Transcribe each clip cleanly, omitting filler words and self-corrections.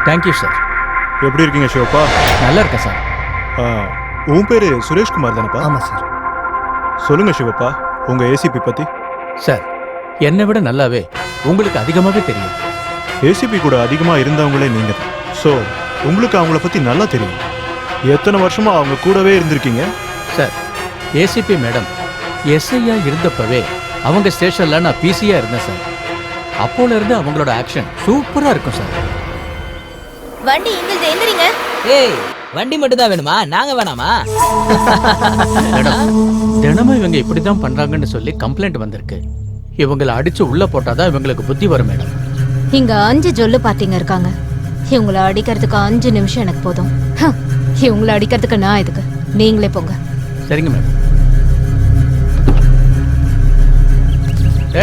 Thank you sir. எப்படி இருக்கீங்க சிவப்பா? நல்லா இருக்கேன் சார். உன் பேரு சுரேஷ்குமார் தானப்பா? ஆமாம் சார். சொல்லுங்க சிவப்பா, உங்க ஏசிபி பத்தி. சார், என்னை விட நல்லாவே உங்களுக்கு அதிகமாகவே தெரியும். ஏசிபி கூட அதிகமாக இருந்தவங்களே நீங்க தான். ஸோ உங்களுக்கு அவங்கள பற்றி நல்லா தெரியும். எத்தனை வருஷமா அவங்க கூடவே இருந்திருக்கீங்க? சார், ஏசிபி மேடம் எஸ்ஐயா இருந்தப்பவே அவங்க ஸ்டேஷனில் நான் பிசியாக இருந்தேன் சார். அப்போல இருந்து அவங்களோட ஆக்ஷன் சூப்பராக இருக்கும் சார். வண்டி எங்களுக்கு எந்திரிங்க. ஏய், வண்டி மட்டும் தான் வேணுமா? நாங்க வேணாமா? மேடம், தினமும் இவங்க இப்படி தான் பண்ணுறாங்கன்னு சொல்லி கம்ப்ளைண்ட் வந்திருக்கு. இவங்களை அடிச்சு உள்ள போட்டாதான் இவங்களுக்கு புத்தி வரும் மேடம். இங்க 5 ஜொல்லு பாத்தீங்க இருக்காங்க. இவங்களை அடிக்கிறதுக்கு 5 நிமிஷம் எனக்கு போதும். இவங்களை அடிக்கிறதுக்கு நான் எதுக்கு? நீங்களே போங்க. சரிங்க மேடம்.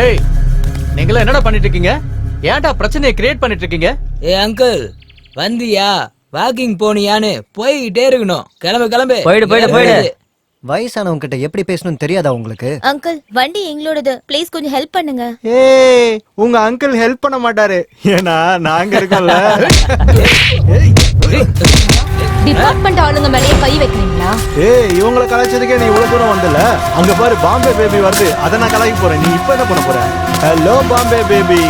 ஏய், நீங்களா என்னடா பண்ணிட்டு இருக்கீங்க? ஏன்டா பிரச்சனையை கிரியேட் பண்ணிட்டு இருக்கீங்க? ஏ அங்கிள், வந்தியா? வாக்கிங் போனியான்னு போய்கிட்டே இருக்கணும். கிளம்பு கிளம்பு. போயிடு. வயசானவங்க கிட்ட எப்படி பேசணும்னு தெரியாதா உங்களுக்கு? அங்கிள், வண்டி எங்களோடது. ப்ளீஸ் கொஞ்சம் ஹெல்ப் பண்ணுங்க. ஏய், உங்க அங்கிள் ஹெல்ப் பண்ண மாட்டாரு. ஏன்னா நாங்க இருக்கோம்ல. டிபார்ட்மெண்ட் ஆளுங்க மேலேயே கை வைக்கிறீங்களா? ஏய், இவங்கள கலாய்ச்சதுக்கே நீ இவ்வளவு தூரம் வந்தல. அங்க பாரு, பாம்பே பேபி வருது. அதை நான் கலாய்க்க போறேன். நீ இப்ப என்ன பண்ண போற? Hello Bombay baby.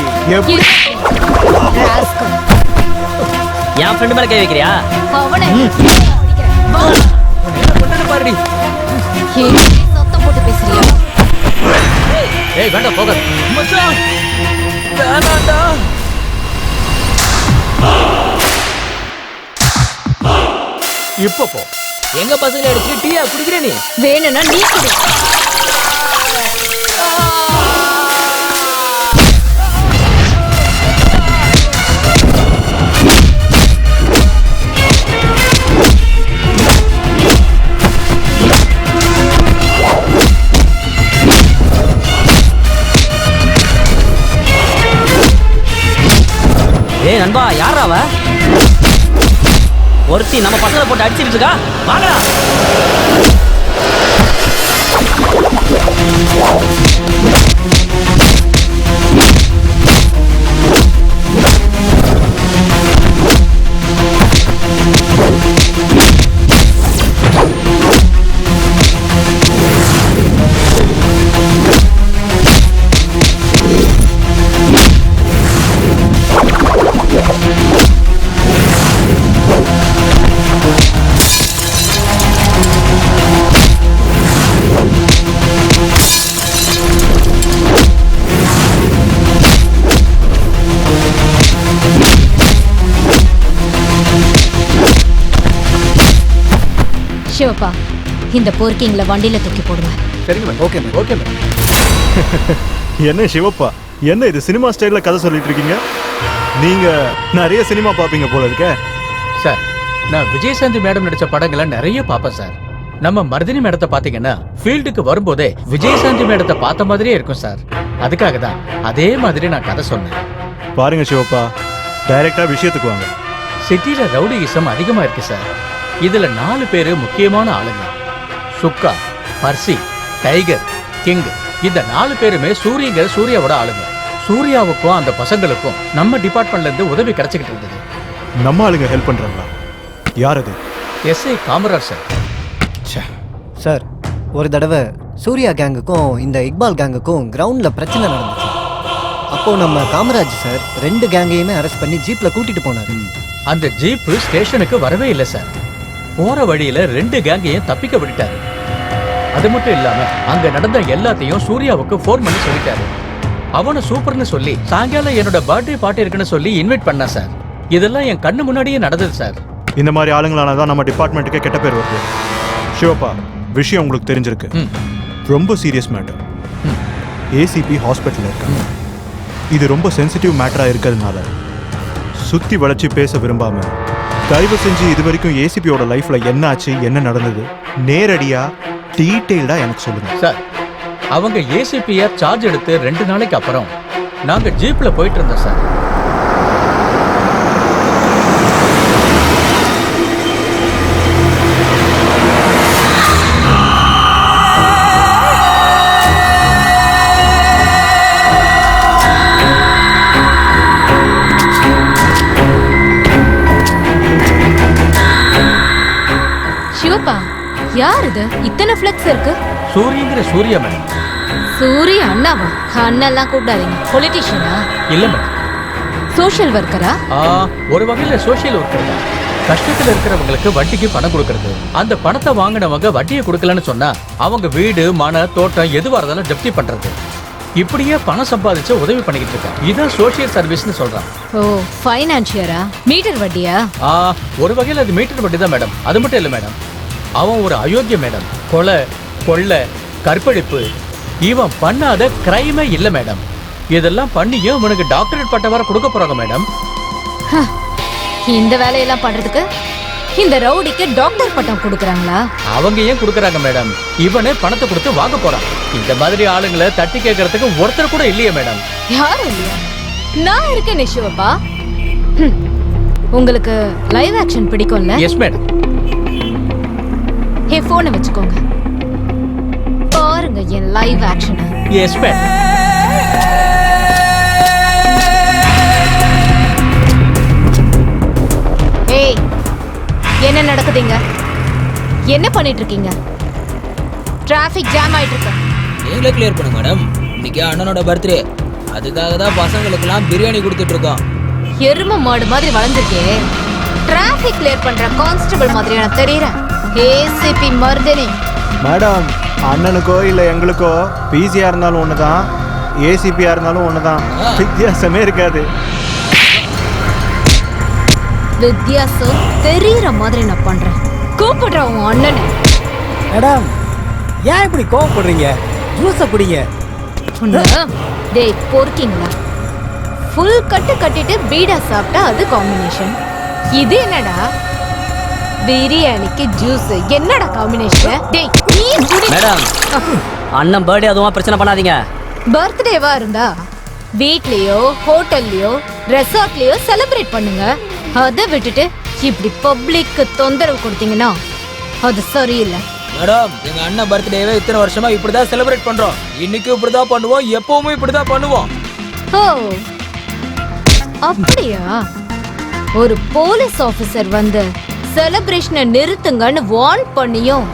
என் ஃப்ரெண்ட் மேல கை வைக்கிறியா? அவனை பாருடி. சத்தம் போட்டு பேசுறியா? ஏய், வேண்டாம் போக. மச்சான், வேணாண்டா. இப்ப போ. எங்க பசங்க அடிச்சு டீயா குடிக்கிற நீ? வேணும்னா நீ குடி. ஏய் நண்பா, யாரா அவ? ஒருத்தி நம்ம பசங்களை போட்டு அடிச்சிட்டு இருக்கா. வாங்கடா. சிவப்பா, இந்த போர்க்கிங்ல வண்டியில தூக்கி போடுங்க. சரிங்க madam. Okay madam. Okay madam. என்ன சிவப்பா, என்ன இது சினிமா ஸ்டைல்ல கதை சொல்லிட்டு இருக்கீங்க? நீங்க நிறைய சினிமா பாப்பீங்க போல இருக்க. சார், நான் விஜயசாந்தி மேடம் நடிச்ச படங்களை நிறைய பார்ப்பேன் சார். நம்ம மருதினி மேடத்தை பாத்தீங்கன்னா ஃபீல்டுக்கு வரும்போதே விஜயசாந்தி மேடத்தை பார்த்த மாதிரியே இருக்கும் சார். அதுக்காக தான் அதே மாதிரி நான் கதை சொன்னேன். பாருங்க சிவப்பா, டைரக்டா விஷயத்துக்கு வாங்க. சிட்டில ரவுடியிசம் அதிகமா இருக்கு சார். இதுல 4 பேரு முக்கியமான ஆளுங்க. சுக்கா, பர்சி, டைகர், கிங். இந்த 4 பேருமே சூர்யாவோட ஆளுங்க. சூர்யாவுக்கும் அந்த பசங்களுக்கும் நம்ம டிபார்ட்மெண்ட்ல இருந்து உதவி கிடைச்சிக்கிட்டு இருந்தது. நம்ம ஆளுங்க ஹெல்ப் பண்றாங்களா? யார் அது? SI Kamaraj sir. சார், ஒரு தடவை சூர்யா கேங்குக்கும் இந்த இக்பால் கேங்குக்கும் கிரவுண்ட்ல பிரச்சனை நடந்துச்சு. அப்போ நம்ம காமராஜ் சார் 2 கேங்கையுமே அரெஸ்ட் பண்ணி ஜீப்ல கூட்டிட்டு போனாரு. அந்த ஜீப் ஸ்டேஷனுக்கு வரவே இல்லை சார். போற வழியில 2 கேங்கையும் தப்பிக்க விட்டுட்டாரு. அது மட்டும் இல்லாம அங்க நடந்த எல்லாத்தையும் சூர்யாவுக்கு போன் பண்ணி சொல்லிட்டாரு. அவனை சூப்பர்னு சொல்லி சாயங்காலம் என்னோட பர்த்டே பார்ட்டி இருக்குன்னு சொல்லி இன்வைட் பண்ணா சார். இதெல்லாம் என் கண்ணு முன்னாடியே நடந்தது சார். இந்த மாதிரி ஆளுங்களானதான் நம்ம டிபார்ட்மெண்ட்டுக்கே கெட்ட பேர் வருது. சிவப்பா, விஷயம் உங்களுக்கு தெரிஞ்சிருக்கு. ரொம்ப சீரியஸ் மேட்டர். ஏசிபி ஹாஸ்பிட்டல் இருக்காங்க. இது ரொம்ப சென்சிட்டிவ் மேட்டரா இருக்கிறதுனால சுத்தி வளைச்சு பேச விரும்பாம தயவு செஞ்சு இது வரைக்கும் ஏசிபியோட லைஃப்ல என்ன ஆச்சு, என்ன நடந்தது, நேரடியா டீடைல்டா எனக்கு சொல்லுங்க சார். அவங்க ஏசிபியா சார்ஜ் எடுத்து 2 நாளைக்கு அப்புறம் நாங்க ஜீப்ல போயிட்டு இருந்தோம் சார். யார் இது? இத்தனை ஃபிளெக்ஸ் இருக்கு. சூரியங்கிற சூர்யா மேடம். சூரிய அண்ணாவா? அண்ணெல்லாம் கூப்பிடாதீங்க. பொலிட்டிஷியனா? இல்ல மேடம். சோஷியல் ஒர்க்கரா? ஒரு வகையில சோஷியல் ஒர்க்கர் தான். கஷ்டத்துல இருக்கிறவங்களுக்கு வட்டிக்கு பணம் கொடுக்கறது. அந்த பணத்தை வாங்கினவங்க வட்டியை கொடுக்கலன்னு சொன்னா அவங்க வீடு, மன, தோட்டம் எதுவா இருந்தாலும் ஜப்தி பண்றது. இப்படியே பணம் சம்பாதிச்சு உதவி பண்ணிக்கிட்டு இருக்கான். இதான் சோஷியல் சர்வீஸ்னு சொல்றான். ஓ, ஃபைனான்சியரா? மீட்டர் வட்டியா? ஒரு வகையில் அது மீட்டர் வட்டி தான் மேடம். அது மட்டும் இல்லை மேடம், அவன் ஒரு அயோக்கிய மேடம். கொலை, கொள்ளை, கற்பழிப்பு, இவன் பண்ணாத கிரைமே இல்லை மேடம். இதெல்லாம் பண்ணியும் இவனுக்கு டாக்டரேட் பட்டம் வர கொடுக்க போறாங்க மேடம். இந்த வேலையெல்லாம் பண்றதுக்கு இந்த ரவுடிக்கு டாக்டர் பட்டம் கொடுக்கறாங்களா? அவங்க ஏன் கொடுக்கறாங்க மேடம்? இவனே பணத்தை கொடுத்து வாங்க போறான். இந்த மாதிரி ஆளுங்களை தட்டி கேட்கறதுக்கு ஒருத்தர் கூட இல்லையே மேடம். யாரும் இல்லையா? நான் இருக்கேன் சிவப்பா. உங்களுக்கு லைவ் ஆக்ஷன் பிடிக்கும்ல? Yes madam. ஹே, போனை வச்சுக்கோங்க, பாருங்க என் லைவ் ஆக்ஷன். Yes madam. ஏய், என்ன நடக்குதுங்க? என்ன பண்ணிட்டு இருக்கீங்க? டிராஃபிக் ஜாம் ஆயிட்டு இருக்கு. நீங்களே கிளியர் பண்ணுங்க மேடம். இன்னைக்கு அண்ணனோட பர்த்டே, அதுக்காக தான் பசங்களுக்கெல்லாம் பிரியாணி கொடுத்துட்டு இருக்கோம். எரும மாடு மாதிரி வளர்ந்துருக்கே. டிராஃபிக் கிளியர் பண்ற கான்ஸ்டபிள் மாதிரி எனக்கு தெரியறேன். ஏசிபி மர்தனி. மேடம், அண்ணனுக்கோ இல்லை எங்களுக்கோ பிசியா இருந்தாலும் ஒன்று தான், ஏசிபியா இருந்தாலும் ஒன்று தான். வித்தியாசமே இருக்காது. வித்தியாசம் தெரியற மாதிரி நான் பண்றேன். கூப்பிடுற உன் அண்ணனை. மேடம், ஏன் இப்படி கோவப்படுறீங்க? ஜூஸை குடிங்க. டேய் பொறுக்கீங்களா? ஃபுல் கட்டு கட்டிட்டு பீடா சாப்பிட்டா அது காம்பினேஷன். இது என்னடா? பிரியாணிக்கு ஜூஸ் என்னடா காம்பினேஷன்? டேய் நீ குடி. மேடம், அண்ணன் பர்த்டே அதுவும் பிரச்சனை பண்ணாதீங்க. பர்த்டேவா இருந்தா வீட்லயோ, ஹோட்டல்லயோ, ரெசார்ட்லயோ செலிப்ரேட் பண்ணுங்க. அதை விட்டுட்டு இப்படி பப்ளிக்கு தொந்தரவு கொடுத்தீங்கன்னா அது சரியில்லை. மேடம், எங்க அண்ணன் பர்த்டேவே இத்தனை வருஷமா இப்படிதான் செலிப்ரேட் பண்றோம். இன்னைக்கு இப்படிதான் பண்ணுவோம், எப்பவுமே இப்படிதான் பண்ணுவோம். ஓ, அப்படியா? ஒரு போலீஸ் ஆபீசர் வந்து செலிப்ரேஷனை நிறுத்துங்கன்னு வார்ன் பண்ணியும்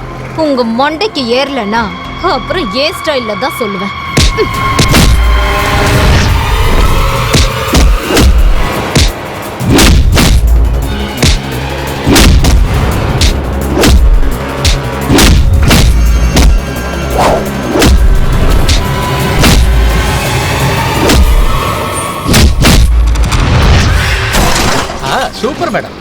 உங்க மண்டைக்கு ஏறலன்னா அப்புறம் ஏ ஸ்டைல்ல தான் சொல்லுவேன். Super madam.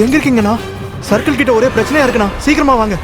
எங்க இருக்கீங்கண்ணா? சர்க்கிள் கிட்ட ஒரே பிரச்சனையா இருக்குண்ணா, சீக்கிரமா வாங்க.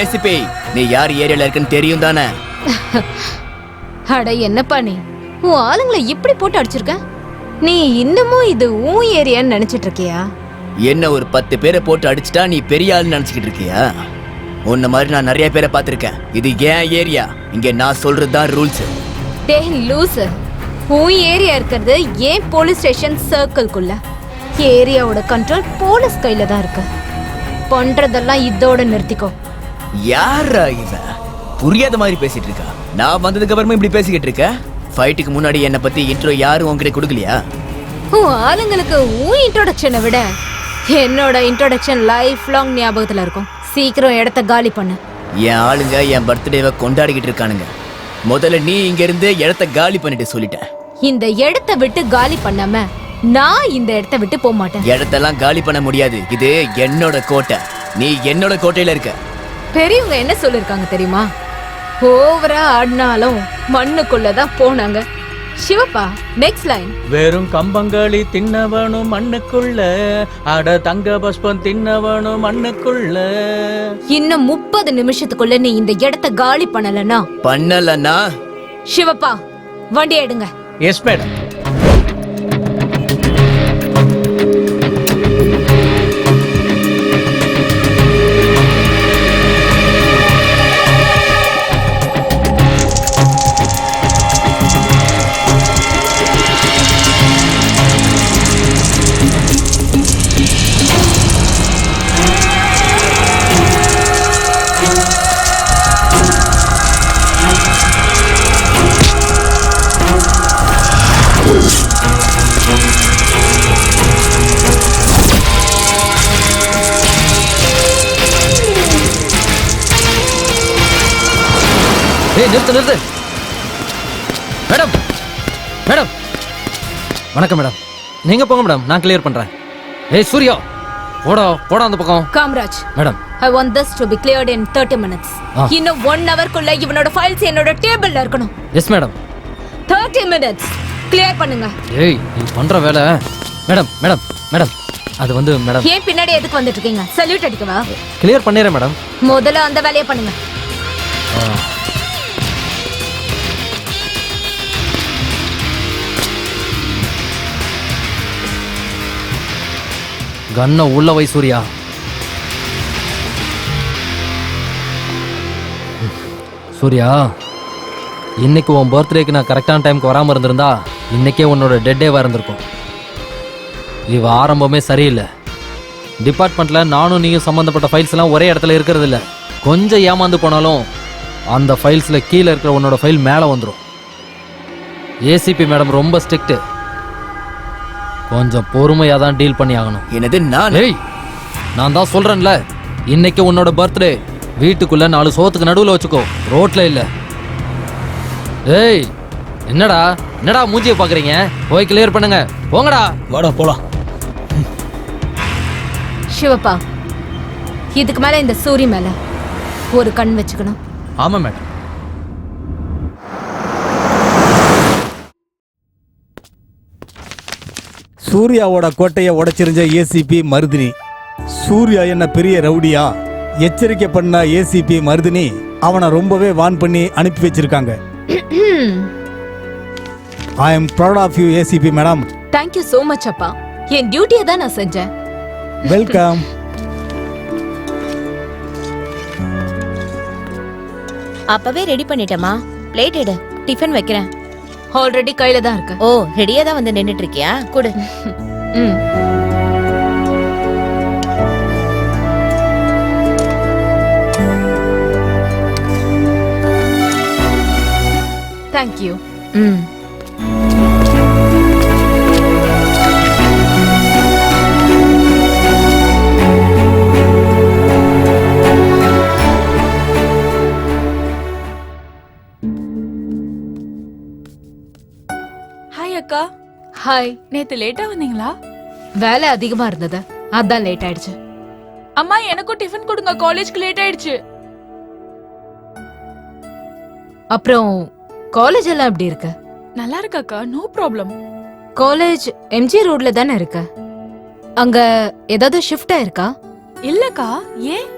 ஏசிபி, நீ யார் ஏரியால இருக்குன்னு தெரியும் தானே? அட என்னப்பா நீ உன் ஆளுங்களை இப்படி போட்டு அடிச்சிருக்க? நீ இன்னமும் இது உன் ஏரியான்னு நினைச்சிட்டு இருக்கியா? என்ன ஒரு 10 பேரை போட்டு அடிச்சிட்டா நீ பெரிய ஆள்னு நினைச்சுக்கிட்டு இருக்கியா? உன்ன மாதிரி நான் நிறைய பேரை பார்த்திருக்கேன். இது ஏன் ஏரியா, இங்க நான் சொல்றதுதான் ரூல்ஸ். டேய் லூசு, உன் ஏரியா இருக்கிறது ஏன் போலீஸ் ஸ்டேஷன் சர்க்கிள்குள்ள. ஏரியாவோட கண்ட்ரோல் போலீஸ் கையில தான் இருக்கு. பண்றதெல்லாம் இதோட நிறுத்திக்கோ. யாரா இவ புரியாத மாதிரி பேசிட்டு இருக்கா? நான் வந்ததுக்கு அப்புறமா இப்படி பேசிக்கிட்டு இருக்க? ஃபைட்டுக்கு முன்னாடி என்ன பத்தி இன்ட்ரோ யாரும் உங்ககிட்ட கொடுக்கலையா? உன் ஆளுங்களுக்கு உன் இன்ட்ரோடக்ஷனை விட என்னோட இன்ட்ரோடக்ஷன் லைஃப் லாங் ஞாபகத்துல இருக்கும். சீக்கிரம் இடத்த காலி பண்ணு. என் ஆளுங்க என் பர்த்டேவை கொண்டாடிக்கிட்டு இருக்கானுங்க. முதல்ல நீ இங்க இருந்து இடத்த காலி பண்ணிட்டு சொல்லிட்டேன். இந்த இடத்த விட்டு காலி பண்ணாம நான் இந்த இடத்த விட்டு போக மாட்டேன். இடத்தெல்லாம் காலி பண்ண முடியாது, இது என்னோட கோட்டை. நீ என்னோட கோட்டையில இருக்க. பெரியவங்க என்ன சொல்லிருக்காங்க தெரியுமா? ஓவரா ஆடினாலும் மண்ணுக்குள்ளதான் போனாங்க. சிவப்பா, நெக்ஸ்ட் லைன். வெறும் கம்பங்களி தின்னவனும் மண்ணுக்குள்ள, அட தங்க பஸ்பம் தின்னவனும் மண்ணுக்குள்ள. இன்னும் 30 நிமிஷத்துக்குள்ள நீ இந்த இடத்த காலி பண்ணலன்னா சிவப்பா வண்டி எடுங்க. Yes madam. ஏய் நிறுத்து நிறுத்து. மேடம் மேடம் வணக்கம் மேடம். நீங்க போங்க மேடம், நான் கிளியர் பண்றேன். ஏய் சூர்யா, போடா போடா அந்த பக்கம். Kamaraj, madam I want this to be cleared in 30 minutes. இன்னும் 1 hourக்குள்ள இவனோட ஃபைல்ஸ் என்னோட டேபிள்ல இருக்கணும். Yes madam. 30 minutes கிளியர் பண்ணுங்க. ஏய் நீ பண்ற வேலை. மேடம் மேடம் மேடம் அது வந்து மேடம். ஏன் பின்னாடி எதுக்கு வந்துட்டு இருக்கீங்க? சல்யூட் அடிக்கவா? கிளியர் பண்ணிடுறேன் மேடம். முதல்ல அந்த வேலையை பண்ணுங்க. கண்ண உள்ள வை சூர்யா. சூர்யா, இன்னைக்கு உன் பர்த்டேக்கு நான் கரெக்டான டைமுக்கு வராமல் இருந்திருந்தா இன்னைக்கே உன்னோட டெட்டேவாக இருந்திருக்கும். இவ ஆரம்பமே சரியில்லை. டிபார்ட்மெண்ட்டில் நானும் நீயும் சம்மந்தப்பட்ட ஃபைல்ஸ் எல்லாம் ஒரே இடத்துல இருக்கிறது இல்லை. கொஞ்சம் ஏமாந்து போனாலும் அந்த ஃபைல்ஸில் கீழே இருக்கிற உன்னோட ஃபைல் மேலே வந்துடும். ஏசிபி மேடம் ரொம்ப ஸ்ட்ரிக்ட். கொஞ்சம் பொறுமையாக தான் டீல் பண்ணி ஆகணும். என்னது நான்? ஏய் நான் தான் சொல்கிறேன்ல, இன்னைக்கு உன்னோட பர்த்டே. வீட்டுக்குள்ள 4 சோத்துக்கு நடுவில் வச்சுக்கோ, ரோட்ல இல்லை. ஏய் என்னடா என்னடா மூஞ்சியை பார்க்குறீங்க? போய் கிளியர் பண்ணுங்க, போங்கடா. வாடா போலாம். சிவப்பா, இதுக்கு மேல இந்த சூரி மேல ஒரு கண் வச்சுக்கணும். ஆமா மேடம். சூர்யாவோட கோட்டையை உடைச்சிருந்த ஏசிபி மருதினி. சூர்யா என்ன பெரிய ரவுடியா? எச்சரிக்கை பண்ண ஏசிபி மருதினி அவனை ரொம்பவே வான் பண்ணி அனுப்பி வச்சிருக்காங்க. I am proud of you ACP madam. Thank you so much அப்பா. என் டியூட்டியை தான் நான் செஞ்சேன். வெல்கம். அப்பவே ரெடி பண்ணிட்டேமா. பிளேட் எடு, டிஃபன் வைக்கிறேன். ஆல்ரெடி கையில தான் இருக்கு. ஓ ரெடியா தான் வந்து நின்னுட்டு இருக்கியா? குடு. தேங்க்யூ. அக்கா ஹாய். நேத்து லேட்டா வந்தீங்களா? வேலை அதிகமா இருந்தது, அதான் லேட் ஆயிடுச்சு. அம்மா எனக்கும் டிஃபன் கொடுங்க, காலேஜ்க்கு லேட் ஆயிடுச்சு. அப்புறம் காலேஜ் எல்லாம் எப்படி இருக்கு? நல்லா இருக்காக்கா, நோ ப்ராப்ளம். காலேஜ் எம்ஜி ரோட்ல தானே இருக்கு. அங்க ஏதாவது ஷிஃப்ட் ஆயிருக்கா? இல்லக்கா. ஏன்?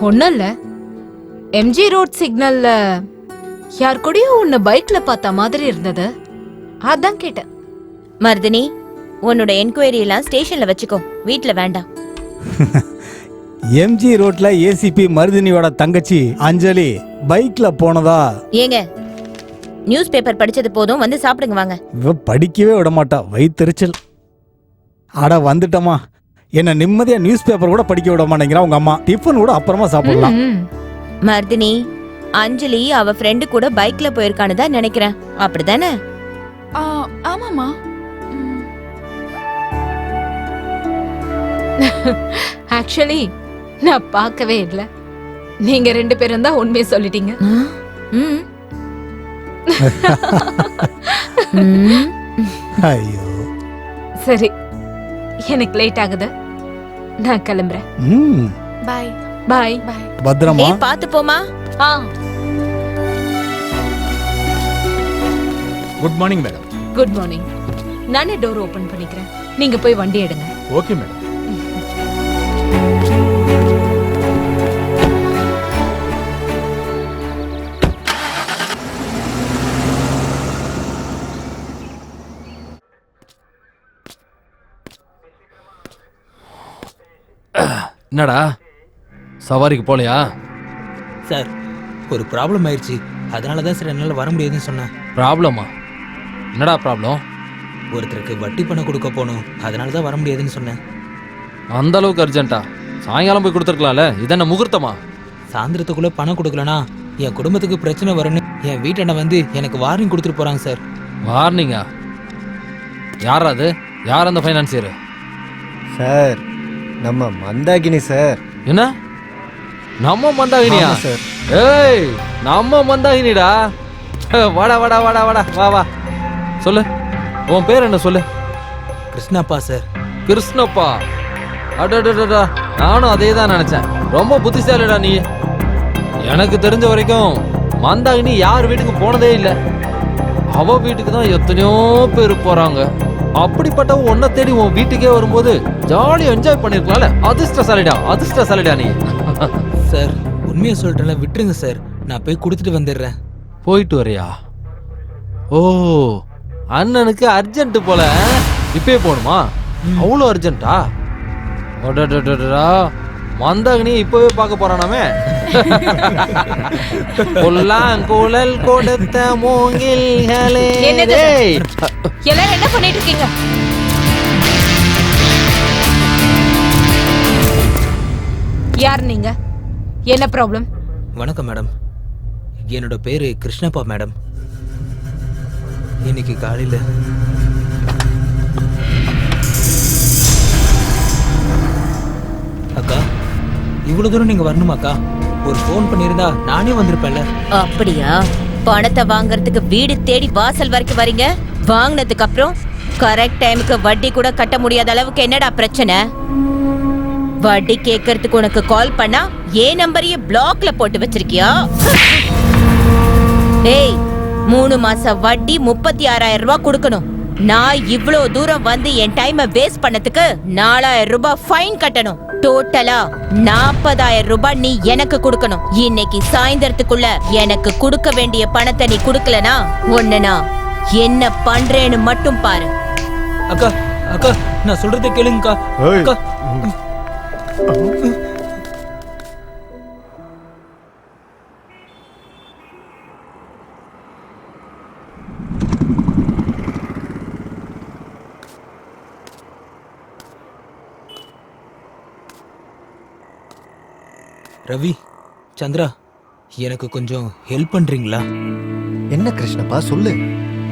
ஒண்ணும் இல்ல, எம்ஜி ரோட் சிக்னல்ல யார் கூடயோ உன்னை பைக்ல பார்த்த மாதிரி இருந்தது, அதான் கேட்டேன். மருதினி, உன்னோட என்கொயரி எல்லாம் ஸ்டேஷன்ல வச்சுக்கோ, வீட்ல வேண்டாம். எம்ஜி ரோட்ல ஏசிபி மருதினியோட தங்கச்சி அஞ்சலி பைக்ல போனதா? ஏங்க, நியூஸ் பேப்பர் படிச்சது போதும், வந்து சாப்பிடுங்க வாங்க. இவ படிக்கவே விட மாட்டா, வயித்தெரிச்சல். அட வந்துட்டமா, என்ன நிம்மதியா நியூஸ் பேப்பர் கூட படிக்க விட மாட்டேங்கிறா உங்க அம்மா. டிஃபன் கூட அப்புறமா சாப்பிடலாம். மருதினி, அஞ்சலி அவ ஃப்ரெண்டு கூட பைக்ல போயிருக்கான்னு தான் நினைக்கிறேன், அப்படிதானே? ஆமாமா. ஆக்சுவலி நான் பார்க்கவே இல்லை. நீங்க 2 பேரும் தான் உண்மையை சொல்லிட்டீங்க. ஐயோ, சரி, எனக்கு லேட் ஆகுது, நான் கிளம்புறேன். பாய் பாய். பத்திரமா ஏய், பாத்து போமா. Good morning madam. Good morning. நானே டோர் ஓபன் பண்ணிக்கிறேன், நீங்க போய் வண்டி எடுங்க. Okay madam. என்னடா சவாரிக்கு போலையா? சார், ஒரு ப்ராப்ளம் ஆயிடுச்சு, அதனால தான் சார் என்னால் வர முடியாதுன்னு சொன்னேன். ப்ராப்ளமா? என்னடா ப்ராப்ளம்? ஒருத்தருக்கு வட்டி பணம் கொடுக்க போகணும், அதனால தான் வர முடியாதுன்னு சொன்னேன். அந்த அளவுக்கு அர்ஜென்ட்டா? சாயங்காலம் போய் கொடுத்துருக்கலாம்ல, இதென்ன முகூர்த்தமா? சாயந்தரத்துக்குள்ளே பணம் கொடுக்கலனா என் குடும்பத்துக்கு பிரச்சனை வரும்னு என் வீட்டை வந்து எனக்கு வார்னிங் கொடுத்துட்டு போகிறாங்க சார். வார்னிங்கா? யாரா அது? யார் அந்த ஃபைனான்சியர்? சார், நம்ம மந்தாகினி சார். என்ன நம்ம மந்தாகினியா? சார், ஏய், நம்ம மந்தாகினிடா. வாடா வாடா வாடா வாடா, வா வா. சொல்லு, உன் பேர் என்ன சொல்லு? கிருஷ்ணப்பா சார். கிருஷ்ணப்பா? அடடடடா, நானும் அதே தான் நினைச்சேன். ரொம்ப புத்திசாலிடா நீ. எனக்கு தெரிஞ்ச வரைக்கும் மந்தாகினி யார் வீட்டுக்கு போனதே இல்லை. அவ வீட்டுக்கு தான் எத்தனையோ பேர் போறாங்க. அப்படிப்பட்ட உன்னை தேடி உன் வீட்டுக்கே வரும்போது ஜாலியா என்ஜாய் பண்ணிருக்கலாம்ல. அதிர்ஷ்டசாலிடா, அதிர்ஷ்டசாலிடா நீ. சார், உண்மையை சொல்லிட்டேன்ல, விட்டுருங்க சார், நான் போய் கொடுத்துட்டு வந்துடுறேன். போயிட்டு வரியா? ஓ, அண்ணனுக்கு அர்ஜென்ட் போல. இப்பயே போகணுமா? அவ்வளோ அர்ஜென்ட்டா? மந்தாகினி இப்பவே பார்க்க போறானாமே. குழல் கொடுத்த மூங்கில்களே. எல்லாரும் என்ன பண்ணிட்டு இருக்கீங்க? யார் நீங்க? என்ன ப்ராப்ளம்? வணக்கம் மேடம், என்னோட பேரு கிருஷ்ணப்பா மேடம். இன்னைக்கு காலையில அக்கா, இவ்வளவு தூரம் நீங்க வரணுமாக்கா? ஒரு ஃபோன் பண்ணியிருந்தா நானே வந்திருப்பேன்ல. அப்படியா? பணத்தை வாங்குறதுக்கு வீடு தேடி வாசல் வரைக்கும் வரீங்க. வாங்கினதுக்கு அப்புறம் கரெக்ட் டைமுக்கு வட்டி கூட கட்ட முடியாத அளவுக்கு என்னடா பிரச்சனை? வட்டி கேட்கறதுக்கு உனக்கு கால் பண்ணா ஏன் நம்பரையே பிளாக்ல போட்டு வச்சிருக்கியா? ஏய், 3 மாச வட்டி 36,000 ரூபாய் கொடுக்கணும். நான் இவ்ளோ தூரம் வந்து என் டைமை வேஸ்ட் பண்ணதுக்கு 4,000 ரூபாய் ஃபைன் கட்டணும். டோட்டலா 40,000 ரூபாய் நீ எனக்கு கொடுக்கணும். இன்னைக்கு சாயந்தரத்துக்குள்ள எனக்கு கொடுக்க வேண்டிய பணத்தை நீ கொடுக்கலனா ஒண்ணு நான் என்ன பண்றேன்னு மட்டும் பாரு. அக்கா, அக்கா, நான் சொல்றதை கேளுங்கக்கா. அக்கா, ரவி, சந்திரா, எனக்கு கொஞ்சம் ஹெல்ப் பண்றீங்களா? என்ன கிருஷ்ணப்பா, சொல்லு.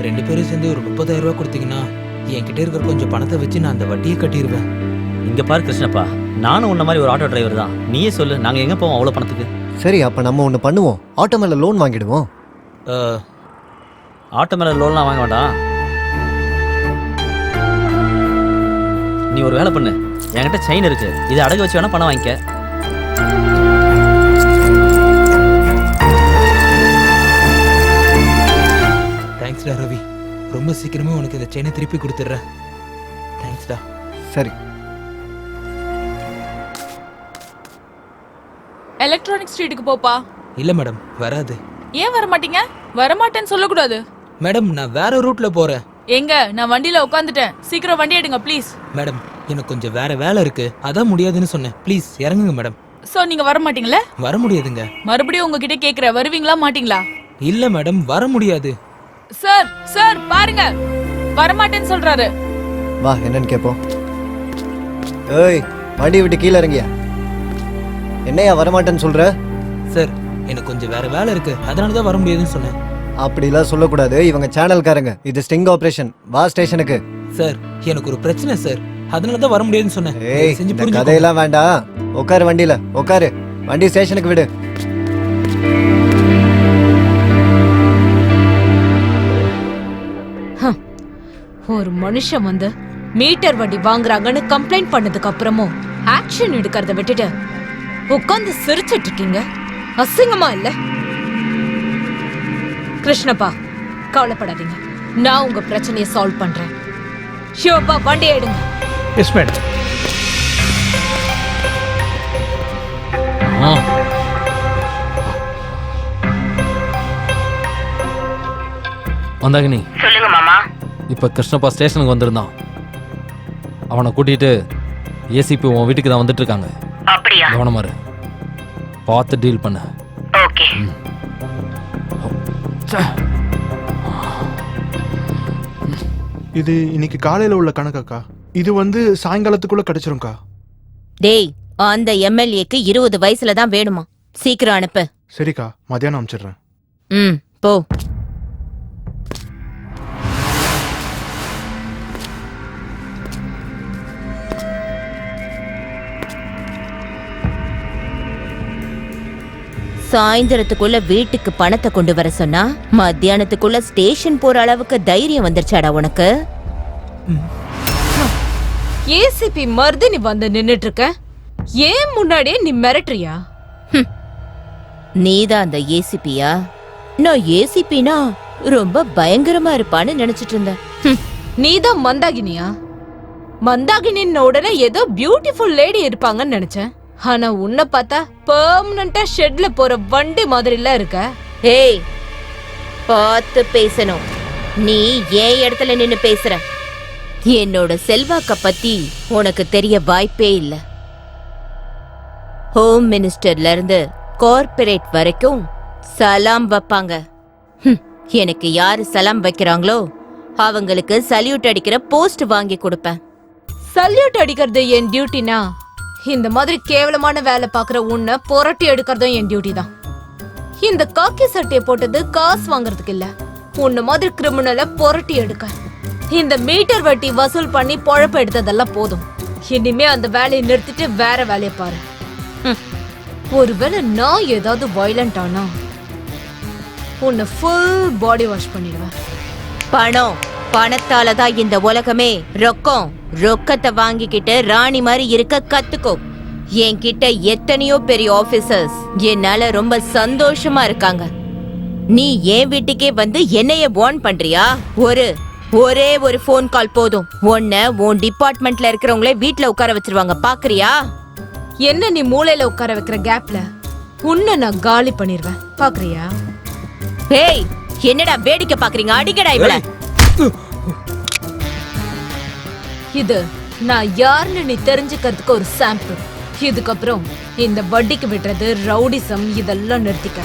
2 பேரும் சேர்ந்து ஒரு 30,000 ரூபாய் கொடுத்தீங்கன்னா என்கிட்ட இருக்கிற கொஞ்சம் பணத்தை வச்சு நான் அந்த வட்டியை கட்டிடுவேன். இங்க பாரு கிருஷ்ணப்பா, நானும் உன்ன மாதிரி ஒரு ஆட்டோ டிரைவர் தான். நீயே சொல்லு, நாங்க எங்க போவோம் அவ்வளவு பணத்துக்கு? சரி, அப்ப நம்ம ஒண்ணு பண்ணுவோம். ஆட்டோ மேல லோன் வாங்கிடுவோம். ஆட்டோ மேல லோன்லாம் வாங்க வேண்டாம். நீ ஒரு வேலை பண்ணு, என்கிட்ட செயின் இருக்கு, இதை அடகு வச்சு வேணா பணம் வாங்கிக்க. தேங்க்ஸ்டா ரவி, ரொம்ப சீக்கிரமே உனக்கு இந்த செயினை திருப்பி கொடுத்துட்றேன். தேங்க்ஸ்டா. சரி. எலக்ட்ரானிக் ஸ்ட்ரீட்டுக்கு போப்பா. இல்ல மேடம் வராது. ஏன் வர மாட்டீங்க? வரமாட்டேன்னு சொல்லக்கூடாது. மேடம் நான் வேற ரூட்ல போறேன். எங்க நான் வண்டியில உட்காந்துட்டேன், சீக்கிரம் வண்டி எடுங்க ப்ளீஸ். மேடம் எனக்கு கொஞ்சம் வேற வேலை இருக்கு, அதான் முடியாதுன்னு சொன்னேன். ப்ளீஸ் இறங்குங்க மேடம். சோ நீங்க வர மாட்டீங்களா? வர முடியாதுங்க. மறுபடியும் உங்ககிட்ட கேக்குற, வருவீங்களா மாட்டீங்களா? இல்ல மேடம் வர முடியாது. சார் சார் பாருங்க, வரமாட்டேன்னு சொல்றாரு. வா என்னன்னு கேட்போம். ஏய் வண்டி விட்டு கீழே இறங்கியா? என்னையா வரமாட்டேன்னு சொல்ற? சார் எனக்கு கொஞ்சம் வேற வேலை இருக்கு, அதனால தான் வர முடியாதுன்னு சொன்னேன். அப்படிலாம் சொல்லக்கூடாது, இவங்க சேனல்காரங்க. இது ஸ்டிங் ஆபரேஷன். வா ஸ்டேஷனுக்கு. சார் எனக்கு ஒரு பிரச்சனை சார், அதனால தான் வர முடியாதுன்னு சொன்னேன். ஏய் செஞ்சு இந்த புரிஞ்சுக்கோங்க. கதையெல்லாம் வேண்டாம். உட்காரு வண்டியில, உட்காரு. வண்டி ஸ்டேஷனுக்கு விடு. ஒரு மனுஷன் வந்து மீட்டர் வண்டி வாங்குறாங்கன்னு கம்ப்ளைண்ட் பண்ணதுக்கு அப்புறமும் ஆக்ஷன் எடுக்கிறத விட்டுட்டு உட்கார்ந்து சிரிச்சிட்டு இருக்கீங்க. அசிங்கமா இல்ல? கிருஷ்ணப்பா கவலைப்படாதீங்க, நான் உங்க பிரச்சனையை சால்வ் பண்றேன். ஷியோப்பா வண்டி எடுங்க. Yes madam. வந்தாகினி. சொல்லுங்க மாமா. இப்போ கிருஷ்ணப்பா ஸ்டேஷனுக்கு வந்திருந்தான். அவனை கூட்டிட்டு ஏசிபி உன் வீட்டுக்கு தான் வந்துட்டு இருக்காங்க. அப்படியா? கவனமா இரு, பார்த்து டீல் பண்ண. ஓகே. இது இன்னைக்கு காலையில உள்ள கணக்காக்கா. இது வந்து சாயங்காலத்துக்குள்ள கிடைச்சிரும்க்கா. டேய் அந்த எம்எல்ஏக்கு 20 வயசுல தான் வேணுமா? சீக்கிரம் அனுப்பு. சரிக்கா, மதியானம் அனுப்பிச்சிடுறேன். ம் போ. சாயந்தரத்துக்குள்ள வீட்டுக்கு பணத்தை கொண்டு வர சொன்னா மத்தியானத்துக்குள்ள ஸ்டேஷன் போற அளவுக்கு தைரியம் வந்துருச்சாடா உனக்கு? ஏசிபி மருதினி வந்து நின்னுட்டு இருக்க, ஏன் முன்னாடியே நீ மிரட்டுறியா? நீதான் அந்த ஏசிபியா? நான் ஏசிபினா ரொம்ப பயங்கரமா இருப்பான்னு நினைச்சிட்டு இருந்தேன். நீதான் மந்தாகினியா? மந்தாகினின் உடனே ஏதோ பியூட்டிஃபுல் லேடி இருப்பாங்கன்னு நினைச்சேன். ஆனா உன்னை பார்த்தா பெர்மனண்டா ஷெட்ல போற வண்டி மாதிரிலாம் இருக்க. ஏய் பார்த்து பேசணும். நீ ஏன் இடத்துல நின்னு பேசுற? என்னோட செல்வாக்க பத்தி உனக்கு தெரிய வாய்ப்பே இல்ல. ஹோம் மினிஸ்டர்ல இருந்து கார்ப்பரேட் வரைக்கும் சலாம் வைப்பாங்க. எனக்கு யாரு சலாம் வைக்கிறாங்களோ அவங்களுக்கு சல்யூட் அடிக்கிற போஸ்ட் வாங்கி கொடுப்பேன். சல்யூட் அடிக்கிறது என் டியூட்டினா, இந்த மாதிரி கேவலமான வேலை பாக்குற உன்னை புரட்டி எடுக்கிறதும் என் டியூட்டி தான். இந்த காக்கி சட்டையை போட்டது காசு வாங்குறதுக்கு இல்ல, உன்ன மாதிரி கிரிமினலை புரட்டி எடுக்க. இந்த மீட்டர் வட்டி வசூல் பண்ணி பொழப்பு எடுத்ததெல்லாம் போதும். இனிமே அந்த வேலையை நிறுத்திட்டு வேற வேலையை பாரு. ஒருவேளை நான் ஏதாவது வயலண்ட் ஆனா உன்னை ஃபுல் பாடி வாஷ் பண்ணிடுவேன். பணத்தாலதான் இந்த உலகமே. ரொக்கத்தை வாங்கிக்கிட்டு ராணி மாதிரி இருக்க கத்துக்கோ. என்கிட்ட எத்தனையோ பெரிய ஆபீசர்ஸ் என்னால ரொம்ப சந்தோஷமா இருக்காங்க. நீ என் வீட்டுக்கே வந்து என்னைய வார்ன் பண்றியா? ஒரே ஒரு போன் கால் போதும், உன்னை உன் டிபார்ட்மெண்ட்ல இருக்கிறவங்களே வீட்டுல உட்கார வச்சிருவாங்க. பாக்குறியா? என்ன நீ மூளையில உட்கார வைக்கிற கேப்ல உன்னை நான் காலி பண்ணிடுவேன். பாக்குறியா? ஏய் என்னடா வேடிக்கை பாக்குறீங்க? அடிக்கடா இவள. இது நான் யாருன்னு நீ தெரிஞ்சுக்கிறதுக்கு ஒரு சாம்பிள். இதுக்கப்புறம் இந்த வட்டிக்கு விடுறது, ரவுடிசம் இதெல்லாம் நிறுத்திக்க.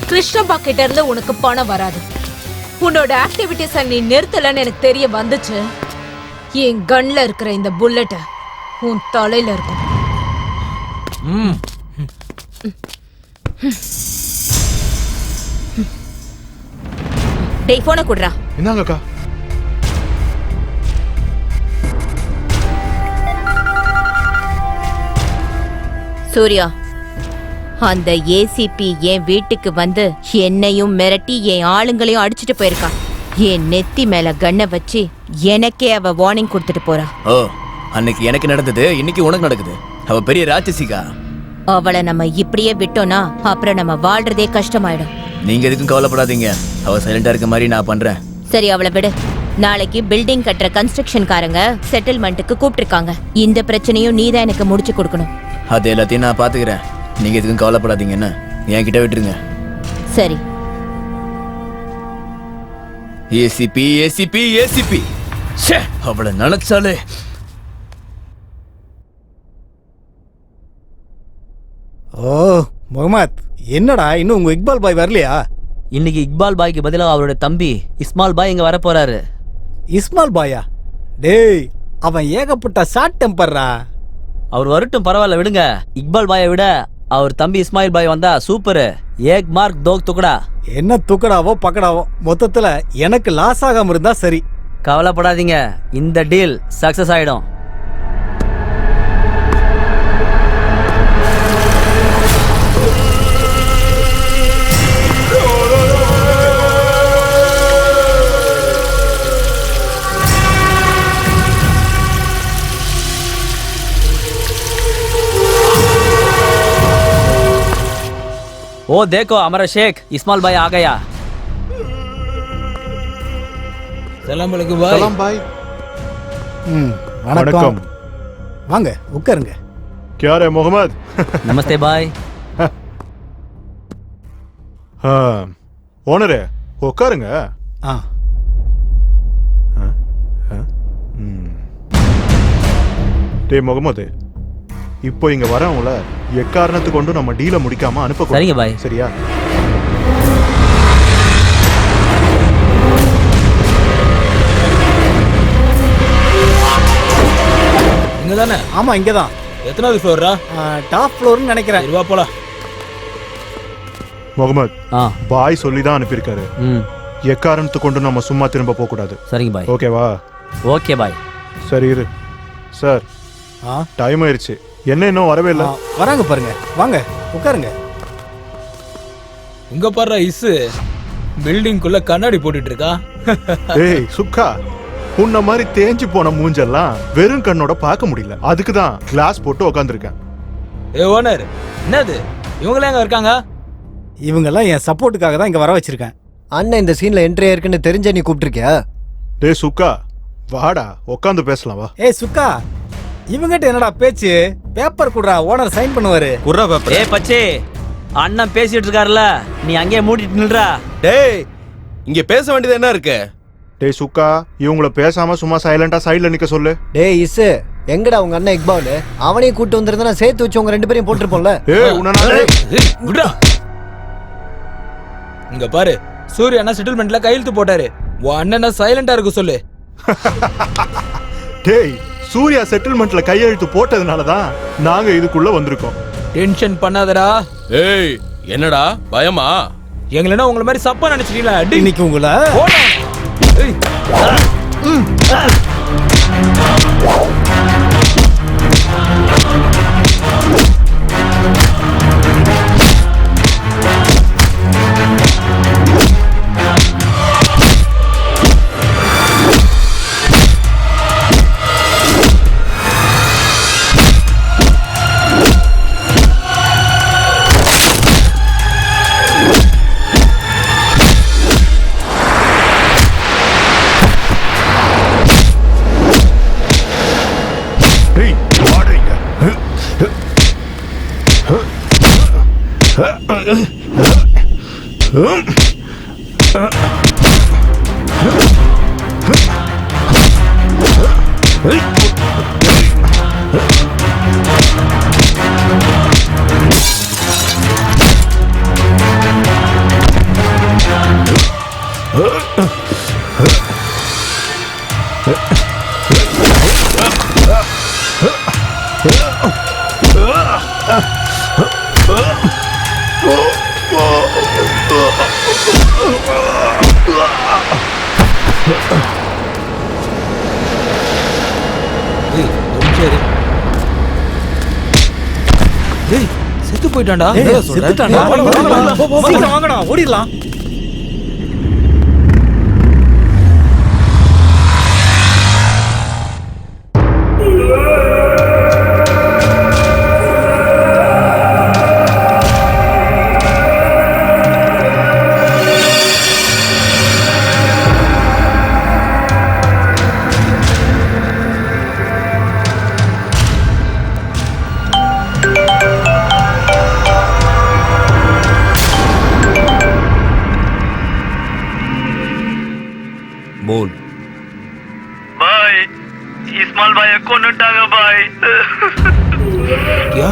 கிருஷ்ணப்பா கிட்ட இருந்து உனக்கு பணம் வராது. உன்னோட ஆக்டிவிட்டிஸை நீ நிறுத்தலன்னு எனக்கு தெரிய வந்துச்சு, என் கன்ல இருக்கிற இந்த புல்லட் உன் தலையில இருக்கும். டேய் போனை குடுறா. என்னங்கக்கா? சூர்யா, அந்த ஏசிபி என் வீட்டுக்கு வந்து என்னையும் மிரட்டி என் ஆளுங்களையும் அடிச்சிட்டு போயிருக்கா. என் நெத்தி மேல கண்ணை வச்சு எனக்கே அவ வார்னிங் கொடுத்துட்டு போறா. ஓ, அன்னைக்கு எனக்கு நடந்தது இன்னைக்கு உனக்கு நடக்குது. அவ பெரிய ராட்சசிகா. அவளை நம்ம இப்படியே விட்டோம்னா அப்புறம் நம்ம வாழ்றதே கஷ்டமாயிடும். நீங்க எதுக்கும் கவலைப்படாதீங்க, அவ சைலண்டா இருக்க மாதிரி நான் பண்றேன். சரி அவளை விடு. நாளைக்கு பில்டிங் கட்டுற கன்ஸ்ட்ரக்ஷன் காரங்க செட்டில்மெண்ட்டுக்கு கூப்பிட்டுருக்காங்க. இந்த பிரச்சனையும் நீதான் எனக்கு முடிச்சு கொடுக்கணும். அது எல்லாத்தையும் நான் பாத்துக்கிறேன். நீங்க எதுக்கும் கவலைப்படாதீங்க. என்ன என்கிட்ட விட்டுருங்க. சரி. ஏசிபி ஏசிபி ஏசிபி அவளை நினைச்சாலே. ஓ முகமது, என்னடா இன்னும் உங்க இக்பால் பாய் வரலையா? இன்னைக்கு இக்பால் பாய்க்கு பதிலாக அவரோட தம்பி இஸ்மால் பாய் இங்க வர போறாரு. இஸ்மால் பாயா? டேய், அவன் ஏகப்பட்ட ஷார்ட் டெம்பர்ரா. அவர் வரட்டும், பரவாயில்ல விடுங்க. இக்பால் பாயை விட அவர் தம்பி இஸ்மாயில் பாய் வந்தா சூப்பர். ஏக் மார்க் தோக் துக்கடா. என்ன துக்கடாவோ பக்கடாவோ, மொத்தத்துல எனக்கு லாஸ் ஆகாம இருந்தா சரி. கவலைப்படாதீங்க, இந்த டீல் சக்சஸ் ஆயிடும். ओ देखो हमारा शेख इस्माइल भाई आ गया। சலாம் அலைக்கும் பாய். சலாம் பாய். வணக்கம். வாங்க உட்காருங்க. क्या रे मोहम्मद? नमस्ते भाई. ஓனரே உட்காருங்க. டேய் முகமது, இப்போ இங்க வரவங்கள எக்காரணத்து கொண்டு நம்ம டீலை முடிக்காம அனுப்ப. சரிங்க பாய். சரியா? இங்க தானே? ஆமா இங்கதான். எத்தனாவது ஃப்ளோரா? டாப் ஃப்ளோர்னு நினைக்கிறேன். வா போலாம். முகமது, பாய் சொல்லி தான் அனுப்பியிருக்காரு. ம், எக்காரணத்து கொண்டு நம்ம சும்மா திரும்ப போக கூடாது. சரிங்க பாய். ஓகேவா? Okay bye. சரி இரு. சார், டைம் ஆயிருச்சு. என்ன இன்னும் வரவே இல்லை? வராங்க பாருங்க. வாங்க உட்காருங்க. உங்க பாரு இசு பில்டிங்குள்ள கண்ணாடி போட்டுட்டு இருக்கா. ஏய் சுக்கா, உன்ன மாதிரி தேஞ்சு போன மூஞ்செல்லாம் வெறும் கண்ணோட பார்க்க முடியல. அதுக்கு தான் கிளாஸ் போட்டு உட்காந்துருக்கேன். ஏ ஓனர், என்னது இவங்களே எங்க இருக்காங்க? இவங்கெல்லாம் என் சப்போர்ட்டுக்காக தான் இங்க வர வச்சிருக்கேன். அண்ணன் இந்த சீன்ல என்ட்ரி ஆயிருக்குன்னு தெரிஞ்ச நீ கூப்பிட்டுருக்கியா? டேய் சுக்கா, வாடா உட்காந்து பேசலாம் வா. ஏய் சுக்கா, இவங்கிட்ட என்னடா பேச்சு? பேப்பர் குடுறா, ஓனர் சைன் பண்ணுவாரு. குர்ரா பேப்பர். ஏய் பச்சே, அண்ணன் பேசிட்டு இருக்காருல, நீ அங்கேயே மூடிட்டு நில்றா. டேய், இங்க பேச வேண்டியது என்ன இருக்கு? டேய் சுக்கா, இவங்கள பேசாம சும்மா சைலண்டா சைடுல நிக்க சொல்லு. டேய் இசு, எங்கடா உங்க அண்ணன் இக்பால்? அவனையும் கூட்டு வந்திருந்தா சேர்த்து வச்சு உங்க 2 பேரையும் போட்டுருப்போம்ல. ஏய் உன்ன விடுடா. இங்க பாரு, சூர்யா அண்ணா செட்டில்மெண்ட்ல கையெழுத்து போட்டாரு. உன் அண்ணனை சைலண்டா இருக்க சொல்லு. டேய், சூர்யா செட்டில்மெண்ட்ல கையெழுத்து போட்டதுனால தான் நாங்க இதுக்குள்ள வந்திருக்கோம். டென்ஷன் பண்ணாதடா. ஏய், என்னடா பயமா? எங்களனா உங்கள மாதிரி சப்பா நினைச்சிட்டீங்களா? இன்னைக்கு உங்கள ஏய் செத்து போயிட்டான்டா. செத்துட்டான்டா. வாங்கடா ஓடிடலாம். बोल। भाई इस्माइल भाई को नटागा भाई। क्या?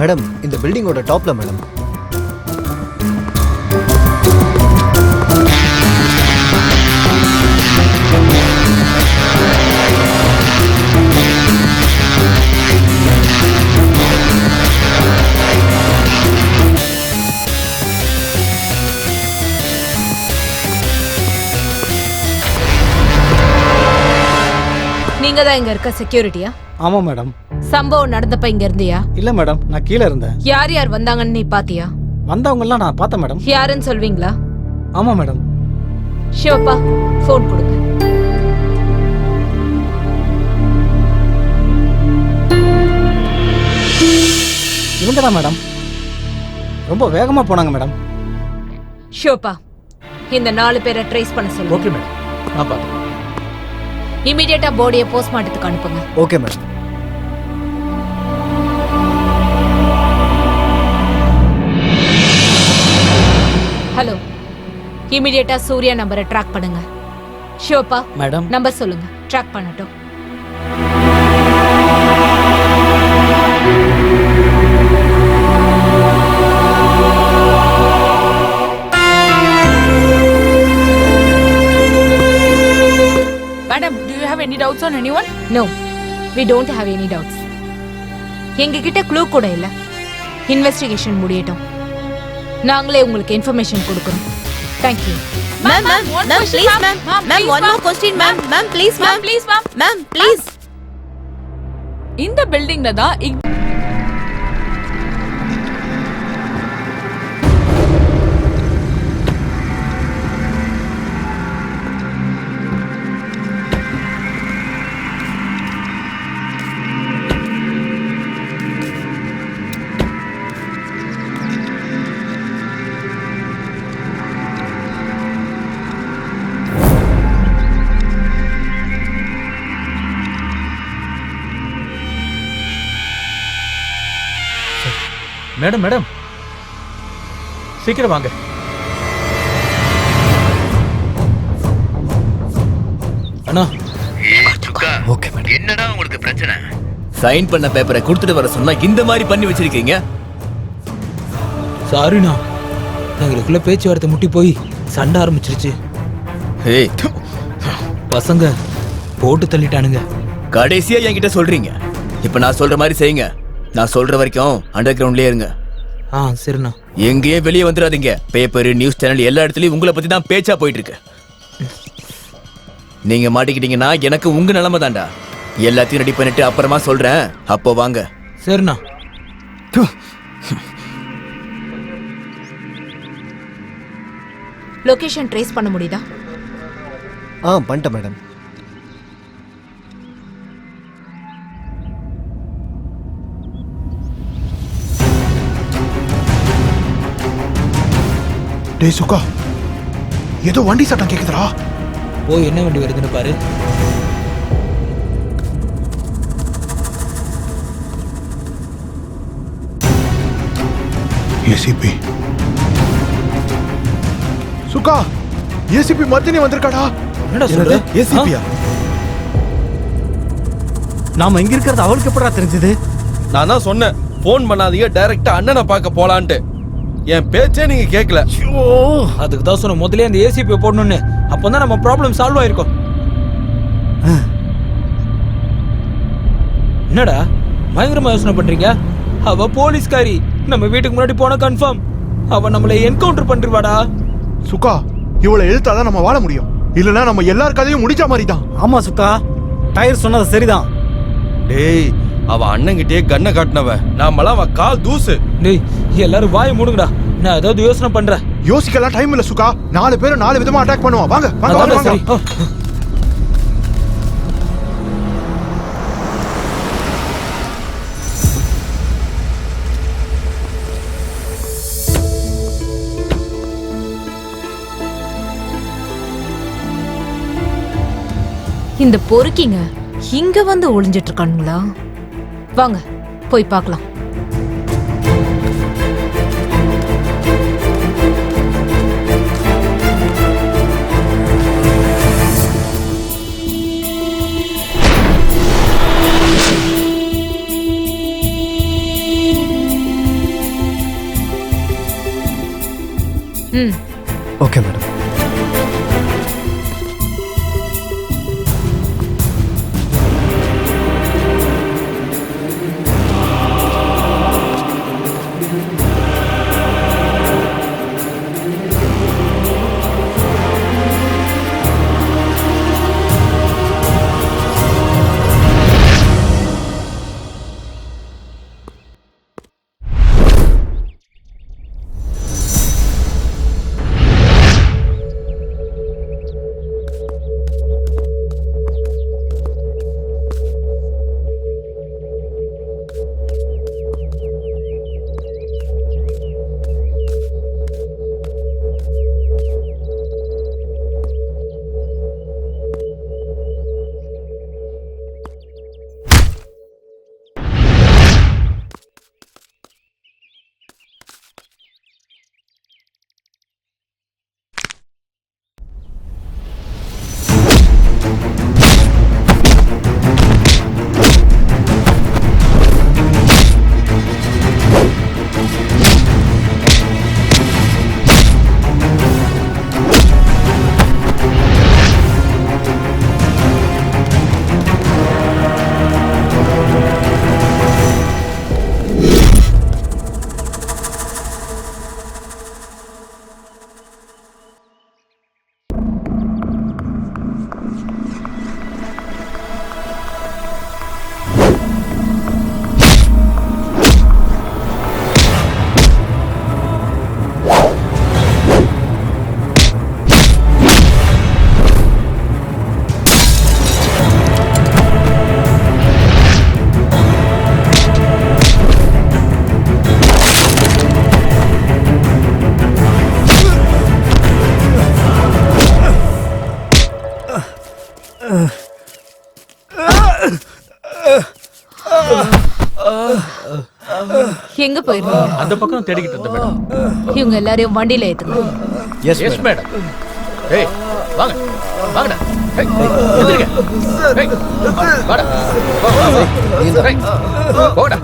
மேடம் இந்த பில்டிங்கோட டாப்ல மேடம். நீங்க தான் இங்க இருக்க செக்யூரிட்டியா? ஆமா மேடம். சம்பவம் நடந்தப்ப இங்க இருந்தியா? இல்ல மேடம், நான் கீழே இருந்தேன். யார் யார் வந்தாங்கன்னு நீ பாத்தியா? வந்தவங்க எல்லாம் நான் பார்த்தேன் மேடம். யாருன்னு சொல்வீங்களா? ஆமா மேடம். சிவப்பா போன் கொடுங்க. இவங்க தான் மேடம். ரொம்ப வேகமா போனாங்க மேடம். சிவப்பா இந்த 4 பேரை ட்ரேஸ் பண்ண சொல்லுங்க. ஓகே மேடம், நான் பார்த்து இமிடியேட்டா பாடியை போஸ்ட்மார்ட்டத்துக்கு அனுப்புங்க. Okay madam. ஹலோ, இமிடியேட்டா சூர்யா நம்பரை ட்ராக் பண்ணுங்க. ஷிவப்பா மேடம். நம்பர் சொல்லுங்க, ட்ராக் பண்ணட்டும். Madam, do you have any doubts on anyone? No, we don't have any doubts. எங்ககிட்ட க்ளூ கூட இல்ல. இன்வெஸ்டிகேஷன் முடியட்டும், நாங்களே உங்களுக்கு இன்ஃபர்மேஷன் கொடுக்கறோம். Thank you. Ma'am, please, ma'am, one more question, ma'am, please, ma'am, please. இந்த பில்டிங்ல தான் மேடம் மேடம் சீக்கிரம் வாங்க. அண்ணா. Okay madam. என்னடா உங்களுக்கு பிரச்சனை? சைன் பண்ண பேப்பரை கொடுத்துட்டு வர சொன்னா இந்த மாதிரி பண்ணி வச்சிருக்கீங்க. சாரிண்ணா, எங்களுக்குள்ள பேச்சுவார்த்தை முட்டி போய் சண்டை ஆரம்பிச்சிருச்சு. ஏய், பசங்க போட்டு தள்ளிட்டானுங்க. கடைசியா என்கிட்ட சொல்றீங்க. இப்ப நான் சொல்ற மாதிரி செய்யுங்க. நான் சொல்ற வரைக்கும் அண்டர் கிரவுண்ட்லயே இருங்க. சரிண்ணா. எங்கேயே வெளியே வந்துடாதீங்க. பேப்பர், நியூஸ் சேனல் எல்லா இடத்துலயும் உங்களை பத்தி தான் பேச்சா போயிட்டு இருக்கு. நீங்க மாட்டிக்கிட்டீங்கன்னா எனக்கு உங்க நிலைமை தான்டா. எல்லாத்தையும் ரெடி பண்ணிட்டு அப்புறமா சொல்றேன், அப்போ வாங்க. சரிண்ணா. லொகேஷன் ட்ரேஸ் பண்ண முடியுதா? பண்ணிட்டேன் மேடம். டேய் சுக்கா, ஏதோ வண்டி சட்டம் கேக்குதுடா. போய் என்ன வண்டி வருதுன்னு பாரு. ஏசிபி. சுக்கா, ஏசிபி மர்தினி வந்திருக்காடா. என்னடா சொல்ற? ஏசிபியா? நாம இங்க இருக்கிறது அவளுக்கு எப்படா தெரிஞ்சது? நான் தான் சொன்னேன், போன் பண்ணாதீங்க, டைரக்டா அண்ணனை பார்க்க போலான்ட்டு. என் பேச்சே நீங்க கேட்கல. அதுக்கு தான் சொன்ன முதல்ல அந்த ஏசிபி போடணும்னு. அப்பதான் நம்ம ப்ராப்ளம் சால்வ் ஆயிருக்கும். என்னடா பயங்கரமா யோசனை பண்றீங்க? அவ போலீஸ்காரி, நம்ம வீட்டுக்கு முன்னாடி போன கன்ஃபார்ம் அவ நம்மளை என்கவுண்டர் பண்ணிருவாடா. சுக்கா, இவளை எழுத்தாதான் நம்ம வாழ முடியும். இல்லனா நம்ம எல்லார் கதையும் முடிச்ச மாதிரி தான். ஆமா சுக்கா, டயர் சொன்னது சரிதான். டேய், அவ அண்ணங்கிட்டே கண்ணை காட்டினவ, நாமெல்லாம் அவ கால் தூசு. டேய் எல்லாரும் வாயை மூடுங்கடா, நான் ஏதாவது யோசனை பண்றேன். யோசிக்கலாம் டைம் இல்ல சுக்கா. 4 பேரும் 4 விதமா அட்டாக் பண்ணுவான். வாங்க வாங்க வாங்க. இந்த பொறுக்கிங்க இங்க வந்து ஒளிஞ்சிட்டு இருக்கானுங்களா? வாங்க போய் பார்க்கலாம். Okay madam. எங்க போயிருந்தீங்க? அந்த பக்கம் தேடிக்கிட்டு இருந்தேன் மேடம். இவங்க எல்லாரையும் வண்டியில ஏத்துங்க. Yes madam. ஏய் வாங்க வாங்கடா. ஏய் எந்திரிங்க. ஏய் வாடா. ஏய் போடா.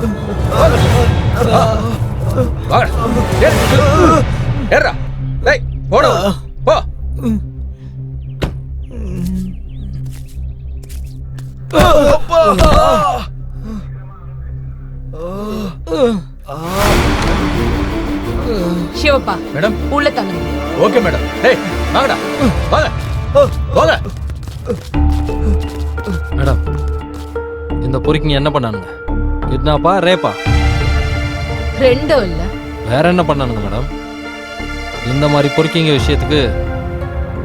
வாடா. ஏறா. ஏய் போடா. போ. சிவப்பா மேடம் உள்ள தள்ளுங்க. Okay madam. ஏய் வாங்கடா. வாங்க வாங்க. மேடம் இந்த பொறுக்கிங்க என்ன பண்ணானுங்க? கிட்னாப்பா ரேப்பா? ரெண்டும் இல்ல. வேற என்ன பண்ணானுங்க மேடம்? இந்த மாதிரி பொறுக்கிங்க விஷயத்துக்கு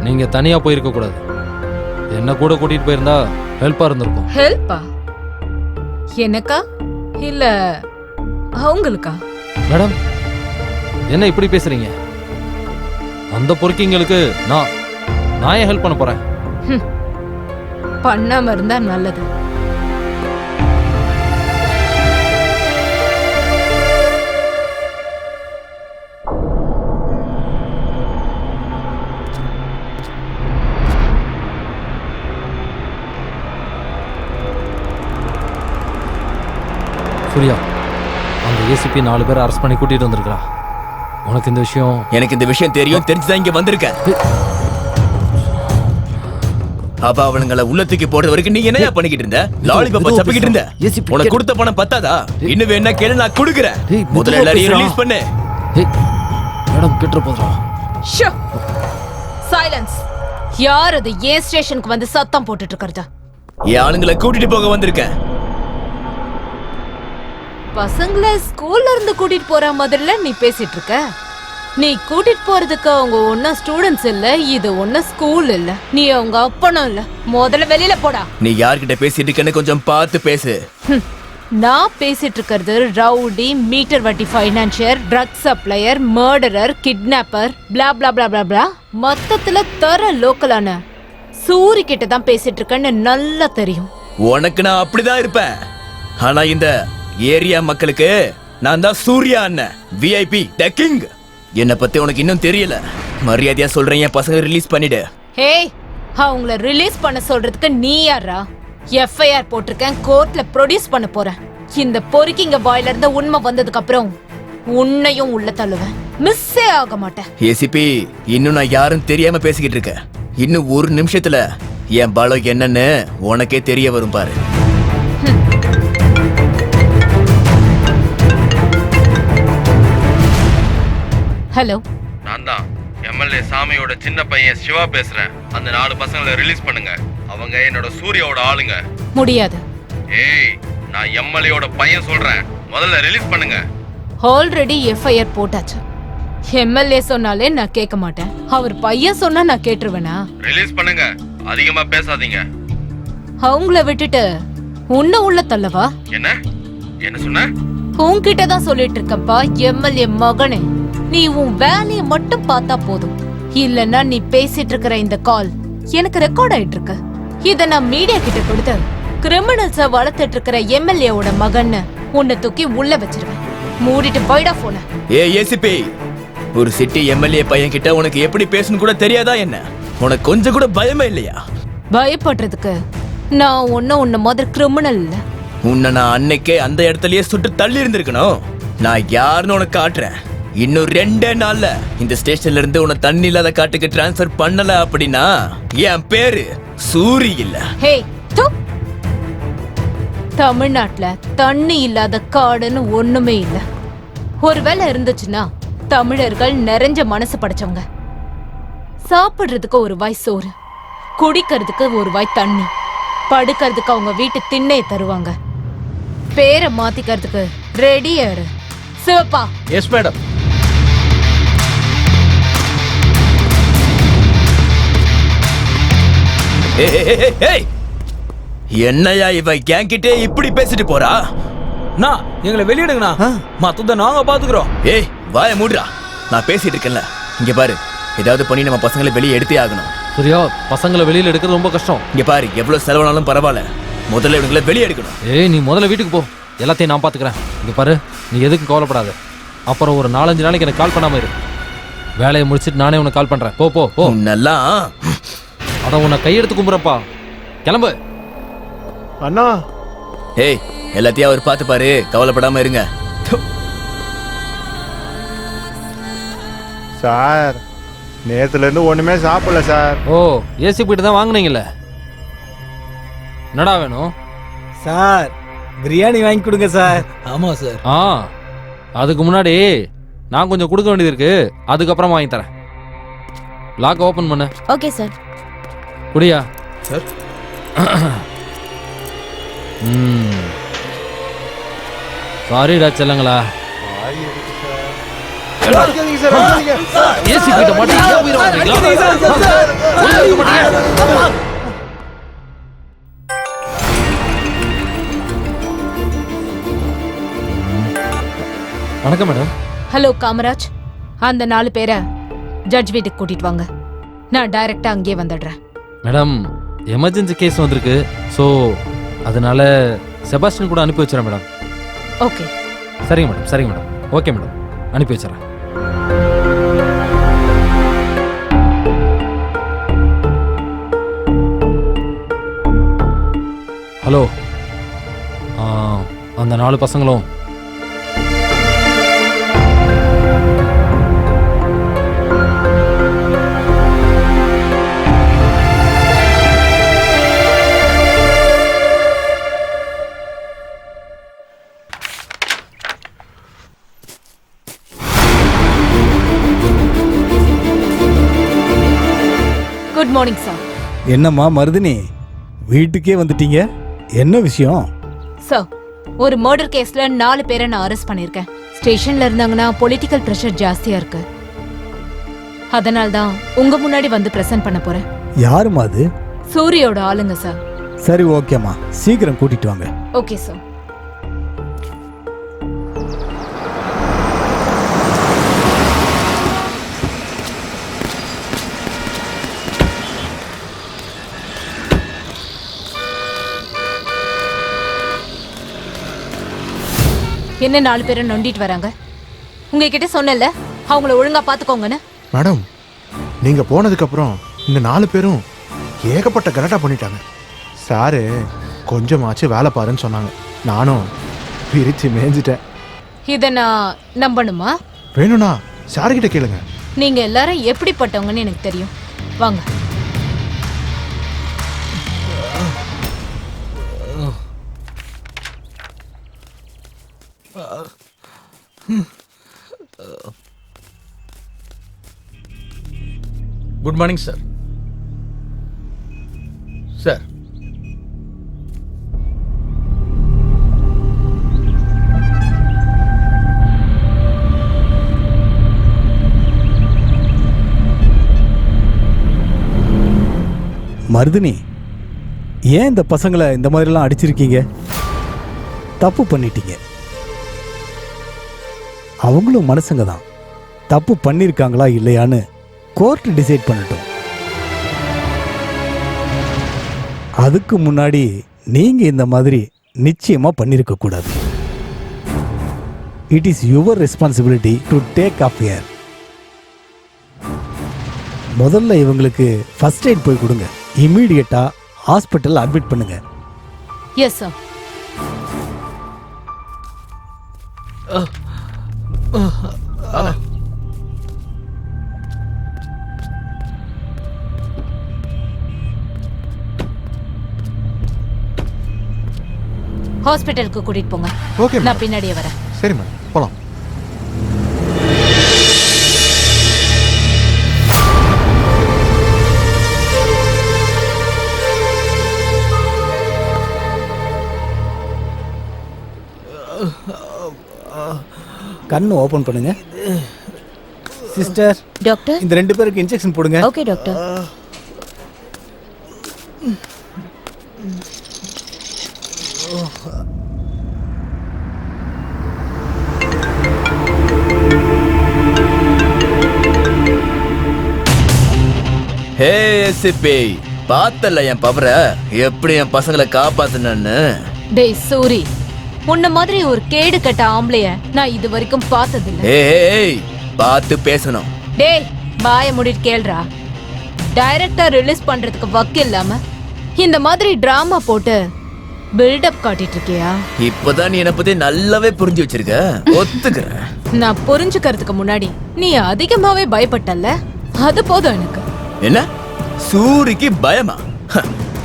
நீங்க தனியா போயிருக்க கூடாது. என்ன கூட கூட்டிட்டு போயிருந்தா ஹெல்ப்பா இருந்திருக்கும். ஹெல்ப்பா? எனக்கா இல்ல அவங்களுக்கா? மேடம் என்ன இப்படி பேசுறீங்க? அந்த பொறுக்கிங்களுக்கு நான் ஏன் ஹெல்ப் பண்ண போறேன்? பண்ணாம இருந்தா நல்லது. சூர்யா, அந்த ஏசிபி 4 பேர் அரெஸ்ட் பண்ணி கூட்டிட்டு வந்திருக்கா. உனக்கு இந்த விஷயம்? எனக்கு இந்த விஷயம் தெரியும், தெரிஞ்சுதான் இங்க வந்திருக்கேன். அப்ப அவனுங்களை உள்ளத்துக்கு போடுற வரைக்கும் நீ என்னையா பண்ணிக்கிட்டு இருந்த? லாலிபாப்பா சப்பிக்கிட்டு இருந்த? உனக்கு கொடுத்த பணம் பத்தாதா? இன்னும் வேணா கேளு, நான் கொடுக்குறேன். முதல்ல எல்லாரையும் ரிலீஸ் பண்ணு. மேடம் கேட்டுற போதுரா. சைலன்ஸ். யார் அது ஏன் ஸ்டேஷனுக்கு வந்து சத்தம் போட்டுட்டு இருக்கறதா? என் ஆளுங்களை கூட்டிட்டு போக வந்திருக்கேன். பசங்களை ஸ்கூல்ல இருந்து கூட்டிட்டு போற மாதிரில நீ பேசிட்டு இருக்க. நீ கூட்டிட்டு போறதுக்கு அவங்க ஒன்னும் ஸ்டூடெண்ட்ஸ் இல்ல, இது ஒன்னும் ஸ்கூல் இல்ல, நீ அவங்க அப்பனும் இல்ல. முதல்ல வெளியில போடா. நீ யார்கிட்ட பேசிட்டு இருக்கன்னு கொஞ்சம் பார்த்து பேசு. நான் பேசிட்டு இருக்கிறது ரவுடி, மீட்டர் வட்டி financier, drug supplier, murderer, kidnapper, blah blah blah blah blah. மொத்தத்துல தர லோக்கலான சூரி கிட்ட தான் பேசிட்டு இருக்கேன்னு நல்லா தெரியும். உனக்கு நான் அப்படிதான் இருப்பேன். ஆனா இந்த ஏரியா மக்களுக்கு நான் தான் சூர்யா அண்ணன், விஐபி த கிங். என்ன பத்தி உனக்கு இன்னும் தெரியல. மரியாதையா சொல்றேன், என் பசங்க ரிலீஸ் பண்ணிடு. ஹேய், அவங்கள ரிலீஸ் பண்ண சொல்றதுக்கு நீ யாரா? எஃப்ஐஆர் போட்டிருக்கேன், கோர்ட்ல ப்ரொடியூஸ் பண்ண போறேன். இந்த பொறுக்கிங்க வாயில இருந்து உண்மை வந்ததுக்கு அப்புறம் உன்னையும் உள்ள தள்ளுவேன். மிஸ்ஸே ஆக மாட்டேன். ஏசிபி, இன்னும் நான் யாரும் தெரியாம பேசிக்கிட்டு இருக்கேன். இன்னும் ஒரு நிமிஷத்துல என் பலம் என்னன்னு உனக்கே தெரிய வரும் பாரு. ஹலோ, நான் தான் எம்எல்ஏ சாமியோட சின்ன பையன் சிவா பேசுறேன். அந்த 4 பசங்களை ரிலீஸ் பண்ணுங்க. அவங்க என்னோட சூர்யாவோட ஆளுங்க. முடியாது. ஏய், நான் எம்எல்ஏவோட பையன் சொல்றேன், முதல்ல ரிலீஸ் பண்ணுங்க. ஆல்ரெடி எஃப்ஐஆர் போட்டாச்சு. எம்எல்ஏ சொன்னாலே நான் கேட்க மாட்டேன். அவர் பையன் சொன்னா நான் கேட்டுருவேனா? ரிலீஸ் பண்ணுங்க, அதிகமா பேசாதீங்க. அவங்கள விட்டுட்டு உன்னை உள்ள தள்ளவா? என்ன என்ன சொன்ன? உன்கிட்ட தான் சொல்லிட்டு இருக்கப்பா எம்எல்ஏ மகனே. நீ உன் வேலையை மட்டும் பார்த்தா போதும். இல்லன்னா நீ பேசிட்டு இருக்கிற இந்த கால் எனக்கு ரெக்கார்ட் ஆயிட்டு இருக்கு. இத நான் மீடியா கிட்ட கொடுத்து கிரிமினல்ஸ வளர்த்துட்டு இருக்கிற எம்எல்ஏவோட மகன்னு உன்னை தூக்கி உள்ள வச்சிருவேன். மூடிட்டு போயிடா போன. ஏசிபி, ஒரு சிட்டி எம்எல்ஏ பையன் கிட்ட உனக்கு எப்படி பேசணும் கூட தெரியாதா என்ன? உனக்கு கொஞ்சம் கூட பயமே இல்லையா? பயப்படுறதுக்கு நான் உன்ன மாதிரி கிரிமினல் இல்ல. உன்னை நான் அன்னைக்கே அந்த இடத்துலயே சுட்டு தள்ளி இருந்திருக்கணும். நான் யாருன்னு உனக்கு காட்டுறேன். இன்னும் 2 நாள்ல இந்த ஸ்டேஷன்ல இருந்து உன்னை தண்ணி இல்லாத காட்டுக்கு டிரான்ஸ்பர் பண்ணல அப்படின்னா என் பேரு சூரி இல்ல. ஹே, தமிழ்நாட்டுல தண்ணி இல்லாத காடுன்னு ஒண்ணுமே இல்ல. ஒருவேளை இருந்துச்சுன்னா தமிழர்கள் நிறைஞ்ச மனசு படைச்சவங்க. சாப்பிடுறதுக்கு ஒரு வாய் சோறு, குடிக்கிறதுக்கு ஒரு வாய் தண்ணி, படுக்கிறதுக்கு அவங்க வீட்டு திண்ணையை தருவாங்க. பேரை மாத்திக்கிறதுக்கு ரெடியா இரு. சிவப்பா. Yes madam. என்னையா இவ கேங்கிட்டே இப்படி பேசிட்டு போறா? நான் எங்களை வெளியிடுங்கண்ணா, மத்தத நாங்க பாத்துக்கிறோம். ஏய், வாய மூடுறா. நான் பேசிட்டு இருக்கேன்ல, இங்க பாரு. ஏதாவது பண்ணி நம்ம பசங்களை வெளியே எடுத்தே ஆகணும். சூர்யா, பசங்களை வெளியில எடுக்கிறது ரொம்ப கஷ்டம். இங்க பாரு, எவ்வளவு செலவானாலும் பரவாயில்ல, முதல்ல இவங்களை வெளியே எடுக்கணும். ஏய், நீ முதல்ல வீட்டுக்கு போ, எல்லாத்தையும் நான் பாத்துக்கிறேன். இங்க பாரு, நீ எதுக்கும் கவலைப்படாத. அப்புறம் ஒரு 4-5 நாளைக்கு எனக்கு கால் பண்ணாம இரு. வேலையை முடிச்சிட்டு நானே உனக்கு கால் பண்றேன். போ போ போ. நல்லா அதான் உன்னை கையெடுத்து கும்புறப்பா. கிளம்பு அண்ணா. ஏய், எல்லாத்தையும் அவர் பார்த்து பாரு, கவலைப்படாம இருங்க. சார், நேத்துல இருந்து ஒண்ணுமே சாப்பிடல சார். ஓ, ஏசி போயிட்டு தான் வாங்குனீங்கல்ல. என்னடா வேணும் சார்? பிரியாணி வாங்கி கொடுங்க சார். ஆமா சார். அதுக்கு முன்னாடி நான் கொஞ்சம் கொடுக்க வேண்டியது இருக்கு, அதுக்கப்புறம் வாங்கி தரேன். லாக் ஓபன் பண்ணு. Okay sir. குடியா சார். சாரிடா செல்லங்களா. ஏசி கிட்ட மாட்டீங்க, உயிரை வாங்குறீங்களா? வணக்கம் மேடம். ஹலோ காமராஜ், அந்த 4 பேரை ஜட்ஜ் வீட்டுக்கு கூட்டிட்டு வாங்க. நான் டைரக்டா அங்கேயே வந்துடுறேன். மேடம், எமர்ஜென்சி கேஸ் வந்திருக்கு, ஸோ அதனால செபாஸ்டியன் கூட அனுப்பி வச்சுறேன் மேடம். ஓகே. சரிங்க மேடம், சரிங்க மேடம். ஓகே மேடம், அனுப்பி வச்சுறேன். ஹலோ, அந்த 4 பசங்களும் குட் மார்னிங் சார். என்னம்மா மருதினி, வீட்டுக்கே வந்துட்டீங்க? என்ன விஷயம்? சார், ஒரு மர்டர் கேஸ்ல 4 பேரை நான் அரெஸ்ட் பண்ணிருக்கேன். ஸ்டேஷன்ல இருந்தாங்கன்னா பொலிட்டிக்கல் பிரஷர் ஜாஸ்தியா இருக்கு. அதனால தான் உங்க முன்னாடி வந்து பிரசன்ட் பண்ண போறேன். யாருமா அது? சூரியோட ஆளுங்க சார். சரி, ஓகேம்மா, சீக்கிரம் கூட்டிட்டு வாங்க. Okay sir. என்ன 4 பேரை நொண்டிட்டு வராங்க? உங்ககிட்ட சொன்னேன்ல அவங்கள ஒழுங்கா பாத்துக்கோங்கன்னு. மேடம், நீங்கள் போனதுக்கப்புறம் இந்த 4 பேரும் ஏகப்பட்ட கலாட்டா பண்ணிட்டாங்க. சாரு கொஞ்சமாச்சு வேலை பாருன்னு சொன்னாங்க. நானும் பிரித்து மேய்ஞ்சிட்டேன். இதை நான் நம்பணுமா? வேணும்னா சாருக்கிட்ட கேளுங்க. நீங்க எல்லாரும் எப்படிப்பட்டவங்கன்னு எனக்கு தெரியும். வாங்க. Good morning sir. Sir, Maruthini, ஏன் இந்த பசங்களை இந்த மாதிரிலாம் அடிச்சிருக்கீங்க? தப்பு பண்ணிட்டீங்க. அவங்களும் மனுஷங்க தான். தப்பு பண்ணியிருக்காங்களா இல்லையான்னு கோர்ட் டிசைட் பண்ணட்டும். அதுக்கு முன்னாடி நீங்க இந்த மாதிரி நிச்சயமா பண்ணிருக்க கூடாது. It is your responsibility to take off here. முதல்ல இவங்களுக்கு ஃபர்ஸ்ட் எய்ட் போய் கொடுங்க. இம்மீடியட்டா ஹாஸ்பிட்டல் அட்மிட் பண்ணுங்க. Yes sir. ஹாஸ்பிட்டலுக்கு கூட்டிட்டு போங்க. ஓகே, நான் பின்னாடியே வரேன். சரி மேடம், போலாம். கண்ணு ஓபன் பண்ணுங்க. சிஸ்டர், டாக்டர், இந்த 2 பேருக்கு இன்ஜெக்ஷன் போடுங்க. Okay doctor. ஹே எஸ்சிபி, பார்த்தல என் பவர எப்படி என் பசங்களை காப்பாத்துனன்னு. டேய் சூரி, உன்ன மாதிரி ஒரு கேடு கட்ட ஆம்பளைய நான் இது வரைக்கும் பார்த்ததில்லை. ஏய், பார்த்து பேசணும். டேய் வாய மூடிட்டு கேளுடா. டைரக்டா ரிலீஸ் பண்றதுக்கு வக்கு இல்லாம இந்த மாதிரி டிராமா போட்டு பில்டப் காட்டிட்டு இருக்கியா? இப்பதான் நீ என்ன பத்தி நல்லாவே புரிஞ்சு வச்சிருக்க. ஒத்துக்கிறேன். நான் புரிஞ்சுக்கிறதுக்கு முன்னாடி நீ அதிகமாவே பயப்பட்டல்ல, அது போதும் எனக்கு. என்ன சூரிக்கு பயமா?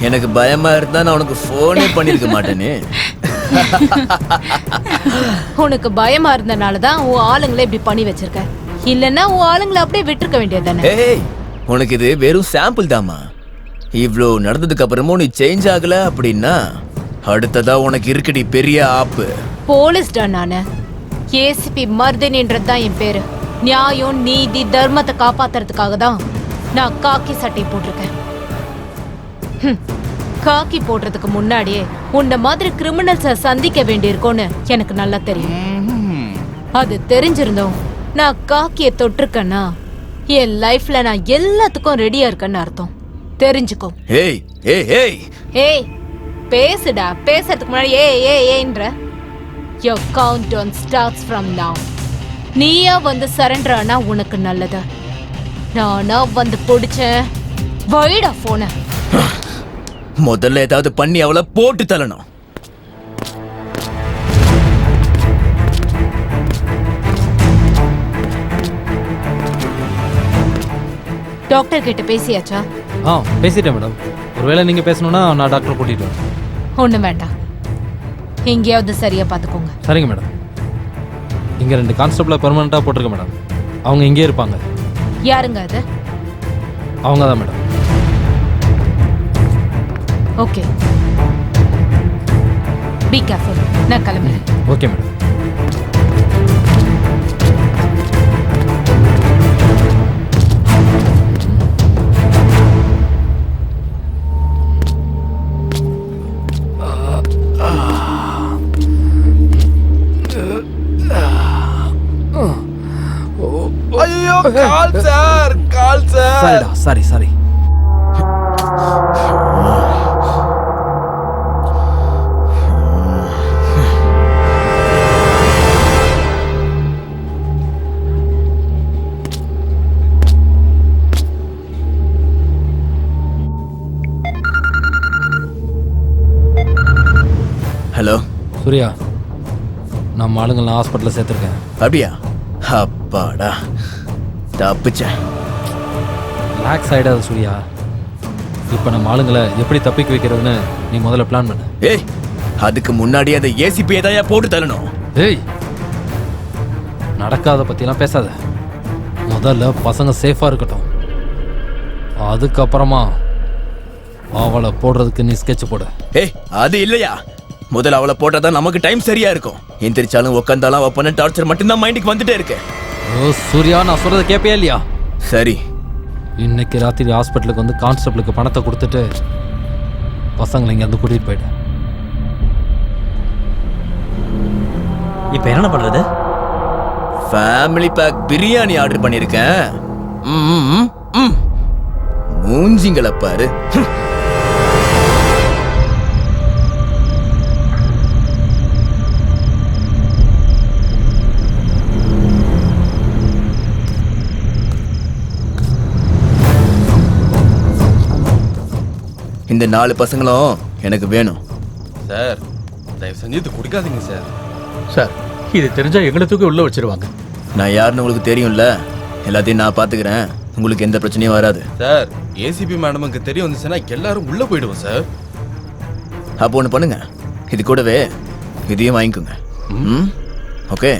எனக்கு பயமா இருந்தா நான் உனக்கு போனே பண்ணிருக்க மாட்டேனே. உனக்கு பயமா இருந்தனாலதான் உன் ஆளுங்களை இப்படி பண்ணி வச்சிருக்க. இல்லன்னா உன் ஆளுங்களை அப்படியே விட்டுருக்க வேண்டியதானே? ஏய், உனக்கு இது வெறும் சாம்பிள் தாமா. இவ்ளோ நடந்ததுக்கு அப்புறமும் நீ சேஞ்ச் ஆகல அப்படின்னா அடுத்ததா உனக்கு இருக்குடி பெரிய ஆப்பு. போலீஸ்டா நானு. ஏசிபி மர்தினின்றதுதான் என் பேரு. நியாயம், நீதி, தர்மத்தை காப்பாத்துறதுக்காக தான் நான் காக்கி சட்டை போட்டிருக்கேன். காக்கி போடுறதுக்கு முன்னாடியே உன்ன மாதிரி கிரிமினல்ஸை சந்திக்க வேண்டியிருக்கோன்னு எனக்கு நல்லா தெரியும். அது தெரிஞ்சிருந்தோம் நான் காக்கிய தொட்டிருக்கேன்னா என் லைஃப்ல நான் எல்லாத்துக்கும் ரெடியா இருக்கேன்னு அர்த்தம். தெரிஞ்சுக்கோ. ஏய் ஏய் ஏய் ஏய், பேசுடா. பேசுறதுக்கு முன்னாடி ஏன்ற. Your countdown starts from now. நீயா வந்து சரண்டர் ஆனா உனக்கு நல்லது. நானா வந்து பிடிச்சேன். வைடா போன. முதல்ல ஏதாவது பண்ணி அவளை போட்டு தள்ளணும். டாக்டர் கிட்ட பேசியாச்சா? பேசிட்டேன் மேடம். ஒருவேளை நீங்க பேசணும்னா நான் டாக்டர் கூட்டிட்டு வரேன். ஒண்ணு வேண்டாம், எங்கேயாவது சரியா பாத்துக்கோங்க. சரிங்க மேடம். இங்க 2 கான்ஸ்டபிள பெர்மனண்டா போட்டிருக்க மேடம். அவங்க இங்கே இருப்பாங்க. யாருங்க அது? அவங்க தான் மேடம். Okay, B careful. நான் கிளம்புறேன். Okay madam. ஐயோ, call sir, call sir. Sorry. Surya, நம்ம ஆளுங்கள்லாம் ஹாஸ்பிட்டலில் சேர்த்துருக்கேன். அப்படியா? அப்பாடா, தப்பிச்சேன். ரிலாக்ஸ் ஆகிடாது சூர்யா. இப்போ நம்ம ஆளுங்களை எப்படி தப்பிக்க வைக்கிறதுன்னு நீ முதல்ல பிளான் பண்ணு. ஏய், அதுக்கு முன்னாடி அந்த ஏசிபி ஏதாயா போட்டு தள்ளணும். ஏய், நடக்காத பற்றிலாம் பேசாத. முதல்ல பசங்க சேஃபாக இருக்கட்டும், அதுக்கப்புறமா அவளை போடுறதுக்கு நீ ஸ்கெட்ச் போடு. ஏய், அது இல்லையா, முதல்ல அவளை போட்டாதான் நமக்கு டைம் சரியா இருக்கும். எந்திரிச்சாலும் உட்காந்தாலும் அவ பண்ண டார்ச்சர் மட்டும்தான் மைண்டுக்கு வந்துட்டே இருக்கு. ஓ சூர்யா, நான் சொல்றதை கேட்பியா இல்லையா? சரி, இன்னைக்கு ராத்திரி ஹாஸ்பிட்டலுக்கு வந்து கான்ஸ்டபிளுக்கு பணத்தை கொடுத்துட்டு பசங்களை இங்கேருந்து கூட்டிகிட்டு போயிடு. இப்போ என்ன பண்றது? ஃபேமிலி பேக் பிரியாணி ஆர்டர் பண்ணிருக்கேன். மூஞ்சிங்கள பாரு. இந்த 4 பசங்களும் எனக்கு வேணும். சார், தயவு செஞ்சு இது குடிக்காதீங்க சார். சார், இது தெரிஞ்சா எங்களை தூக்கி உள்ள வச்சிருவாங்க. நான் யாருன்னு உங்களுக்கு தெரியும்ல, எல்லாத்தையும் நான் பாத்துக்கிறேன். உங்களுக்கு எந்த பிரச்சனையும் வராது. சார், ஏசிபி மேடமுக்கு தெரிய வந்துச்சுன்னா எல்லாரும் உள்ள போயிடுவோம் சார். அப்போ ஒன்று பண்ணுங்க, இது கூடவே இதையும் வாங்கிக்கோங்க. ஓகே?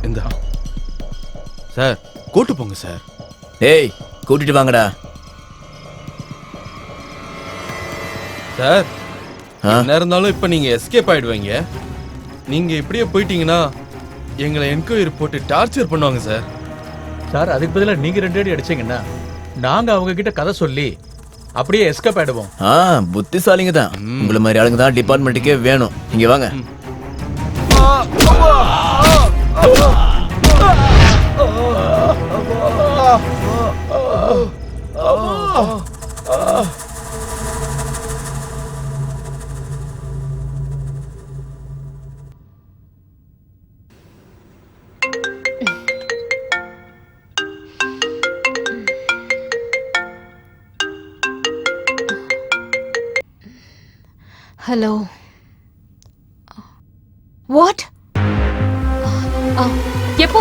இந்த சார் கூட்டு போங்க சார். ஏய், கூட்டிட்டு வாங்கடா. சார், என்ன இருந்தாலும் இப்ப நீங்க எஸ்கேப் ஆயிடுவீங்க. நீங்க இப்படியே போயிட்டீங்கன்னா எங்களை என்கொயரி போட்டு டார்ச்சர் பண்ணுவாங்க சார். சார், அதுக்கு பதிலாக நீங்க 2 அடி அடிச்சீங்கன்னா நாங்க அவங்க கிட்ட கதை சொல்லி அப்படியே எஸ்கேப் ஆயிடுவோம். புத்திசாலிங்க தான். உங்களை மாதிரி ஆளுங்க தான் டிபார்ட்மெண்ட்டுக்கே வேணும். இங்க வாங்க. ஹலோ. வாட்? எப்போ?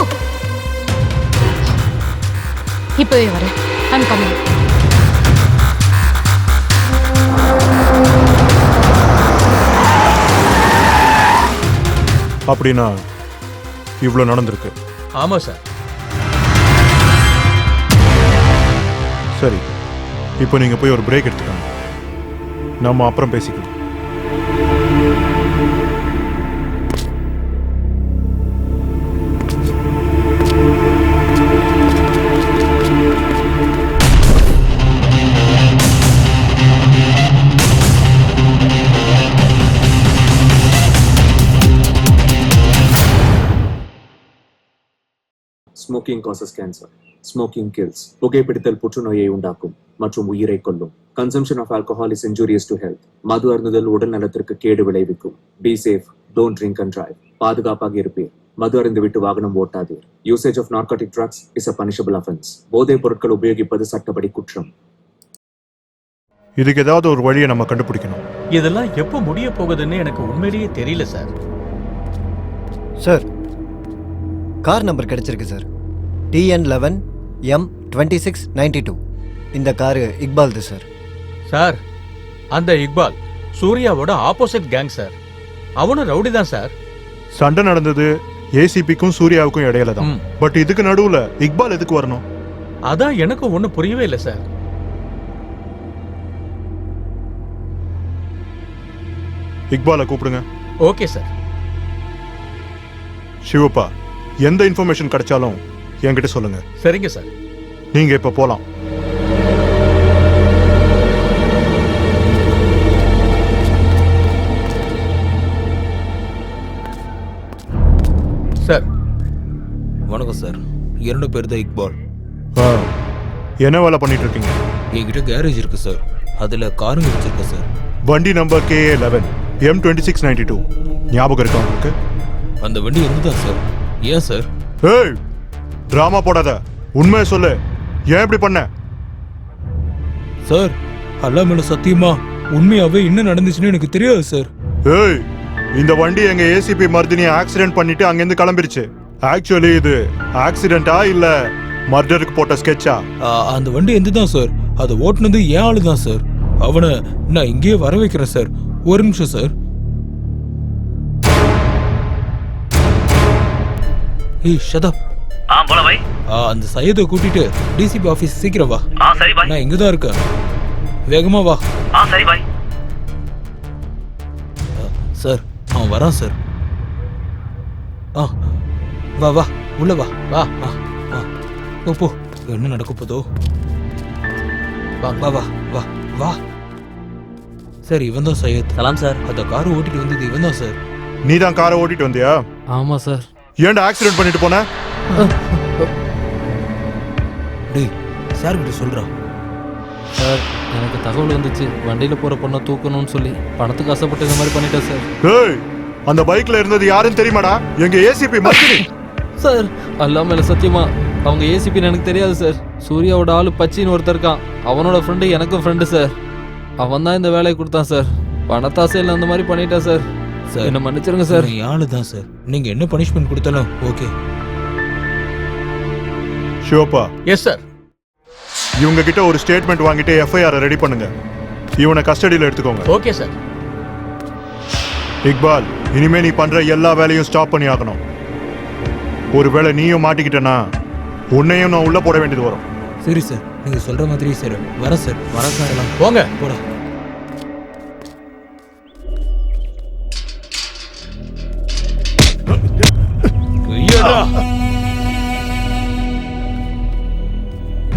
இப்பவே வரேன். I'm coming. அப்படின்னா இவ்வளோ நடந்திருக்கு. ஆமா சார். சரி, இப்போ நீங்கள் போய் ஒரு பிரேக் எடுத்துக்கோங்க. நம்ம அப்புறம் பேசிக்கலாம். Smoking causes cancer. Smoking kills. புகைப்பிடித்தல் புற்றுநோயை உண்டாக்கும் மற்றும் உயிரை கொல்லும். Consumption of alcohol is injurious to health. மது அருந்துதல் உடல் நலத்திற்கு கேடு விளைவிக்கும். Be safe. Don't drink and drive. பாதுகாப்பாக இருப்பீர். மது அருந்து விட்டு வாகனம் ஓட்டாதீர். Usage of narcotic drugs is a punishable offense. போதைப் பொருட்கள் உபயோகிப்பது சட்டப்படி குற்றம். இதுக்கு ஏதாவது ஒரு வழியை நம்ம கண்டுபிடிக்கணும். இதெல்லாம் எப்போ முடிய போகுதுன்னு எனக்கு உண்மையிலேயே தெரியல சார். சார், கார் நம்பர் கிடைச்சிருக்கு சார். TN11 M2692. இந்த காரு இக்பால்து சார். சார், அந்த இக்பால் சூர்யாவோட ஆப்போசிட் கேங் சார். அவனும் ரவுடி தான் சார். சண்டை நடந்தது ஏசிபிக்கும் சூர்யாவுக்கும் இடையில தான். பட் இதுக்கு நடுவுல இக்பால் எதுக்கு வரணும்? அதான் எனக்கு ஒன்றும் புரியவே இல்லை சார். இக்பாலை கூப்பிடுங்க. Okay sir. சிவப்பா, எந்த இன்ஃபர்மேஷன் கிடைச்சாலும் என்கிட்ட சொல்லுங்க. சரிங்க சார். நீங்க இப்ப போலாம். சார். வணக்கம் சார். 2 பேர் தான் இக்பால். என்ன வேலை பண்ணிட்டு இருக்கீங்க? என்கிட்ட கேரேஜ் இருக்கு சார். அதுல காருங்க வச்சிருக்கேன் சார். வண்டி நம்பர் KA11 M2692 ஞாபகம் இருக்கா உங்களுக்கு? அந்த வண்டி இருந்துதான் சார். ஏன் சார்? ஏய், டிராமா போடாத, உண்மையை சொல்லு. ஏன் இப்படி பண்ண? சார், அல்லா மேல சத்தியமா உண்மையாவே என்ன நடந்துச்சுன்னு எனக்கு தெரியாது சார். ஏய், இந்த வண்டி எங்க ஏசிபி மர்தினி ஆக்சிடென்ட் பண்ணிட்டு அங்கிருந்து கிளம்பிருச்சு. ஆக்சுவலி இது ஆக்சிடென்ட்டா இல்ல மர்டருக்கு போட்ட ஸ்கெட்சா? அந்த வண்டி எந்த தான் சார், அதை ஓட்டுனது ஏன் ஆளு தான் சார். அவனை நான் இங்கேயே வர வைக்கிறேன் சார். ஒரு நிமிஷம் சார். ஏய் ஷதப். बोला भाई. அந்த சையதை கூட்டிட்டு டிசிபி ஆபீஸ் சீக்கிரம் வா. சரி பாய். நான் இங்க தான் இருக்கேன், வேகமா வா. சரி பாய். சார் அவன் வரான் சார். வா வா உள்ள வா. வா போ. என்ன நடக்க போதோ. வா வா வா வா வா. சார் இவன் தான் சையத். சலாம் சார். அந்த காரை ஓட்டிட்டு வந்தது இவன் தான் சார். நீ தான் காரை ஓட்டிட்டு வந்தியா? ஆமா சார். ஏன்டா ஆக்சிடென்ட் பண்ணிட்டு போன? டேய் சார் கிட்ட சொல்றான். சார் எனக்கு தகவல் வந்துச்சு, வண்டியில போற பொண்ணை தூக்கணும்னு சொல்லி பணத்துக்கு ஆசைப்பட்டு இந்த மாதிரி பண்ணிட்டேன் சார். ஏய், அந்த பைக்ல இருந்தது யாருன்னு தெரியுமாடா? எங்க ஏசிபி மர்தினி. சார் அல்லாம இல்ல, சத்தியமா அவங்க ஏசிபின்னு எனக்கு தெரியாது சார். சூர்யாவோட ஆளு பச்சின்னு ஒருத்தர் இருக்கான், அவனோட ஃப்ரெண்டு எனக்கும் ஃப்ரெண்டு சார். அவன் தான் இந்த வேலையை கொடுத்தான் சார். பணத்தாசையில் அந்த மாதிரி பண்ணிட்டேன் சார். சார் என்ன மன்னிச்சிருங்க சார். ஆளு தான் சார், நீங்க என்ன பனிஷ்மெண்ட் கொடுத்தாலும் ஓகே. ஷிவப்பா. Yes sir. இவங்க கிட்ட ஒரு ஸ்டேட்மெண்ட் வாங்கிட்டு எஃப்ஐஆர் ரெடி பண்ணுங்க. இவனை கஸ்டடியில் எடுத்துக்கோங்க. Okay sir. இக்பால், இனிமே நீ பண்ற எல்லா வேலையும் ஸ்டாப் பண்ணி ஆகணும். ஒருவேளை நீயும் மாட்டிக்கிட்டனா உன்னையும் நான் உள்ள போட வேண்டியது வரும். சரி சார், நீங்க சொல்ற மாதிரி சார். வர சார். வர சார். எல்லாம் போங்க. போடா.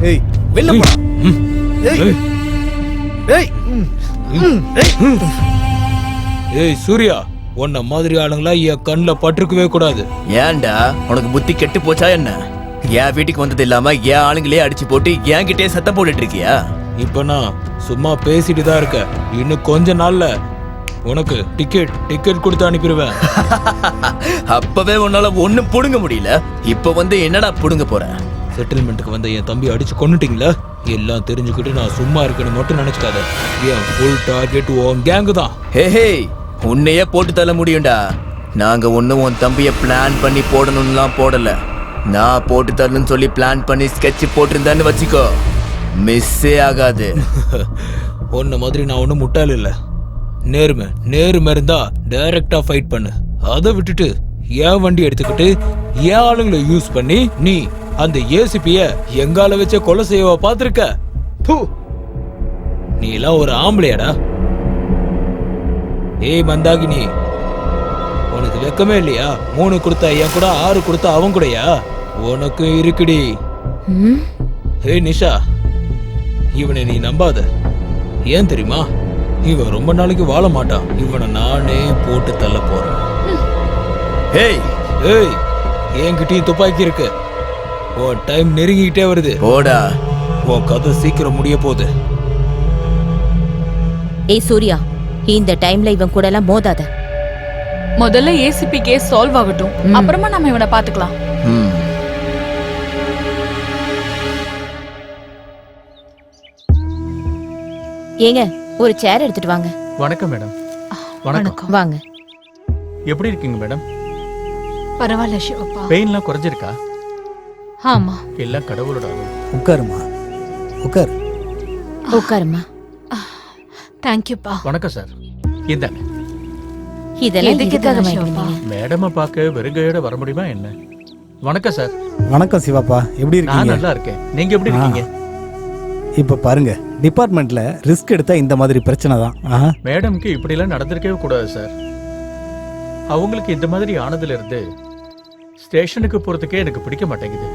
ஏய் வெளில போடா. ஏய் ஏய் ஏய் சூர்யா, உன்ன மாதிரி ஆளுங்களா என் கண்ணுல பட்டிருக்கவே கூடாது. ஏன்டா உனக்கு புத்தி கெட்டு போச்சா என்ன? என் வீட்டுக்கு வந்தது இல்லாம என் ஆளுங்களே அடிச்சு போட்டு என்கிட்டே சத்தம் போட்டுட்டு இருக்கியா? இப்ப நான் சும்மா பேசிட்டு தான் இருக்க. இன்னும் கொஞ்ச நாள்ல உனக்கு டிக்கெட் கொடுத்து அனுப்பிடுவேன். அப்பவே உன்னால ஒண்ணும் புடுங்க முடியல, இப்ப வந்து என்னடா புடுங்க போற? செட்டில்மெண்ட்டுக்கு வந்த என் தம்பி அடிச்சு கொன்னுட்டீங்களா? எல்லாம் தெரிஞ்சுக்கிட்டு நான் சும்மா இருக்கேன்னு மட்டும் நினைச்சுக்காத. என் ஃபுல் டார்கெட் உன் கேங்கு தான். ஹே, உன்னையே போட்டு தள்ள முடியும்டா. நாங்க ஒன்னும் உன் தம்பிய பிளான் பண்ணி போடணும்லாம் போடல. நான் போட்டு தரணும்னு சொல்லி பிளான் பண்ணி ஸ்கெட்ச் போட்டிருந்தான்னு வச்சுக்கோ, மிஸ்ஸே ஆகாது. உன்ன மாதிரி நான் ஒன்றும் முட்டாள் இல்லை. நேர்மை இருந்தா டைரக்டா ஃபைட் பண்ணு. அதை விட்டுட்டு என் வண்டி எடுத்துக்கிட்டு என் ஆளுங்களை யூஸ் பண்ணி நீ அந்த ஏசிபிய எங்கால வச்ச கொலை செய்யவா பாத்திருக்க? நீ எல்லாம் ஒரு ஆம்பளையாடா? ஏய் மந்தாகினி, உனக்கு வெக்கமே இல்லையா? 3 கொடுத்தா என் கூட, 6 கொடுத்தா அவன் கூடயா? உனக்கு இருக்குடி. ஏய் நிஷா, இவனை நீ நம்பாத. ஏன் தெரியுமா? இவன் ரொம்ப நாளைக்கு வாழ மாட்டான். இவனை நானே போட்டு தள்ள போறேன். ஏய் ஏய், என்கிட்டயும் துப்பாக்கி இருக்கு. உன் டைம் நெருங்கிக்கிட்டே வருது. போடா, உன் கதை சீக்கிரம் முடிய போகுது. ஏய் சூர்யா, இந்த டைம்ல இவன் கூட எல்லாம் மோதாத. முதல்ல ஏசிபி கேஸ் சால்வ் ஆகட்டும், அப்புறமா நம்ம இவனை பாத்துக்கலாம். ஏங்க ஒரு சேர் எடுத்துட்டு வாங்க. வணக்கம் மேடம். வணக்கம். வாங்க. எப்படி இருக்கீங்க மேடம்? பரவாயில்ல சிவப்பா. பெயின்லாம் குறைஞ்சிருக்கா? ஆமா. எல்லாம் கடவுளோட அருள். உட்காருமா, உட்காரு. உட்காருமா. தேங்க்யூப்பா. வணக்கம் சார். இந்தாங்க. இதெல்லாம் எதுக்காக வாங்கினீங்க? மேடமை பார்க்க வெறுங்கையோட வர முடியுமா என்ன? வணக்கம் சார். வணக்கம் சிவாப்பா, எப்படி நான் இருக்கீங்க? நல்லா இருக்கேன். நீங்க எப்படி இருக்கீங்க? இப்ப பாருங்க, டிபார்ட்மெண்ட்ல ரிஸ்க் எடுத்தா இந்த மாதிரி பிரச்சனை தான். மேடம்க்கு இப்படிலாம் நடந்திருக்கவே கூடாது சார். அவங்களுக்கு இந்த மாதிரி ஆனதுல இருந்து ஸ்டேஷனுக்கு போறதுக்கே எனக்கு பிடிக்க மாட்டேங்குது.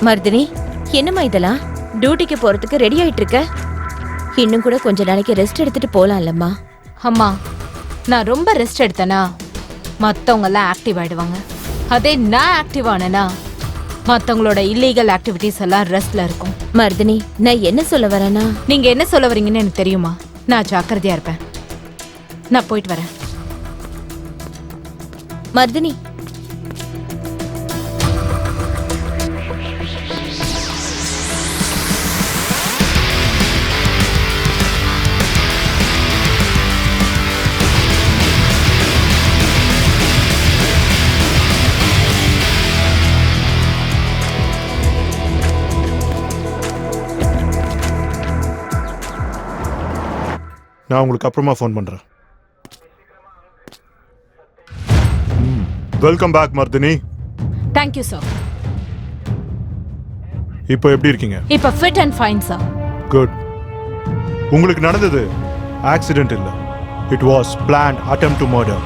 மர்தினி, என்னம்மா இதெல்லாம்? டியூட்டிக்கு போறதுக்கு ரெடி ஆயிட்டு இருக்க? இன்னும் கூட கொஞ்ச நாளைக்கு ரெஸ்ட் எடுத்துட்டு போலாம்லம்மா. அம்மா, நான் ரொம்ப ரெஸ்ட் எடுத்தேனா மத்தவங்க எல்லாம் ஆக்டிவ் ஆயிடுவாங்க. அதே நான் ஆக்டிவ் ஆனேனா மத்தவங்களோட இல்லீகல் ஆக்டிவிட்டிஸ் எல்லாம் ரெஸ்ட்ல இருக்கும். மர்தினி, நான் என்ன சொல்ல வரேன்னா, நீங்க என்ன சொல்ல வரீங்கன்னு எனக்கு தெரியுமா. நான் ஜாக்கிரதையா இருப்பேன். நான் போயிட்டு வரேன். மர்தினி, நான் உங்களுக்கு அப்புறமா ஃபோன் பண்றேன். Welcome back Mardaani. Thank you sir. இப்போ எப்படி இருக்கீங்க? இப்ப fit and fine sir. Good. உங்களுக்கு நடந்தது ஆக்சிடென்ட் இல்ல, it was planned attempt to murder.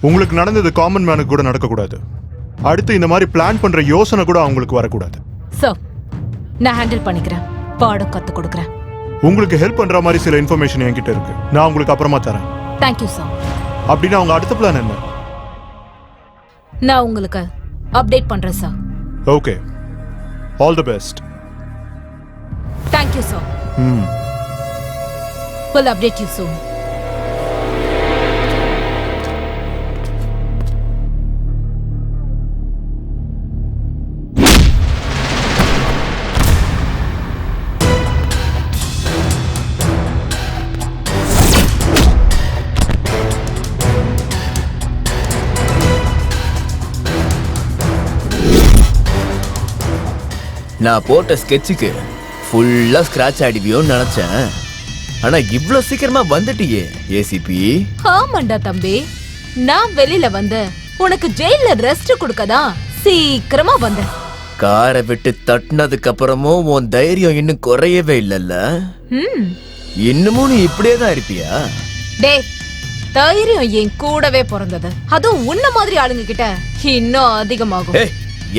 உங்களுக்கு நடந்தது காமன் மேனுக்கு கூட நடக்கக்கூடாது. அடுத்து இந்த மாதிரி பிளான் பண்ற யோசனை கூட அவங்களுக்கு வரக்கூடாது. சார், நான் ஹேண்டில் பண்ணிக்கிறேன். பாடம் கத்து கொடுக்குறேன். உங்களுக்கு ஹெல்ப் பண்ற மாதிரி சில இன்ஃபர்மேஷன் என்கிட்ட இருக்கு. நான் உங்களுக்கு அப்புறமா தரேன். Thank you sir. அப்படின்னா உங்க அடுத்த பிளான் என்ன? நான் உங்களுக்கு அப்டேட் பண்றேன் sir. Okay, all the best. Thank you sir. Will update you soon. நான் போட்ட ஸ்கெட்சுக்கு ஃபுல்லா ஸ்கிராட்ச் ஆயிடுவியோன்னு நினைச்சேன். ஆனா இவ்வளவு சீக்கிரமா வந்துட்டியே ஏசிபி. ஆமாண்டா தம்பி, நான் வெளியில வந்து உனக்கு ஜெயில ரெஸ்ட் கொடுக்கதான் சீக்கிரமா வந்தேன். காரை விட்டு தட்டினதுக்கு அப்புறமும் உன் தைரியம் இன்னும் குறையவே இல்லல்ல. இன்னமும் நீ இப்படியே தான் இருப்பியா? டே, தைரியம் என் கூடவே பிறந்தது. அதுவும் உன்ன மாதிரி ஆளுங்க கிட்ட இன்னும் அதிகமாகும்.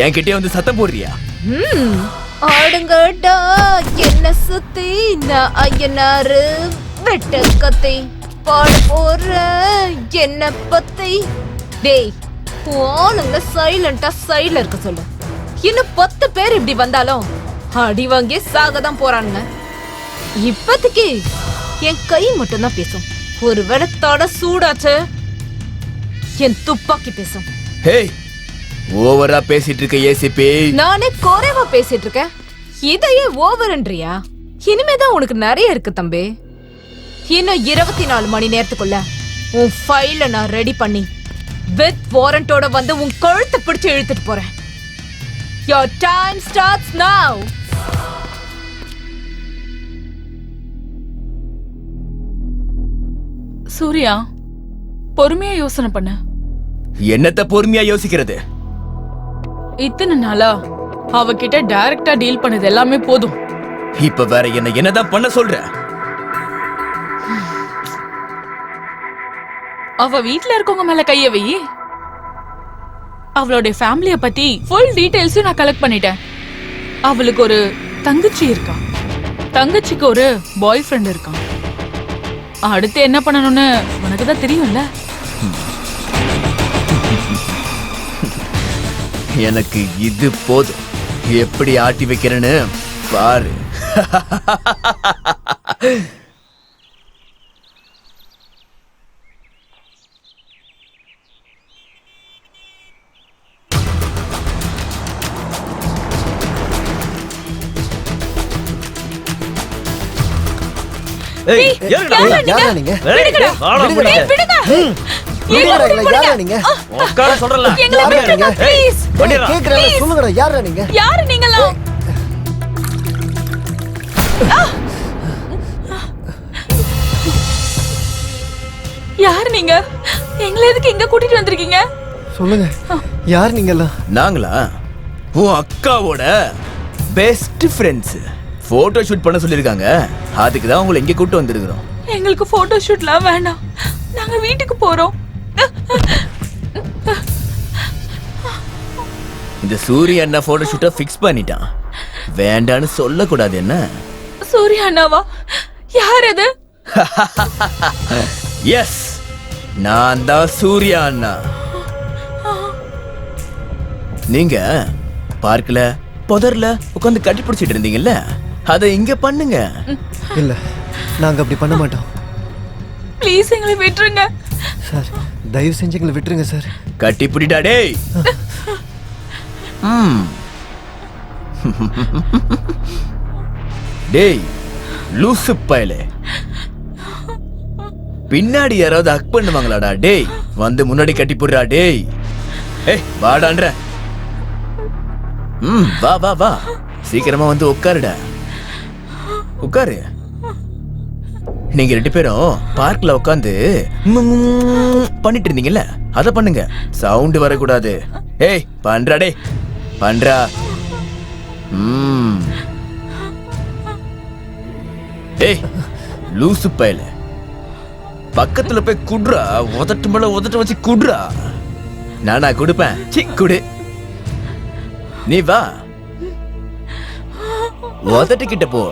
என்கிட்டயே வந்து சத்தம் போடுறியா? ஆடுங்கடா என்ன சுத்தி நான் ஐயனாரு வெட்ட கத்தி பாட போற என்ன பத்தி. டேய், ஆளுங்க சைலண்டா சைடுல இருக்க சொல்லு. இன்னும் 10 பேர் இப்படி வந்தாலும் அடி வாங்கி சாகதான் போறானுங்க. இப்போதைக்கு என் கை மட்டும் தான் பேசும். ஒருவேளை தட சூடாச்சு என் துப்பாக்கி பேசும். ஓவரா பேசிட்டு இருக்க ஏசிபி. நானே குறைவா பேசிட்டு இருக்கேன். இதையே ஓவர்ன்றியா? இனிமேதான் உனக்கு நிறைய இருக்கு தம்பி. இன்னும் 24 மணி நேரத்துக்குள்ள உன் ஃபைல நான் ரெடி பண்ணி வித் வாரண்டோட வந்து உன் கழுத்தை பிடிச்சு இழுத்துட்டு போறேன். Your time starts now. Surya, பொறுமையா யோசனை பண்ண. என்னத்த பொறுமையா யோசிக்கிறது? இத்தனை நாளா அவகிட்ட டைரக்டா டீல் பண்ணது எல்லாமே போதும். இப்ப வேற என்னதான் பண்ண சொல்ற? அவ வீட்ல இருக்கவங்க மேல கைய வை. அவளுடைய ஃபேமிலிய பத்தி ஃபுல் டீடைல்ஸும் நான் கலெக்ட் பண்ணிட்டேன். அவளுக்கு ஒரு தங்கச்சி இருக்கா, தங்கச்சிக்கு ஒரு பாய் ஃப்ரெண்ட் இருக்கான். அடுத்து என்ன பண்ணணும்னு உனக்கு தான் தெரியும்ல. எனக்கு இது போதும். எப்படி ஆட்டி வைக்கிறேன்னு பாரு. யாரு நீங்க? எங்களை எதுக்கு இங்க கூட்டிட்டு வந்திருக்கீங்க? சொல்லுங்க, யார் நீங்கலாம்? நாங்களா உன் அக்காவோட பெஸ்ட் ஃப்ரெண்ட்ஸ். போட்டோ ஷூட் பண்ண சொல்லிருக்காங்க. அதுக்கு தான் உங்களை இங்க கூட்டி வந்திருக்கிறோம். எங்களுக்கு போட்டோ ஷூட்லாம் வேண்டாம், நாங்க வீட்டுக்கு போறோம். இந்த சூரிய அண்ணா போட்டோ ஷூட்டை ஃபிக்ஸ் பண்ணிட்டான். வேண்டான்னு சொல்லக்கூடாது என்ன? சூர்யா அண்ணாவா? யார் அது? எஸ், நான் தான் சூர்யா அண்ணா. நீங்க பார்க்கல புதர்ல உட்காந்து கட்டி பிடிச்சிட்டு இருந்தீங்கல்ல, அதை இங்க பண்ணுங்க. இல்ல, நாங்க அப்படி பண்ண மாட்டோம் ப்ளீஸ் எங்களை விட்டுருங்க சார். தயவு செஞ்சு எங்களை விட்டுருங்க சார். கட்டி பிடிடா டேய். டேய் லூசு பயலே, பின்னாடி யாராவது ஹக் பண்ணுவாங்களாடா? டேய் வந்து முன்னாடி கட்டி போடுறா. டேய் ஏய் வாடான்ற. வா வா வா, சீக்கிரமா வந்து உட்காருடா. உட்காரு. நீங்க 2 பேரும் பார்க்ல உட்காந்து பண்ணிட்டு இருந்தீங்கல்ல, அத பண்ணுங்க. சவுண்ட் வரக்கூடாது. ஏய் பண்றா டேய், பண்றா. ஏய் லூசு பயல, பக்கத்துல போய் குடுறா. உதட்டு மேல உதட்ட வச்சு குடுறா. நானா குடுப்பேன்? சி குடு. நீ வா, உதட்டு கிட்ட போ.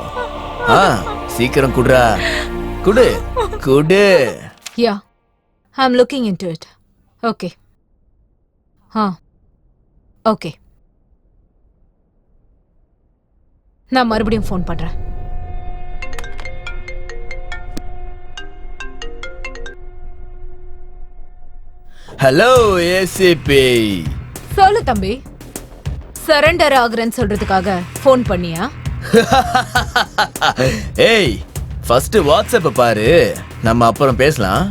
சீக்கிரம் குடுறா. குடு குடு. Yeah, I'm looking into it. Okay. Okay. நான் மறுபடியும் ஃபோன் பண்றேன். Hello ACP. சொல்லு தம்பி, சரண்டர் ஆகுறேன்னு சொல்றதுக்காக ஃபோன் பண்ணியா? ஏய் ஃபர்ஸ்ட் வாட்ஸ்அப் பாரு, நம்ம அப்புறம் பேசலாம்.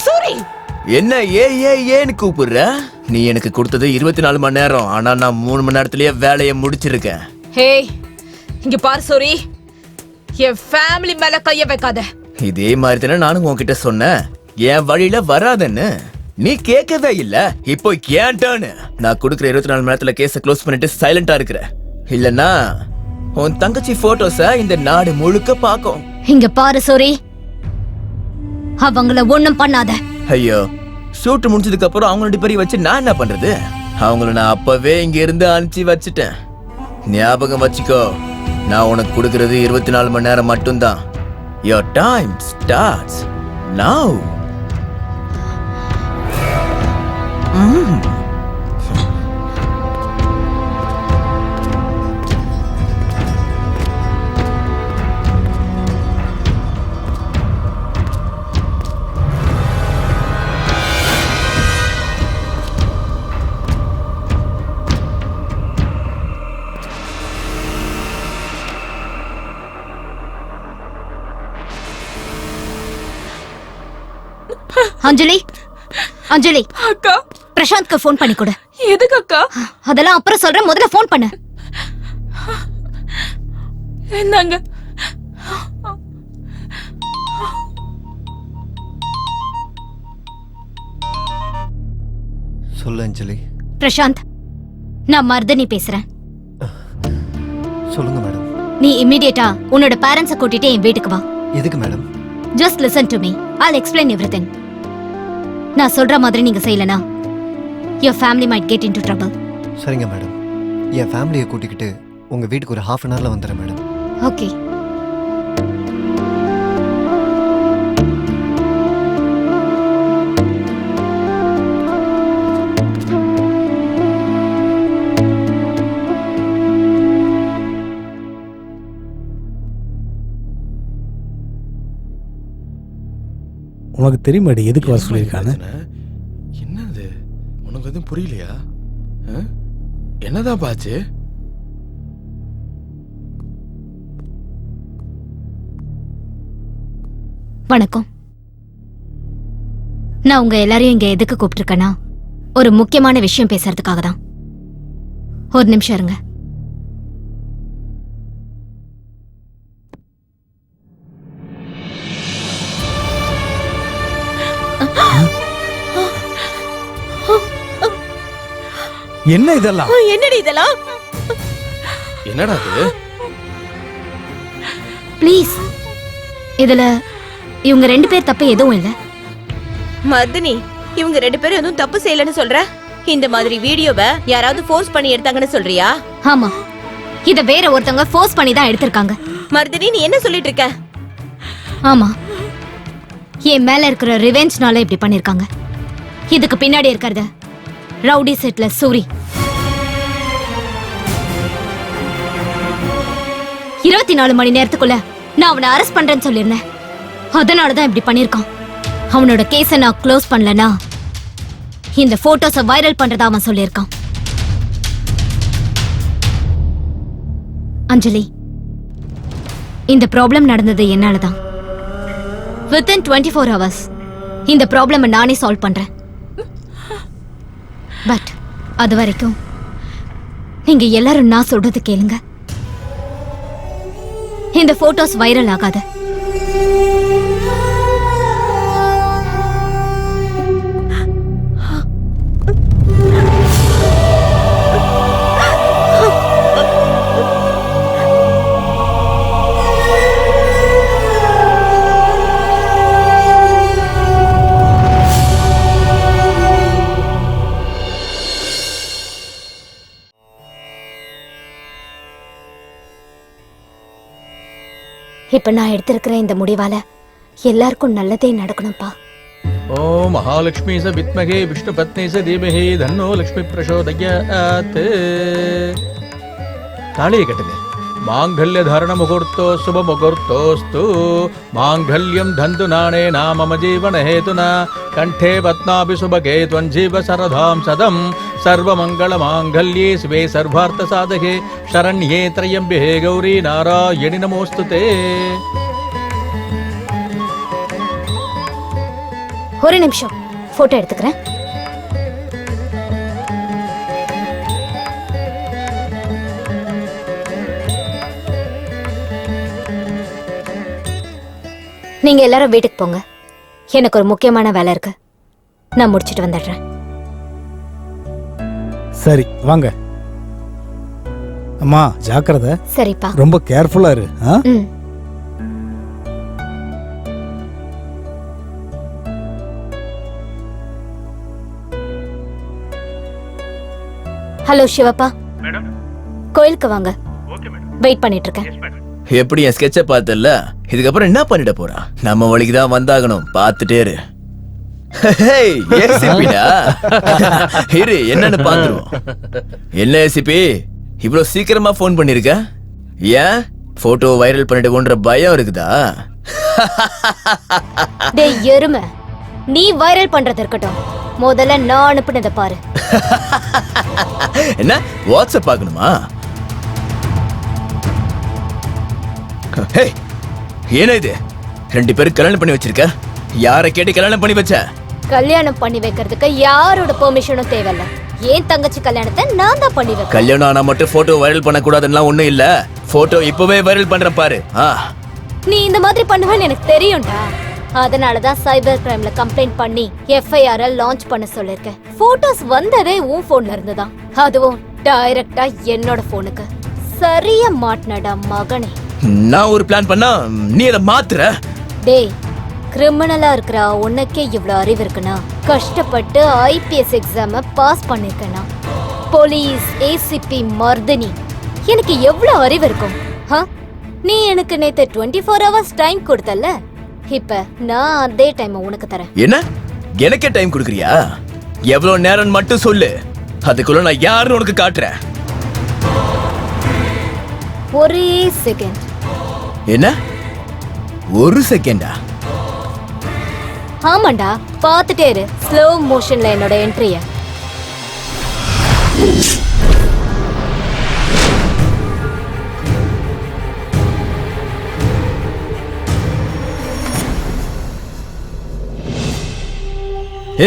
சூரி, என்ன ஏன்னு கூப்பிடுற? நீ எனக்கு கொடுத்தது 24 மணி நேரம், ஆனா நான் 3 மணி நேரத்திலேயே வேலையை முடிச்சிருக்கேன். ஹே இங்க பாரு சூரி, என் ஃபேமிலி மேல கைய வைக்காத. இதே மாதிரி தானே நானும் உன்கிட்ட சொன்னேன், என் வழியில வராதன்னு. நீ கேட்கவே இல்ல. இப்போ ஏன் டர்ன். நான் கொடுக்குற 24 மணி நேரத்துல கேஸ க்ளோஸ் பண்ணிட்டு சைலண்டா இருக்கிற. இல்லன்னா உன் தங்கச்சி போட்டோஸ இந்த நாடு முழுக்க பாக்கும். இங்க பாரு சூரி, அவங்கள ஒண்ணும் பண்ணாத. ஐயோ, ஷூட் முடிஞ்சதுக்கு அப்புறம் அவங்க 2 பேரையும் வச்சு நான் என்ன பண்றது? அவங்கள நான் அப்பவே இங்க இருந்து அனுப்பிச்சு வச்சுட்டேன். ஞாபகம் வச்சுக்கோ, நான் உனக்கு கொடுக்கறது 24 மணி நேரம் மட்டும்தான். Your time starts now. அஞ்சலி, அஞ்சலி அக்கா, பிரசாந்த்க்கு ஃபோன் பண்ணி கொடு. எதுக்கு அக்கா? அதெல்லாம் அப்புறம் சொல்றேன், முதல்ல ஃபோன் பண்ணு. என்னங்க? சொல்லு அஞ்சலி. பிரசாந்த், நான் மர்தனி பேசுறேன். சொல்லுங்க மேடம். நீ இமிடியேட்டா உன்னோட பேரண்ட்ஸை கூட்டிட்டு என் வீட்டுக்கு வா. எதுக்கு madam? Just listen to me. I'll explain everything. நான் சொல்ற மாதிரி நீங்க செய்யலனா your family might get into trouble. சரிங்க மேடம், என் ஃபேமிலியை கூட்டிக்கிட்டு உங்க வீட்டுக்கு ஒரு 1/2 hourல வந்துடுறேன் மேடம். ஓகே. உனக்கு தெரியுமாடி எதுக்கு வர சொல்லியிருக்கானு? என்னது உனக்கு எதுவும் புரியலையா? என்னதான் பாச்சு? வணக்கம். நான் உங்க எல்லாரையும் இங்க எதுக்கு கூப்பிட்டுருக்கேன்னா ஒரு முக்கியமான விஷயம் பேசுறதுக்காக தான். ஒரு நிமிஷம் இருங்க. என்ன இதெல்லாம்? என்னடி இதெல்லாம்? என்னடா இது? ப்ளீஸ் இதுல இவங்க 2 பேர் தப்பு எதுவும் இல்ல. மர்தினி, இவங்க 2 பேரும் எதுவும் தப்பு செய்யலன்னு சொல்ற? இந்த மாதிரி வீடியோவை யாராவது ஃபோர்ஸ் பண்ணி எடுத்தாங்கன்னு சொல்றியா? ஆமா, இத வேற ஒருத்தவங்க ஃபோர்ஸ் பண்ணி தான் எடுத்திருக்காங்க. மர்தினி, நீ என்ன சொல்லிட்டு இருக்க? ஆமா, என் மேல இருக்கிற ரிவெஞ்ச்னால இப்படி பண்ணிருக்காங்க. இதுக்கு பின்னாடி இருக்கிறது ரவுடி செட்ல சூரி. 24 மணி நேரத்துக்குள்ள நான் அவனை அரெஸ்ட் பண்றேன்னு சொல்லிருந்தேன். அதனாலதான் இப்படி பண்ணிருக்கான். அவனோட கேஸை நான் க்ளோஸ் பண்ணலனா இந்த போட்டோஸை வைரல் பண்றதா அவன் சொல்லியிருக்கான். அஞ்சலி, இந்த ப்ராப்ளம் நடந்தது என்னாலதான். வித்தின் 24 hours இந்த ப்ராப்ளம் நானே சால்வ் பண்றேன். பட் அது வரைக்கும் நீங்க எல்லாரும் நான் சொல்றது கேளுங்க. இந்த போட்டோஸ் வைரல் ஆகாது. இப்ப நான் எடுத்திருக்கிற இந்த முடிவால எல்லாருக்கும் நல்லதே நடக்கணும்பா. ஓ மகாலட்சுமி ச வித்மகே விஷ்ணு பத்னி ச தீமஹி தன்னோ லக்ஷ்மி பிரசோதயாத். தாலியை கட்டுங்க. மாங்கல்ய தாரண முகூர்த்தோ சுப முகூர்த்தோஸ்து. மாங்கல்யம் தந்து நானே நாம ஜீவன ஹேதுனா. கண்டே பத்னாபி சுபகே த்வஞ்சீவ சரதாம் சதம். சர்வமங்கள மாங்கல்யே சிவே சர்வார்த்த சாதகே சரண்யே த்ரயம்பிகே கௌரி நாராயணி நமோஸ்துதே. ஒரு நிமிஷம் போட்டோ எடுத்துக்கிறேன். நீங்க எல்லாரும் வீட்டுக்கு போங்க. எனக்கு ஒரு முக்கியமான வேலை இருக்கு. நான் முடிச்சிட்டு வந்துடுறேன். சரி வாங்க. அம்மா ஜாக்கிரதை. சரிப்பா. ரொம்ப கேர்ஃபுல்லா இரு. ஹலோ சிவப்பா, கோயிலுக்கு வாங்க. வெயிட் பண்ணிட்டு இருக்கேன். எப்படி என் ஸ்கெட்ச பார்த்தல? இதுக்கப்புறம் என்ன பண்ணிட போறா? நம்ம வழிக்கு தான் வந்தாகணும். பார்த்துட்டே இரு. இரு, என்னன்னு பாத்துருவோம். என்ன ஏசிபி இவ்வளவு சீக்கிரமா போன் பண்ணிருக்க? ஏன் போட்டோ வைரல் பண்ணிடுவோன்ற பயம் இருக்குதா? டேய் எருமை, நீ வைரல் பண்றது இருக்கட்டும், முதல்ல நான் அனுப்புனத பாரு. என்ன வாட்ஸ்அப் பார்க்கணுமா? என்ன இது? 2 பேரும் கல்யாணம் பண்ணி வச்சிருக்க? யாரை கேட்டு கல்யாணம் பண்ணி வச்ச? கல்யாணம் பண்ணி வைக்கிறதுக்கு யாரோட பெர்மிஷனும் தேவையில்ல. ஏன் தங்கச்சி கல்யாணத்தை நான் தான் பண்ணி வைக்கிறேன். கல்யாணம் ஆனா மட்டும் போட்டோ வைரல் பண்ண கூடாதுன்னா ஒண்ணும் இல்ல. போட்டோ இப்பவே வைரல் பண்ற பாரு. நீ இந்த மாதிரி பண்ணுவேன்னு எனக்கு தெரியும்டா. அதனாலதான் சைபர் கிரைம்ல கம்ப்ளைண்ட் பண்ணி FIR லான்ச் பண்ண சொல்லிருக்கேன். போட்டோஸ் வந்ததே உன் போன்ல இருந்துதான், அதுவும் டைரக்டா என்னோட போனுக்கு. சரியா மாட்டினடா மகனே. நான் ஒரு பிளான் பண்ணா நீ அதை மாத்துற. டேய், கிரிமினலா இருக்கிற உனக்கே இவ்வளவு அறிவு இருக்குன்னா கஷ்டப்பட்டு IPS எக்ஸாம பாஸ் பண்ணிருக்கேனா? போலீஸ் ACP மர்தினி, எனக்கு எவ்வளவு அறிவு இருக்கும்? நீ எனக்கு நேத்து 24 hours டைம் கொடுத்தல, இப்ப நான் அதே டைம் உனக்கு தரேன். என்ன எனக்கே டைம் கொடுக்குறியா? எவ்வளவு நேரம் மட்டும் சொல்லு, அதுக்குள்ள நான் யாருன்னு உனக்கு காட்டுறேன். ஒரே செகண்ட். என்ன 1 செகண்டா? ஆமாண்டா, பாத்துட்டே இரு ஸ்லோ மோஷன்ல என்னோட என்ட்ரிய.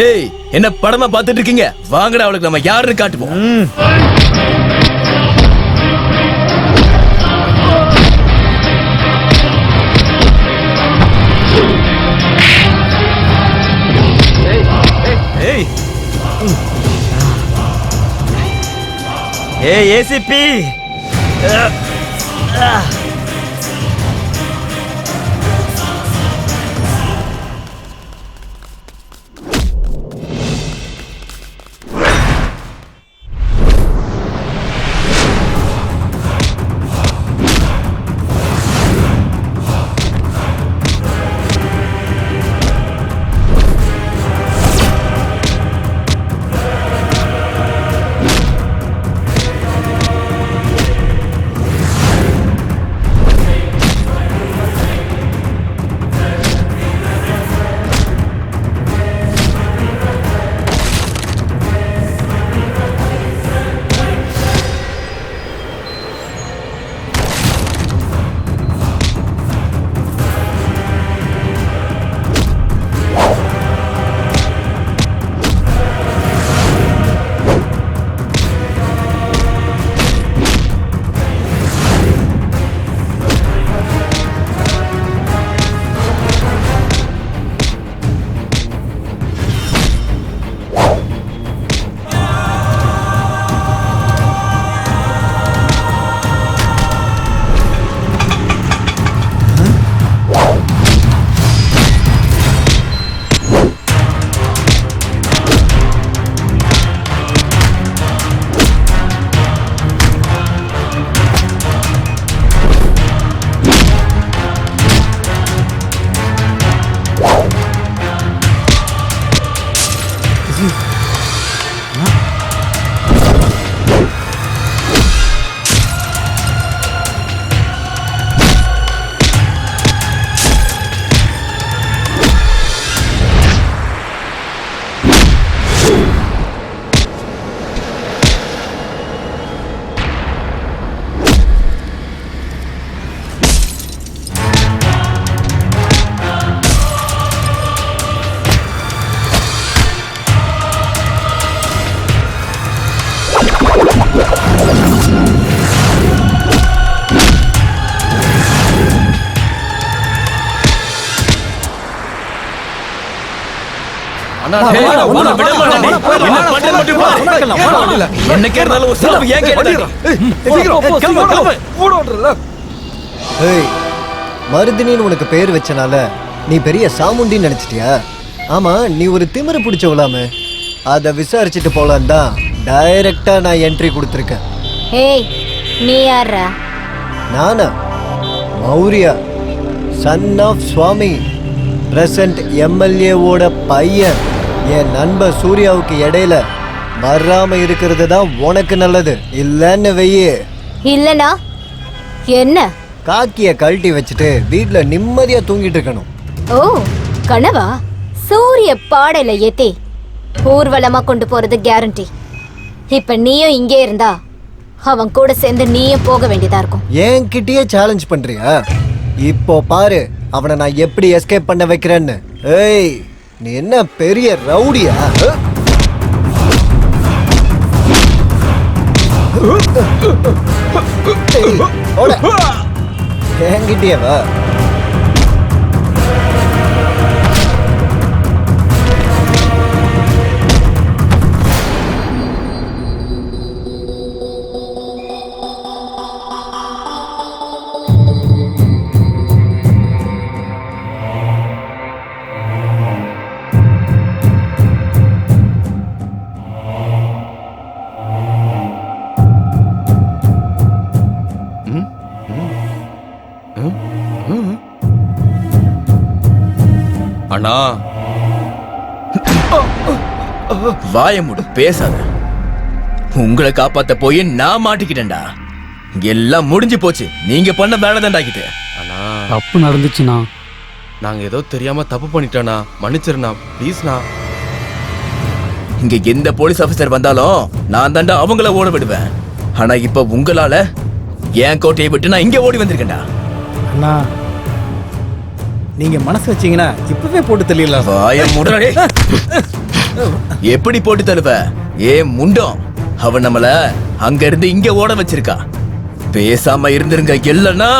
ஏய், என்ன படமா பார்த்துட்டு இருக்கீங்க? வாங்கடா, அவளுக்கு நம்ம யாருன்னு காட்டுவோம். ஏய் ஏசிபி, என்னக்கே இருந்தாலும் ஒரு செலவு ஏன் கேட்டா ஏய் மருதினின்னு உனக்கு பேர் வச்சனால நீ பெரிய சாமுண்டின்னு நினைச்சிட்டியா? ஆமா, நீ ஒரு திமிரு பிடிச்சவளாமே. அதை விசாரிச்சுட்டு போலான் தான் டைரக்டா நான் என்ட்ரி கொடுத்துருக்கேன். ஏய் நீ யாரா? நானா? Maurya, son of Swamy, present எம்எல்ஏவோட பையன். என் நண்பர் சூர்யாவுக்கு இடையில வராம இருக்கிறது தான் உனக்கு நல்லது. இல்லன்னு வெய்யே. இல்லனா என்ன? காக்கிய கழட்டி வச்சுட்டு வீட்ல நிம்மதியா தூங்கிட்டு இருக்கணும். ஓ கனவா? சூரிய பாடையில ஏத்தி ஊர்வலமா கொண்டு போறது கேரண்டி. இப்ப நீயும் இங்கே இருந்தா அவன் கூட சேர்ந்து நீயும் போக வேண்டியதா இருக்கும். என்கிட்டயே சேலஞ்ச் பண்றியா? இப்போ பாரு அவனை நான் எப்படி எஸ்கேப் பண்ண வைக்கிறேன்னு. ஏய் நீ என்ன பெரிய ரவுடியா? என்கிட்டயே வா. அண்ணா வாய மூடு, பேசாத. உங்களை காப்பாத்த போய் நான் மாட்டிக்கிட்டேன்டா. எல்லாம் முடிஞ்சு போச்சு. நீங்க பண்ண வேலை தாண்டாக்கிட்டு. அண்ணா தப்பு நடந்துச்சுண்ணா. நாங்க ஏதோ தெரியாம தப்பு பண்ணிட்டோண்ணா, மன்னிச்சிருண்ணா ப்ளீஸ்ண்ணா. இங்க எந்த போலீஸ் ஆபீசர் வந்தாலும் நான் தாண்டா அவங்கள ஓட விடுவேன். ஆனா இப்ப உங்களால என் கோட்டையை விட்டு நான் இங்க ஓடி வந்திருக்கேன்டா. அண்ணா நீங்க மனசு வச்சீங்கன்னா இப்பவே போட்டு தள்ளிடலாம். வாய மூடுறே. எப்படி போட்டு தருவ? ஏ முண்டம், அவன் நம்மள அங்க இருந்து இங்க ஓட வச்சிருக்கா. பேசாம இருந்திருங்க, இல்லன்னா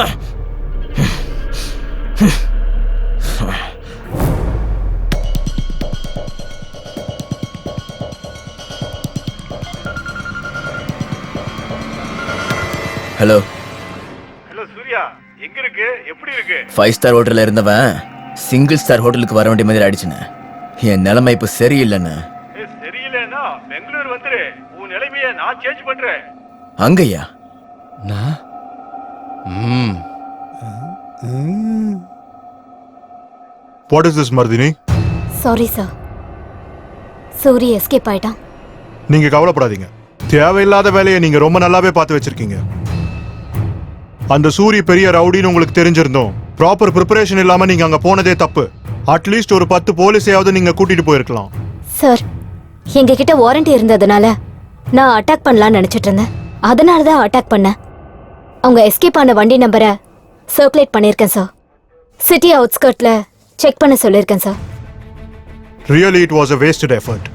ஹலோ ஹலோ சூர்யா, எங்க இருக்கு? எப்படி இருக்கு? 5 ஸ்டார் ஹோட்டல்ல இருந்தவன் சிங்கிள் ஸ்டார் ஹோட்டலுக்கு வர வேண்டிய மாதிரி ஆயிடுச்சுன்னு. என் நிலைமை இப்ப சரியில்லைன்னு. சரியில்லைன்னா பெங்களூர் வந்துரு. உன் நிலைமைய நான் சேஞ்ச் பண்றேன். அங்கய்யா? What is this Mardaani? Sorry sir, Surya escape ஆயிட்டான். நீங்க கவலைப்படாதீங்க. தேவையில்லாத வேலையை நீங்க ரொம்ப நல்லாவே பார்த்து வச்சிருக்கீங்க. அந்த சூரிய பெரிய ரவுடின்னு உங்களுக்கு தெரிஞ்சிருந்தோம். ப்ராப்பர் ப்ரிப்பரேஷன் இல்லாம நீங்க அங்க போனதே தப்பு. அட்லீஸ்ட் ஒரு 10 போலீஸையாவது நீங்க கூட்டிட்டு போயிருக்கலாம். சார், எங்க கிட்ட வாரண்டி இருந்ததுனால நான் அட்டாக் பண்ணலாம்னு நினைச்சிட்டு இருந்தேன். அதனால தான் அட்டாக் பண்ணேன். அவங்க எஸ்கேப் ஆன வண்டி நம்பரை சர்க்குலேட் பண்ணியிருக்கேன் சார். சிட்டி அவுட்ஸ்கர்ட்ல செக் பண்ண சொல்லியிருக்கேன் sir. Really, it was a wasted effort.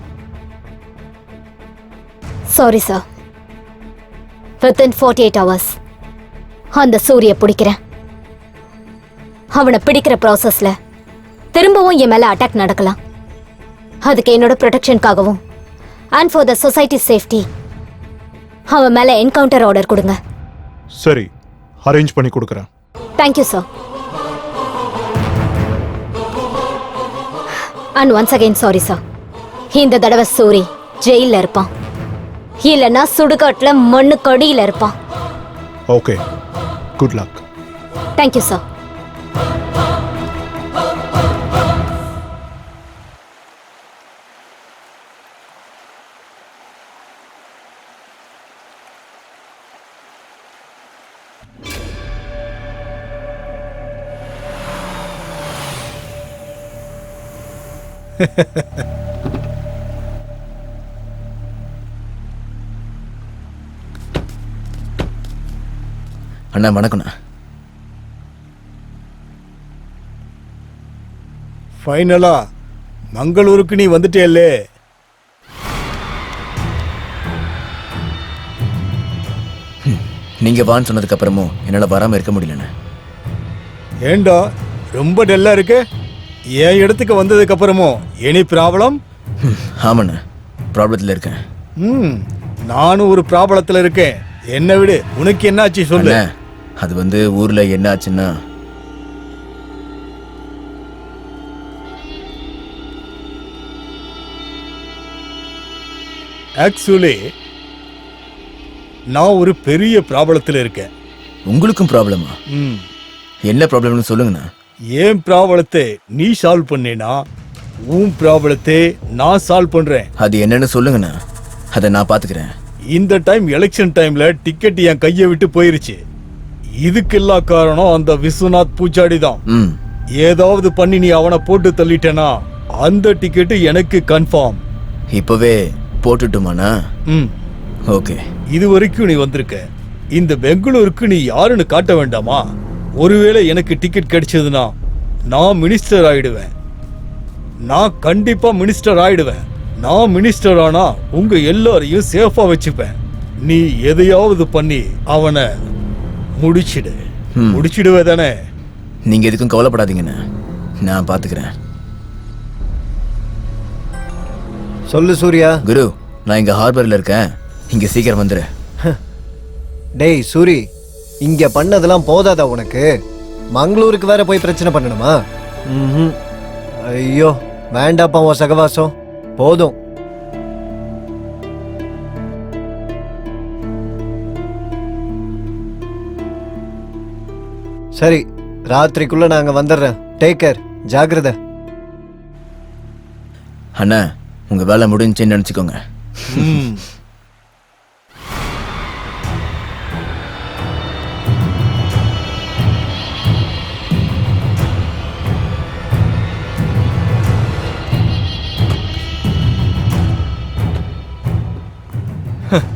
Sorry sir. Within 48 hours அந்த சூரிய பிடிக்கிறேன். அவனை பிடிக்கிற ப்ராசஸ்ல திரும்பவும் என் மேல அட்டாக் நடக்கலாம். அதுக்கு என்னோட ப்ரொடெக்ஷனுக்காகவும் and for the society safety அவன் மேல என்கவுண்டர் ஆர்டர் கொடுங்க. சரி, அரேஞ்ச் பண்ணி கொடுக்குறேன். Thank you sir. And once again sorry sir. இந்த தடவை சூரி ஜெயில இருப்பான், இல்லைன்னா சுடுகாட்டுல மண்ணு கொடியில இருப்பான். Okay, good luck. Thank you sir. அண்ணா வணக்கண்ணா. ஃபைனலா மங்களூருக்கு நீ வந்துட்டேல்லே. நீங்க வான்னு சொன்னதுக்கு அப்புறமும் என்னால வராம இருக்க முடியலண்ணா. ஏண்டா ரொம்ப டல்லா இருக்கு? என் இடத்துக்கு வந்ததுக்கு அப்புறமும் எனி ப்ராப்ளம்? ஆமாண்ணா, ப்ராப்ளத்தில் இருக்கேன். நானும் ஒரு ப்ராப்ளத்தில் இருக்கேன். என்ன விடு, உனக்கு என்ன ஆச்சு சொல்லு. அது வந்து ஊர்ல என்ன ஆச்சுன்னா, ஆக்சுவலி நான் ஒரு பெரிய ப்ராப்ளத்தில் இருக்கேன். உங்களுக்கும் ப்ராப்ளமா? என்ன ப்ராப்ளம்னு சொல்லுங்கண்ணா. ஏன் ப்ராப்ளத்தை நீ சால்வ் பண்ணேனா உன் ப்ராப்ளத்தை நான் சால்வ் பண்றேன். அது என்னன்னு சொல்லுங்கண்ணா, அதை நான் பாத்துக்கிறேன். இந்த டைம் எலெக்ஷன் டைம்ல டிக்கெட் என் கையை விட்டு போயிருச்சு. இதுக்கெல்லாம் காரணம் அந்த விஸ்வநாத் பூச்சாடி தான். ஏதாவது பண்ணி நீ அவனை போட்டு தள்ளிட்டேனா அந்த டிக்கெட் எனக்கு கன்ஃபார்ம். இப்பவே போட்டுட்டுமாண்ணா? ஓகே. இது வரைக்கும் நீ வந்திருக்க, இந்த பெங்களூருக்கு நீ யாருன்னு காட்ட வேண்டாமா? ஒருவேளை எனக்கு டிக்கெட் கிடைச்சதுன்னா நான் மினிஸ்டர் ஆயிடுவேன். நான் கண்டிப்பா மினிஸ்டர் ஆயிடுவேன். நான் மினிஸ்டர் ஆனா உங்க எல்லாரையும் சேஃபா வச்சுப்பேன். நீ எதையாவது பண்ணி அவனை முடிச்சிடுவே தானே? நீங்க எதுக்கும் கவலைப்படாதீங்கண்ணா, நான் பாத்துக்கிறேன். சொல்லு சூர்யா. குரு, நான் இங்க ஹார்பர்ல இருக்கேன், இங்க சீக்கிரம் வந்துரு. டேய் சூரி, இங்க பண்ணதெல்லாம் போதாதா உனக்கு? மங்களூருக்கு வேற போய் பிரச்சனை பண்ணணுமா? ஐயோ வேண்டாப்பா உன் சகவாசம், போதும். சரி, ராத்திரிக்குள்ள நாங்க வந்துடுறேன். டேக் கேர், ஜாக்கிரதை. அண்ணா, உங்க வேலை முடிஞ்சுன்னு நினைச்சுக்கோங்க.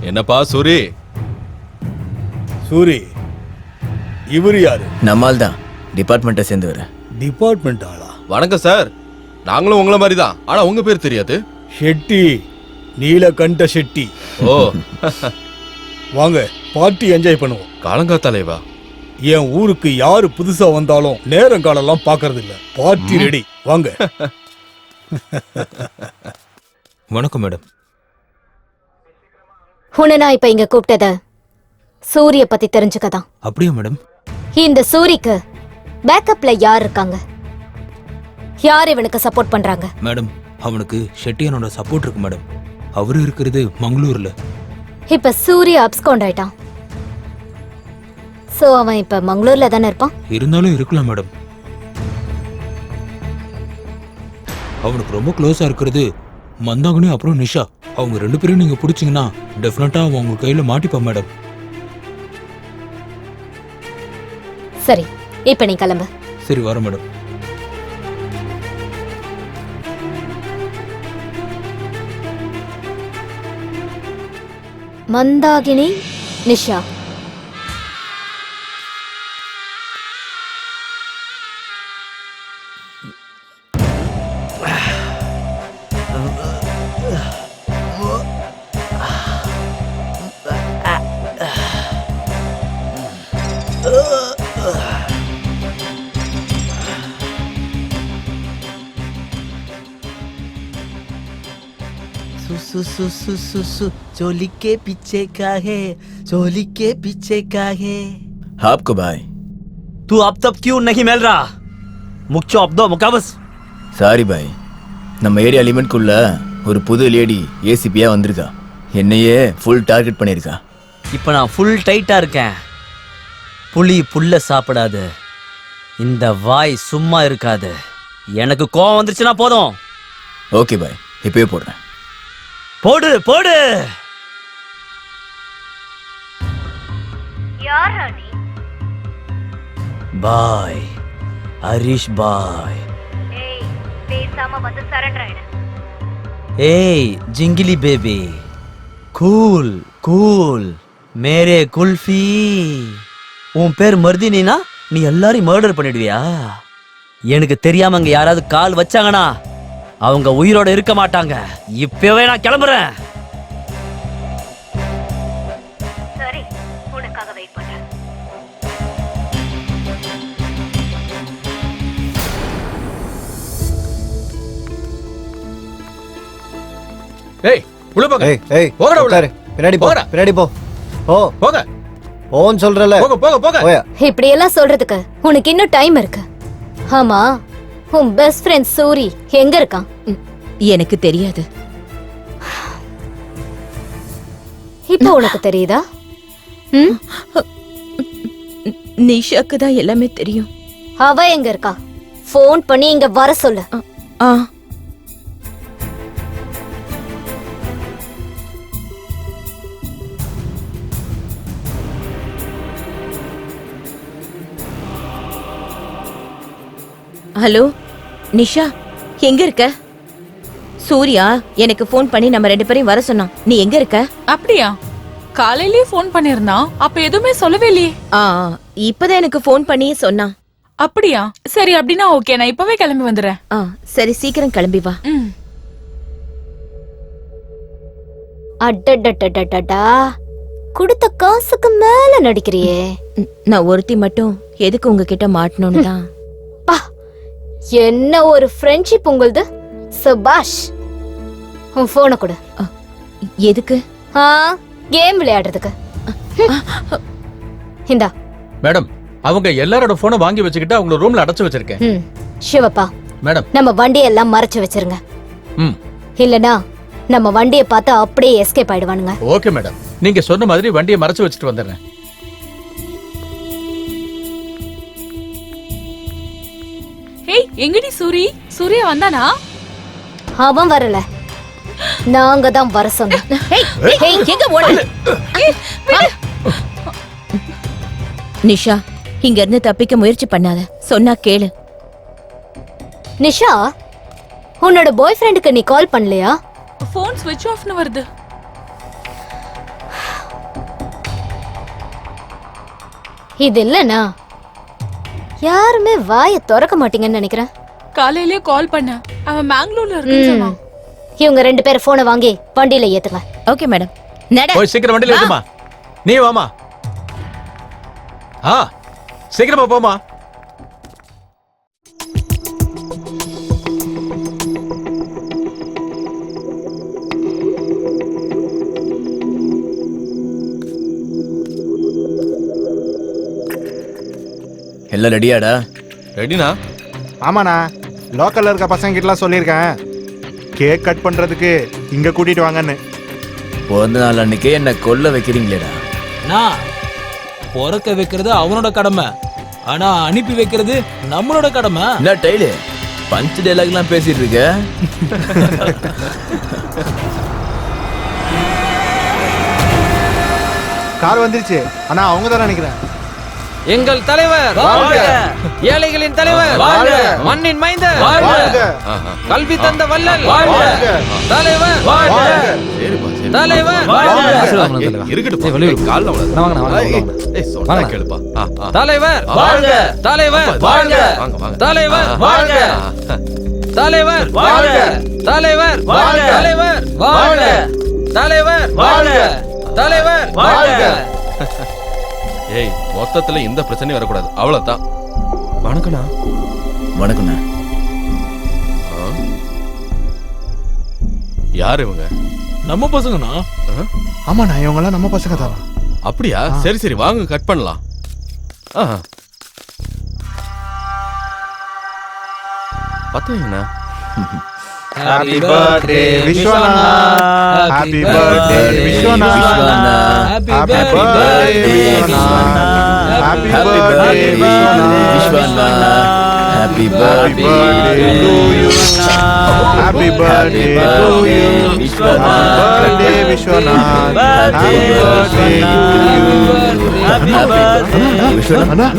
என்னப்பா சூரி? சூரி, இவர் யாரு? நம்மால் தான், டிபார்ட்மெண்ட்டை சேர்ந்து வர. டிபார்ட்மெண்ட் ஆளா? வணக்கம் சார், நாங்களும் உங்களை மாதிரி தான். ஆனா உங்க பேர் தெரியாது. ஷெட்டி, நீலகண்ட ஷெட்டி. ஓ வாங்க பார்ட்டி என்ஜாய் பண்ணுவோம். காலங்காத்தாலேவா? என் ஊருக்கு யாரு புதுசா வந்தாலும் நேரம் காலெல்லாம் பாக்குறது இல்ல. பார்ட்டி ரெடி, வாங்க. வணக்கம் மேடம். உன்னை நான் இப்ப இங்க கூப்பிட்டத சூரிய பத்தி தெரிஞ்சுக்கதான். அப்படியா மேடம்? இந்த சூரிக்கு பேக்கப்ல யார் இருக்காங்க? யார் இவனுக்கு சப்போர்ட் பண்றாங்க? மேடம், அவனுக்கு ஷெட்டியனோட சப்போர்ட் இருக்கு மேடம். அவரு இருக்கிறது மங்களூர்ல. இப்ப சூரிய அப்ஸ்கவுண்ட் ஆயிட்டான். சோ அவன் இப்ப மங்களூர்ல தானே இருப்பான். இருந்தாலும் இருக்கலாம் மேடம். அவனுக்கு ரொம்ப க்ளோஸா இருக்கிறது மந்தாகினி அப்புறம் நிஷா. அவங்க ரெண்டு பேரும் நீங்க பிடிச்சிங்கன்னா டெஃபினட்டா அவன் உங்க கையில மாட்டிப்பான் மேடம். சரி, இப்ப நீ கிளம்பு. சரி, வர மேடம். மந்தாகினி, நிஷா. चोली के पीछे का है, चोली के पीछे का है। आपको भाई, तू अब तक क्यों नहीं मिल रहा? मुख्य अब दो मुकाबस. சாரி பாய், நம்ம ஏரியா லிமிட்குள்ள ஒரு புது லேடி ஏசிபியா வந்திருக்கா. என்னையே ஃபுல் டார்கெட் பண்ணியிருக்கா. இப்போ நான் ஃபுல் டைட்டா இருக்கேன். புலி புல்ல சாப்பிடாது, இந்த வாய் சும்மா இருக்காது. எனக்கு கோவம் வந்துருச்சுன்னா போதும். ஓகே பாய், இப்பவே போடுறேன். போடு போடு. யார் ராணி? பாய், ஹரிஷ் பாய். ஏய், பேச பேசாம வந்து சரண்டர் ஆயிடு. ஏய் ஜிங்கிலி பேபி, கூல் கூல் மேரே குல்ஃபி. உன் பேர் மர்தினா, நீ எல்லாரையும் மர்டர் பண்ணிடுவியா? எனக்கு தெரியாம அங்க யாராவது கால் வச்சாங்கன்னா அவங்க உயிரோட இருக்க மாட்டாங்க. இப்பவே நான் கிளம்புறேன். சரி, உனக்காக வெயிட் பண்றேன். ஏய் உள்ள போங்க. ஏய் போங்கடா உள்ள. உட்காரு. பின்னாடி போ, பின்னாடி போ. ஓ போங்க. ஓன் சொல்றல. போங்க போங்க போங்க. ஓயா. இப்படி எல்லாம் சொல்றதுக்கு உனக்கு இன்னும் டைம் இருக்கு. ஆமா, உன் பெஸ்ட் ஃப்ரெண்ட் சூரி எங்க இருக்கான்? எனக்கு தெரியாது. இப்போ உனக்கு தெரியுதா? நிஷாக்கு தான் எல்லாமே தெரியும். அவ எங்க இருக்கா? ஃபோன் பண்ணி இங்க வர சொல்லு. ஹலோ நிஷா, எங்க இருக்க? சூர்யா எனக்கு ஃபோன் பண்ணி நம்ம 2 பேரையும் வர சொன்னான். நீ எங்க இருக்க? அப்படியா? காலையிலேயே ஃபோன் பண்ணிருந்தான். அப்ப எதுவுமே சொல்லவே இல்லையே. இப்பதான் எனக்கு ஃபோன் பண்ணி சொன்னான். அப்படியா? சரி, அப்படின்னா ஓகே, நான் இப்பவே கிளம்பி வந்துடுறேன். சரி, சீக்கிரம் கிளம்பி வா. அடடடடடடா, கொடுத்த காசுக்கு மேல நடிக்கிறியே. நான் ஒருத்தி மட்டும் எதுக்கு உங்ககிட்ட மாட்டணும்னு தான். என்ன ஒரு ஃப்ரெண்ட்ஷிப் உங்களுது. சபாஷ். உன் போனை கொடு. எதுக்கு? கேம் விளையாடுறதுக்கு. இந்தா. மேடம், அவங்க எல்லாரோட போனை வாங்கி வச்சுக்கிட்டு அவங்க ரூம்ல அடைச்சு வச்சிருக்கேன். சிவப்பா மேடம், நம்ம வண்டியெல்லாம் மறைச்சு வச்சிருங்க. இல்லனா நம்ம வண்டியை பார்த்து அப்படியே எஸ்கேப் ஆயிடுவானுங்க. ஓகே மேடம், நீங்க சொன்ன மாதிரி வண்டியை மறைச்சு வச்சுட்டு வந்துடுறேன். ஏய், எங்கடி சூரி? சூர்யா வந்தானா? அவன் வரல, நாங்க தான் வர சொன்னோம். எங்க ஓட? நிஷா, இங்க இருந்து தப்பிக்க முயற்சி பண்ணாத. சொன்னா கேளு. நிஷா, உன்னோட பாய் ஃப்ரெண்டுக்கு நீ கால் பண்ணலையா? போன் ஸ்விட்ச் ஆஃப்னு வருது. இது இல்லனா யாருமே வாயை திறக்க மாட்டீங்கன்னு நினைக்கிறேன். காலையிலே கால் பண்ண, அவன் பெங்களூர்ல இருக்குன்னு சொன்னான். இவங்க 2 பேரும் போனை வாங்கி வண்டியில ஏத்துங்க. Okay madam. நட. போய் சீக்கிரம் வண்டியில ஏத்துமா. நீ வாமா. சீக்கிரமா போமா. எல்லாம் ரெடியாடா? ரெடினா? ஆமாண்ணா, லோக்கல்ல இருக்க பசங்க கிட்டலாம் சொல்லியிருக்கேன் கேக் கட் பண்றதுக்கு இங்க கூட்டிட்டு வாங்கன்னு. பிறந்த நாள் அன்னைக்கு என்ன கொல்ல வைக்கிறீங்களேடா? நான் பிறக்க வைக்கிறது அவனோட கடமை, ஆனா அனுப்பி வைக்கிறது நம்மளோட கடமை. என்ன டைலு பஞ்ச் டைலாக்லாம் பேசிட்டு இருக்க? கார் வந்துருச்சு. ஆனா அவங்க தான் நினைக்கிறேன். எங்கள் தலைவர் வாழ்க! ஏழைகளின் தலைவர் வாழ்க! மண்ணின் மைந்தர் வாழ்க! கல்வி தந்த வள்ளல் வாழ்க! தலைவர் வாழ்க! தலைவர் வாழ்க! இருக்கட்டும், கால்ல சொன்னா கேளுப்பா. தலைவர் வாழ்க! தலைவர் வாழ்க! தலைவர் வாழ்க! தலைவர் வாழ்க! தலைவர் வாழ்க! தலைவர் வாழ்க! தலைவர் வாழ்க! தலைவர் வாழ்க! ஏய், மொத்தத்துல இந்த பிரச்சனையும் வரக்கூடாது, அவ்வளவுதான். வணக்கண்ணா. வணக்கண்ணா. யார் இவங்க? நம்ம பசங்கண்ணா. ஆமாண்ணா, இவங்கெல்லாம் நம்ம பசங்க தான். அப்படியா? சரி சரி, வாங்க கட் பண்ணலாம். பாத்தீங்கண்ணா. Happy birthday Vishwanath. Happy birthday Vishwanath. Happy birthday Vishwanath. Happy birthday Vishwanath. Happy birthday to you. Happy birthday to you. Happy birthday Vishwanath. Happy birthday to you. Happy birthday Vishwanath.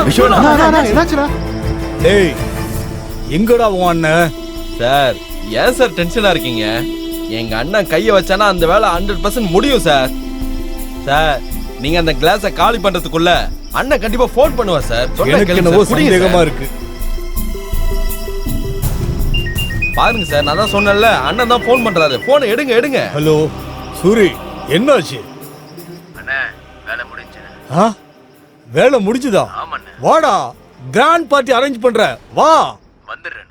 Vishwanath. என்னாச்சுடா? எங்கடா உன் அண்ணன்? Sir ஏன் sir டென்ஷனா இருக்கீங்க? எங்க அண்ணன் கையை வச்சானா அந்த வேலை 100% முடியும் சார். சார் நீங்க அந்த கிளாஸை காலி பண்றதுக்குள்ள அண்ணன் கண்டிப்பா ஃபோன் பண்ணுவார் சார். எனக்கு என்னவோ சந்தேகமா இருக்கு. பாருங்க சார், நான் தான் சொன்னேன்ல, அண்ணன் தான் ஃபோன் பண்றாரு. போனை எடுங்க எடுங்க. ஹலோ சூரி, என்னாச்சு? அண்ணே வேலை முடிஞ்சு. வேலை முடிஞ்சுதா? வாடா, கிராண்ட் பார்ட்டி அரேஞ்ச் பண்ற, வா. வந்துடுறேன்.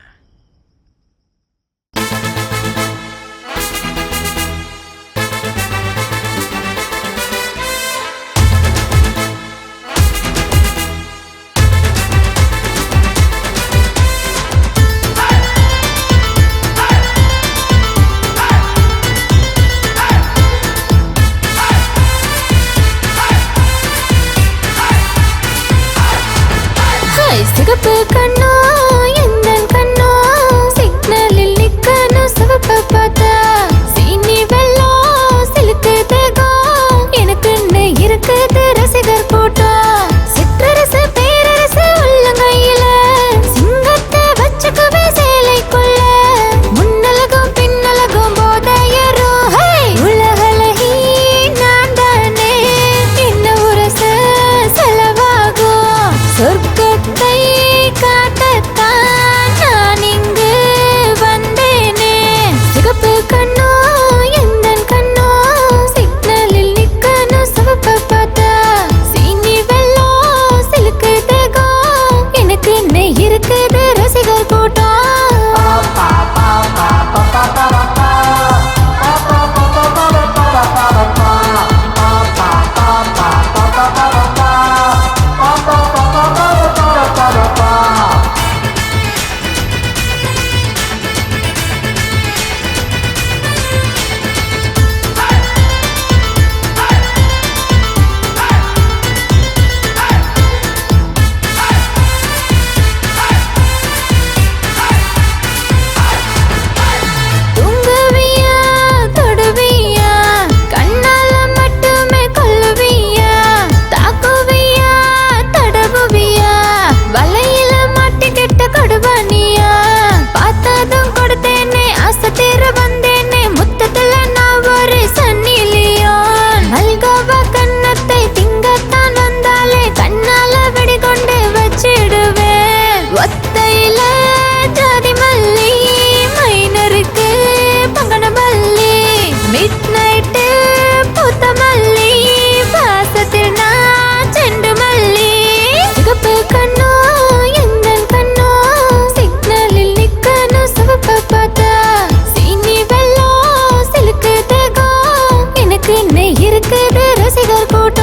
சிகப்பு கண்ணோ எந்தன் கண்ணோ சிக்னலில் நிக்கணும் சிவப்ப பார்த்தா சீனி வெள்ளம் சிலுக்கு தேகம் எனக்குன்னு இருக்குது ரசிகர் கூட்டம் சிற்றரசு பேரரசு உள்ளங்கையில சிங்கத்தை வச்சுக்குவே சேலைக்குள்ள முன்னலகம் பின்னலகம் போதையரும் உலகலகி நான் தானே என்ன உரச செலவாகும் சொர்க்கத்தை காட்டத்தான் நான் இங்கு வந்தேனே சிகப்பு கண்ணோ எந்தன் கண்ணோ சிக்னலில் நிக்கணும் சிவப்ப பார்த்தா சீனி வெள்ளம் சிலுக்கு தேகம் எனக்கு இருக்குது ரசிகர் கூட்டம் தூங்குவியா தொடுவியா கண்ணால மட்டுமே கொல்லுவியா தாக்குவியா தடவுவியா வலையில மாட்டிக்கிட்ட கொடுவானியா பார்த்ததும் கொடுத்தேனே ஆசை தீர வந்தேனே முத்தத்துல நான் ஒரு சன்னிலியோன் மல்கோவா கண்ணத்தை திங்கத்தான் வந்தாலே கண்ணால வெடிகொண்டு வச்சிடுவேன் ஒத்தையில ஜாதி மல்லி மைனருக்கு பங்கன மல்லி மிட் நைட்டு பூத்த மல்லி பாசத்தில் நான் செண்டு மல்லி சிகப்பு கண்ணோ எந்தன் கண்ணோ சிக்னலில் நிக்கணும் சிவப்ப பார்த்தா சீனி வெள்ளம் சிலுக்கு தேகம் எனக்கு இருக்குது ரசிகர் கூட்டம்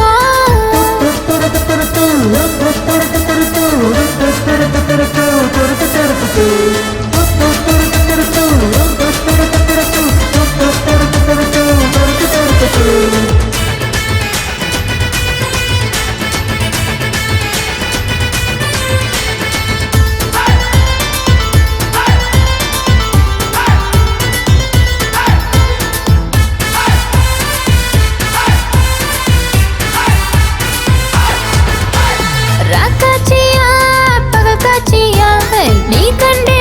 ராக்காச்சியா பகக்காச்சியா நீ கண்டு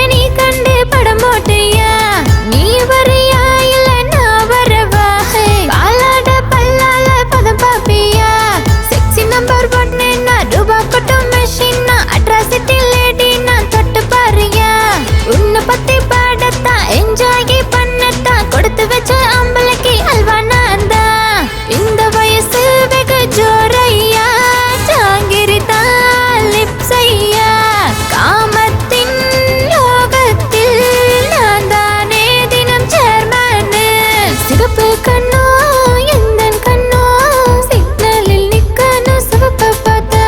படம் போட்டியா நீ வரியா இல்ல நான் வரவா பாலாட பல்லால பதம் பாப்பியா செக்ஸி நம்பர் 1 நான் ரூபா கொட்டும் மெஷின் நான் அட்ராசிட்டி லேடி நான் தொட்டு பாரியா உன்னை பத்தி பாடத்தான் என்ஜாய் பண்ணத்தான் கொடுத்து வச்ச அம்பளைக்கு அல்வா நான் தான் இந்த வயசு வெகு ஜோரையா ஜாங்கிரி தான் லிப்ஸையா காமத்தின் லோகத்தில் நான் தானே தினம் சேர்மனு சிகப்பு கண்ணோ எந்தன் கண்ணோ சிக்னலில் நிக்கணும் சிவப்ப பார்த்தா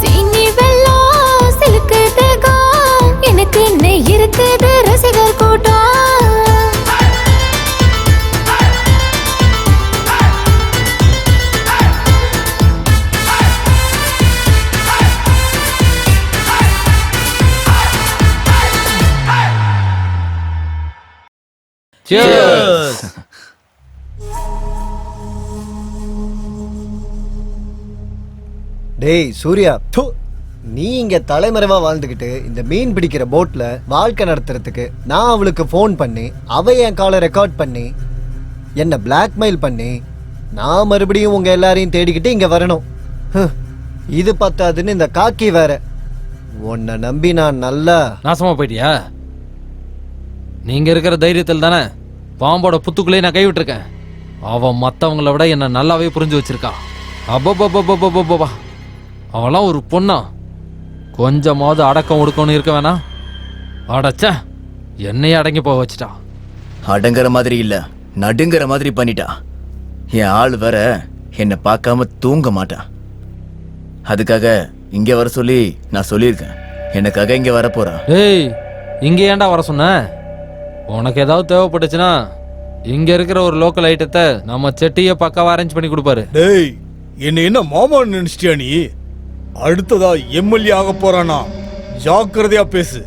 சீனி வெள்ளம் சிலுக்கு தேகம் எனக்கு இருக்குது ரசிகர் கூட்டம் Cheers! டேய் சூர்யா, நீ இங்க தலைமறைவா வாழ்ந்துகிட்டு இந்த மீன் பிடிக்கிற போட்ல வாழ்க்கை நடத்துறதுக்கு நான் அவளுக்கு ஃபோன் பண்ணி அவ என் காலை ரெக்கார்ட் பண்ணி என்ன பிளாக்மெயில் பண்ணி நான் மறுபடியும் உங்க எல்லாரையும் தேடிக்கிட்டு இங்க வரணும். இது பத்தாதுன்னு இந்த காக்கி வேற. உன்னை நம்பி நான் நல்லா நாசமா போயிட்டியா? நீங்க இருக்கிற தைரியத்தில் தானே பாம்போட புத்துக்குள்ளேயே நான் கைவிட்டிருக்கேன். அவன் மற்றவங்கள விட என்ன நல்லாவே புரிஞ்சு வச்சிருக்கா. அப்பப்பா அவெல்லாம் ஒரு பொண்ணா? கொஞ்சமாவது அடக்கம் ஒடுக்கம்னு இருக்க வேணாம். அடச்ச என்னையே அடங்கி போக வச்சுட்டா. அடங்குற மாதிரி இல்ல, நடுங்கிற மாதிரி பண்ணிட்டா. என் ஆள் வேற என்னை பார்க்காம தூங்க மாட்டான். அதுக்காக இங்க வர சொல்லி நான் சொல்லியிருக்கேன். எனக்காக இங்க வர போறான். ஏய், இங்க ஏன்டா வர சொன்ன? உனக்கு ஏதாவது தேவைப்பட்டுச்சுன்னா இங்க இருக்கிற ஒரு லோக்கல் ஐட்டத்தை நம்ம செட்டியை பக்காவா அரேஞ்ச் பண்ணி கொடுப்பாரு. டேய், என்ன மாமான்னு நினைச்சிட்டியா நீ? அடுத்ததா எம்எல்ஏ ஆக போறானா? ஜாக்கிரதையா பேசு.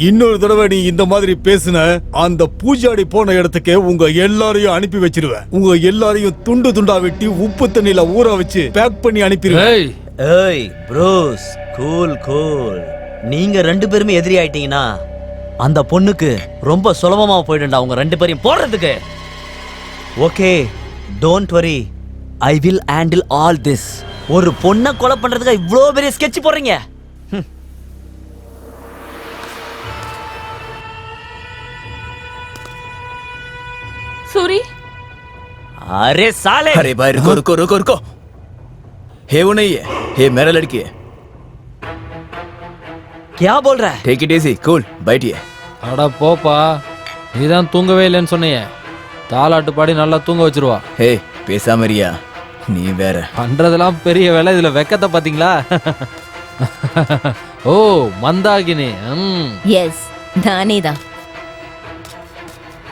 இன்னொரு தடவை நீ இந்த மாதிரி பேசுன, அந்த பூஜாடி போன இடத்துக்கு உங்க எல்லாரையும் அனுப்பி வச்சிருவேன். உங்க எல்லாரையும் துண்டு துண்டா வெட்டி உப்பு தண்ணியில ஊற வச்சு பேக் பண்ணி அனுப்பிடுவேன். ஏய் ப்ரோஸ், கூல் கூல். நீங்க 2 பேருமே எதிரி ஆயிட்டீங்கன்னா அந்த பொண்ணுக்கு ரொம்ப சுலபமா போயிடும்டா உங்க 2 பேரையும் போடுறதுக்கு. Okay, don't worry, I will handle all this. ஒரு பொண்ணை கொலை பண்றதுக்கு இவ்வளோ பெரிய ஸ்கெட்ச் போடுறீங்க. सूरी, अरे साले, अरे भाई रुको रुको रुको रुको। हे वो नहीं है, हे मेरा लड़की है। क्या बोल रहा है? टेक इट इजी, कूल, बैठिए। அட போப்பா, நீதான் தூங்கவே இல்லைன்னு சொன்னீங்க. தாலாட்டு பாடி நல்லா தூங்க வச்சிருவா. ஹே, பேசாம இருயா, நீ வேற. பண்றதெல்லாம் பெரிய வேலை, இதுல வெக்கத்தை பாத்தீங்களா? ஓ மந்தாகினி. எஸ், நானே தான்.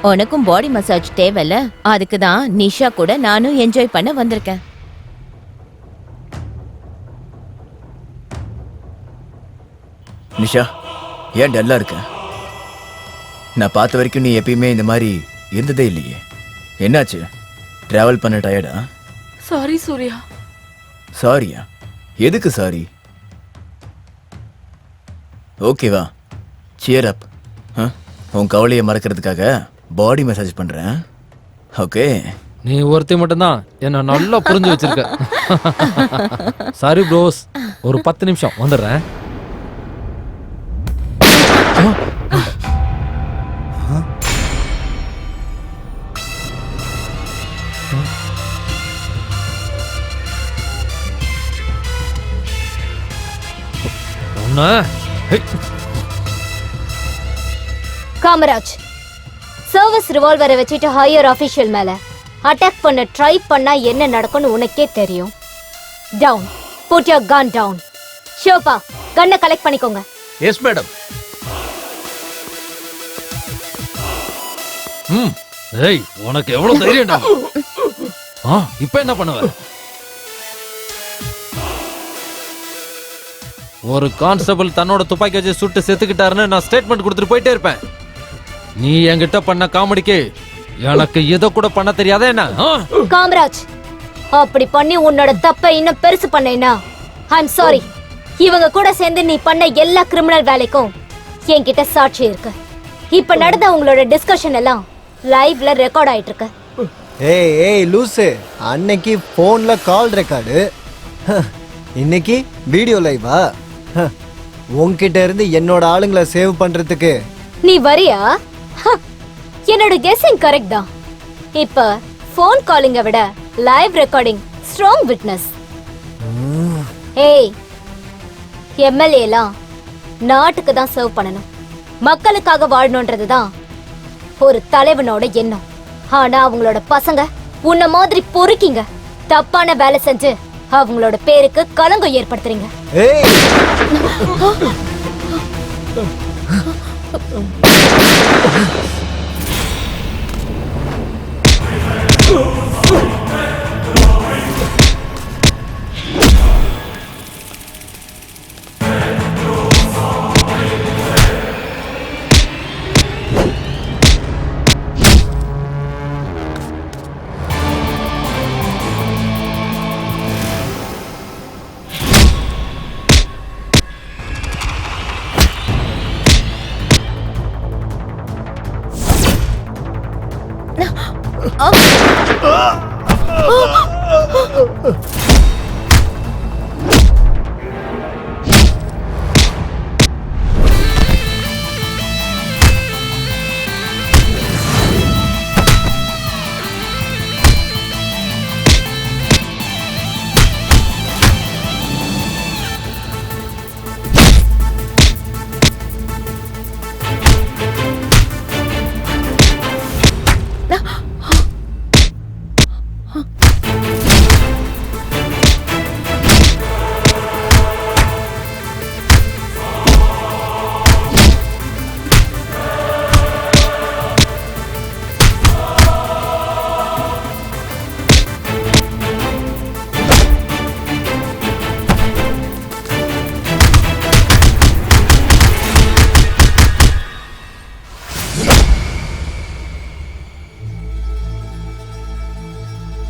உனக்கும் பாடி மசாஜ் தேவையில்ல, அதுக்கு தான் நிஷா கூட நானும் என்ஜாய் பண்ண வந்திருக்கேன். நிஷா, ஏன் டல்லா இருக்க? நான் பார்த்த வரைக்கும் நீ எப்பயுமே இந்த மாதிரி இருந்ததே இல்லையே. என்னாச்சு? டிராவல் பண்ண டயர்டா? சாரி சூர்யா. சாரியா? எதுக்கு சாரி? ஓகேவா, சியர் அப். உன் கவலையை மறக்கிறதுக்காக பாடி மசாஜ் பண்றேன். ஓகே, நீ ஒருத்தி மட்டும்தான் என்ன நல்லா புரிஞ்சு வச்சிருக்க. சாரி ப்ரோஸ், ஒரு 10 நிமிஷம் வந்துடுறேன். காமராஜ், சர்வீஸ் ரிவால்வரை வச்சுட்டு ஹையர் ஆபீஷியல் மேல அட்டாக் பண்ண ட்ரை பண்ணா என்ன நடக்கும்னு உனக்கே தெரியும். Down, put your gun down. Shobha, கன்னை கலெக்ட் பண்ணிக்கோங்க. Yes madam. ஏய், உனக்கு எவ்வளவு தைரியம்டா? இப்ப என்ன பண்ணுவ? ஒரு கான்ஸ்டபிள் தன்னோட துப்பாக்கி வச்சு சுட்டு செத்துக்கிட்டாருன்னு நான் ஸ்டேட்மெண்ட் கொடுத்துட்டு போயிட்டே இருப்பேன். நீ என்கிட்ட பண்ண காமெடிக்கு எனக்கு எதை கூட பண்ண தெரியாத என்ன? காமராஜ், அப்படி பண்ணி உன்னோட தப்பை இன்னும் பெருசு பண்ணேனா ஐம் சாரி. இவங்க கூட சேர்ந்து நீ பண்ண எல்லா கிரிமினல் வேலைக்கும் என்கிட்ட சாட்சி இருக்கு. இப்ப நடந்த உங்களோட டிஸ்கஷன் எல்லாம் லைவ்ல ரெக்கார்ட் ஆயிட்டு இருக்கு. ஏய் ஏய் லூசு, அன்னைக்கு போன்ல கால் ரெக்கார்டு, இன்னைக்கு வீடியோ லைவா? உன்கிட்ட இருந்து என்னோட ஆளுங்களை சேவ் பண்றதுக்கு நீ வரியா? என்னோட கெஸ்ஸிங் கரெக்ட் தான். இப்ப போன் காலிங்க விட லைவ் ரெக்கார்டிங் ஸ்ட்ராங் விட்னஸ். ஏய், எம்எல்ஏ எல்லாம் நாட்டுக்கு தான் சர்வ் பண்ணணும், மக்களுக்காக வாழணும்ன்றது தான் ஒரு தலைவனோட எண்ணம். ஆனா அவங்களோட பசங்க உன்ன மாதிரி பொறுக்கிங்க தப்பான வேலை செஞ்சு அவங்களோட பேருக்கு கலங்கம் ஏற்படுத்துறீங்க.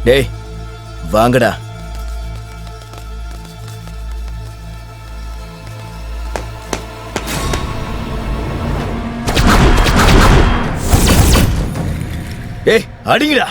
டேய் வாங்கடா. டேய் அடிங்கடா.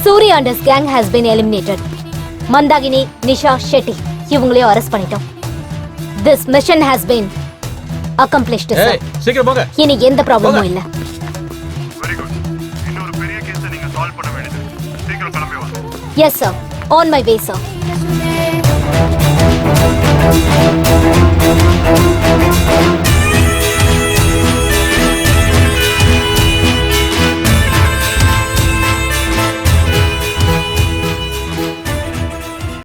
Suri and his gang has been eliminated. Mandagini, Nisha, Shetty இவங்களையும் அரெஸ்ட் பண்ணிட்டோம். This mission has been accomplished, sir. சீக்கிரம் போங்க. இனி எந்த ப்ராப்ளமும் இல்ல. Very good. இன்னொரு பெரிய கேஸ் நீங்க சால்வ் பண்ண வேண்டியது. சீக்கிரம் yes sir, on my way sir.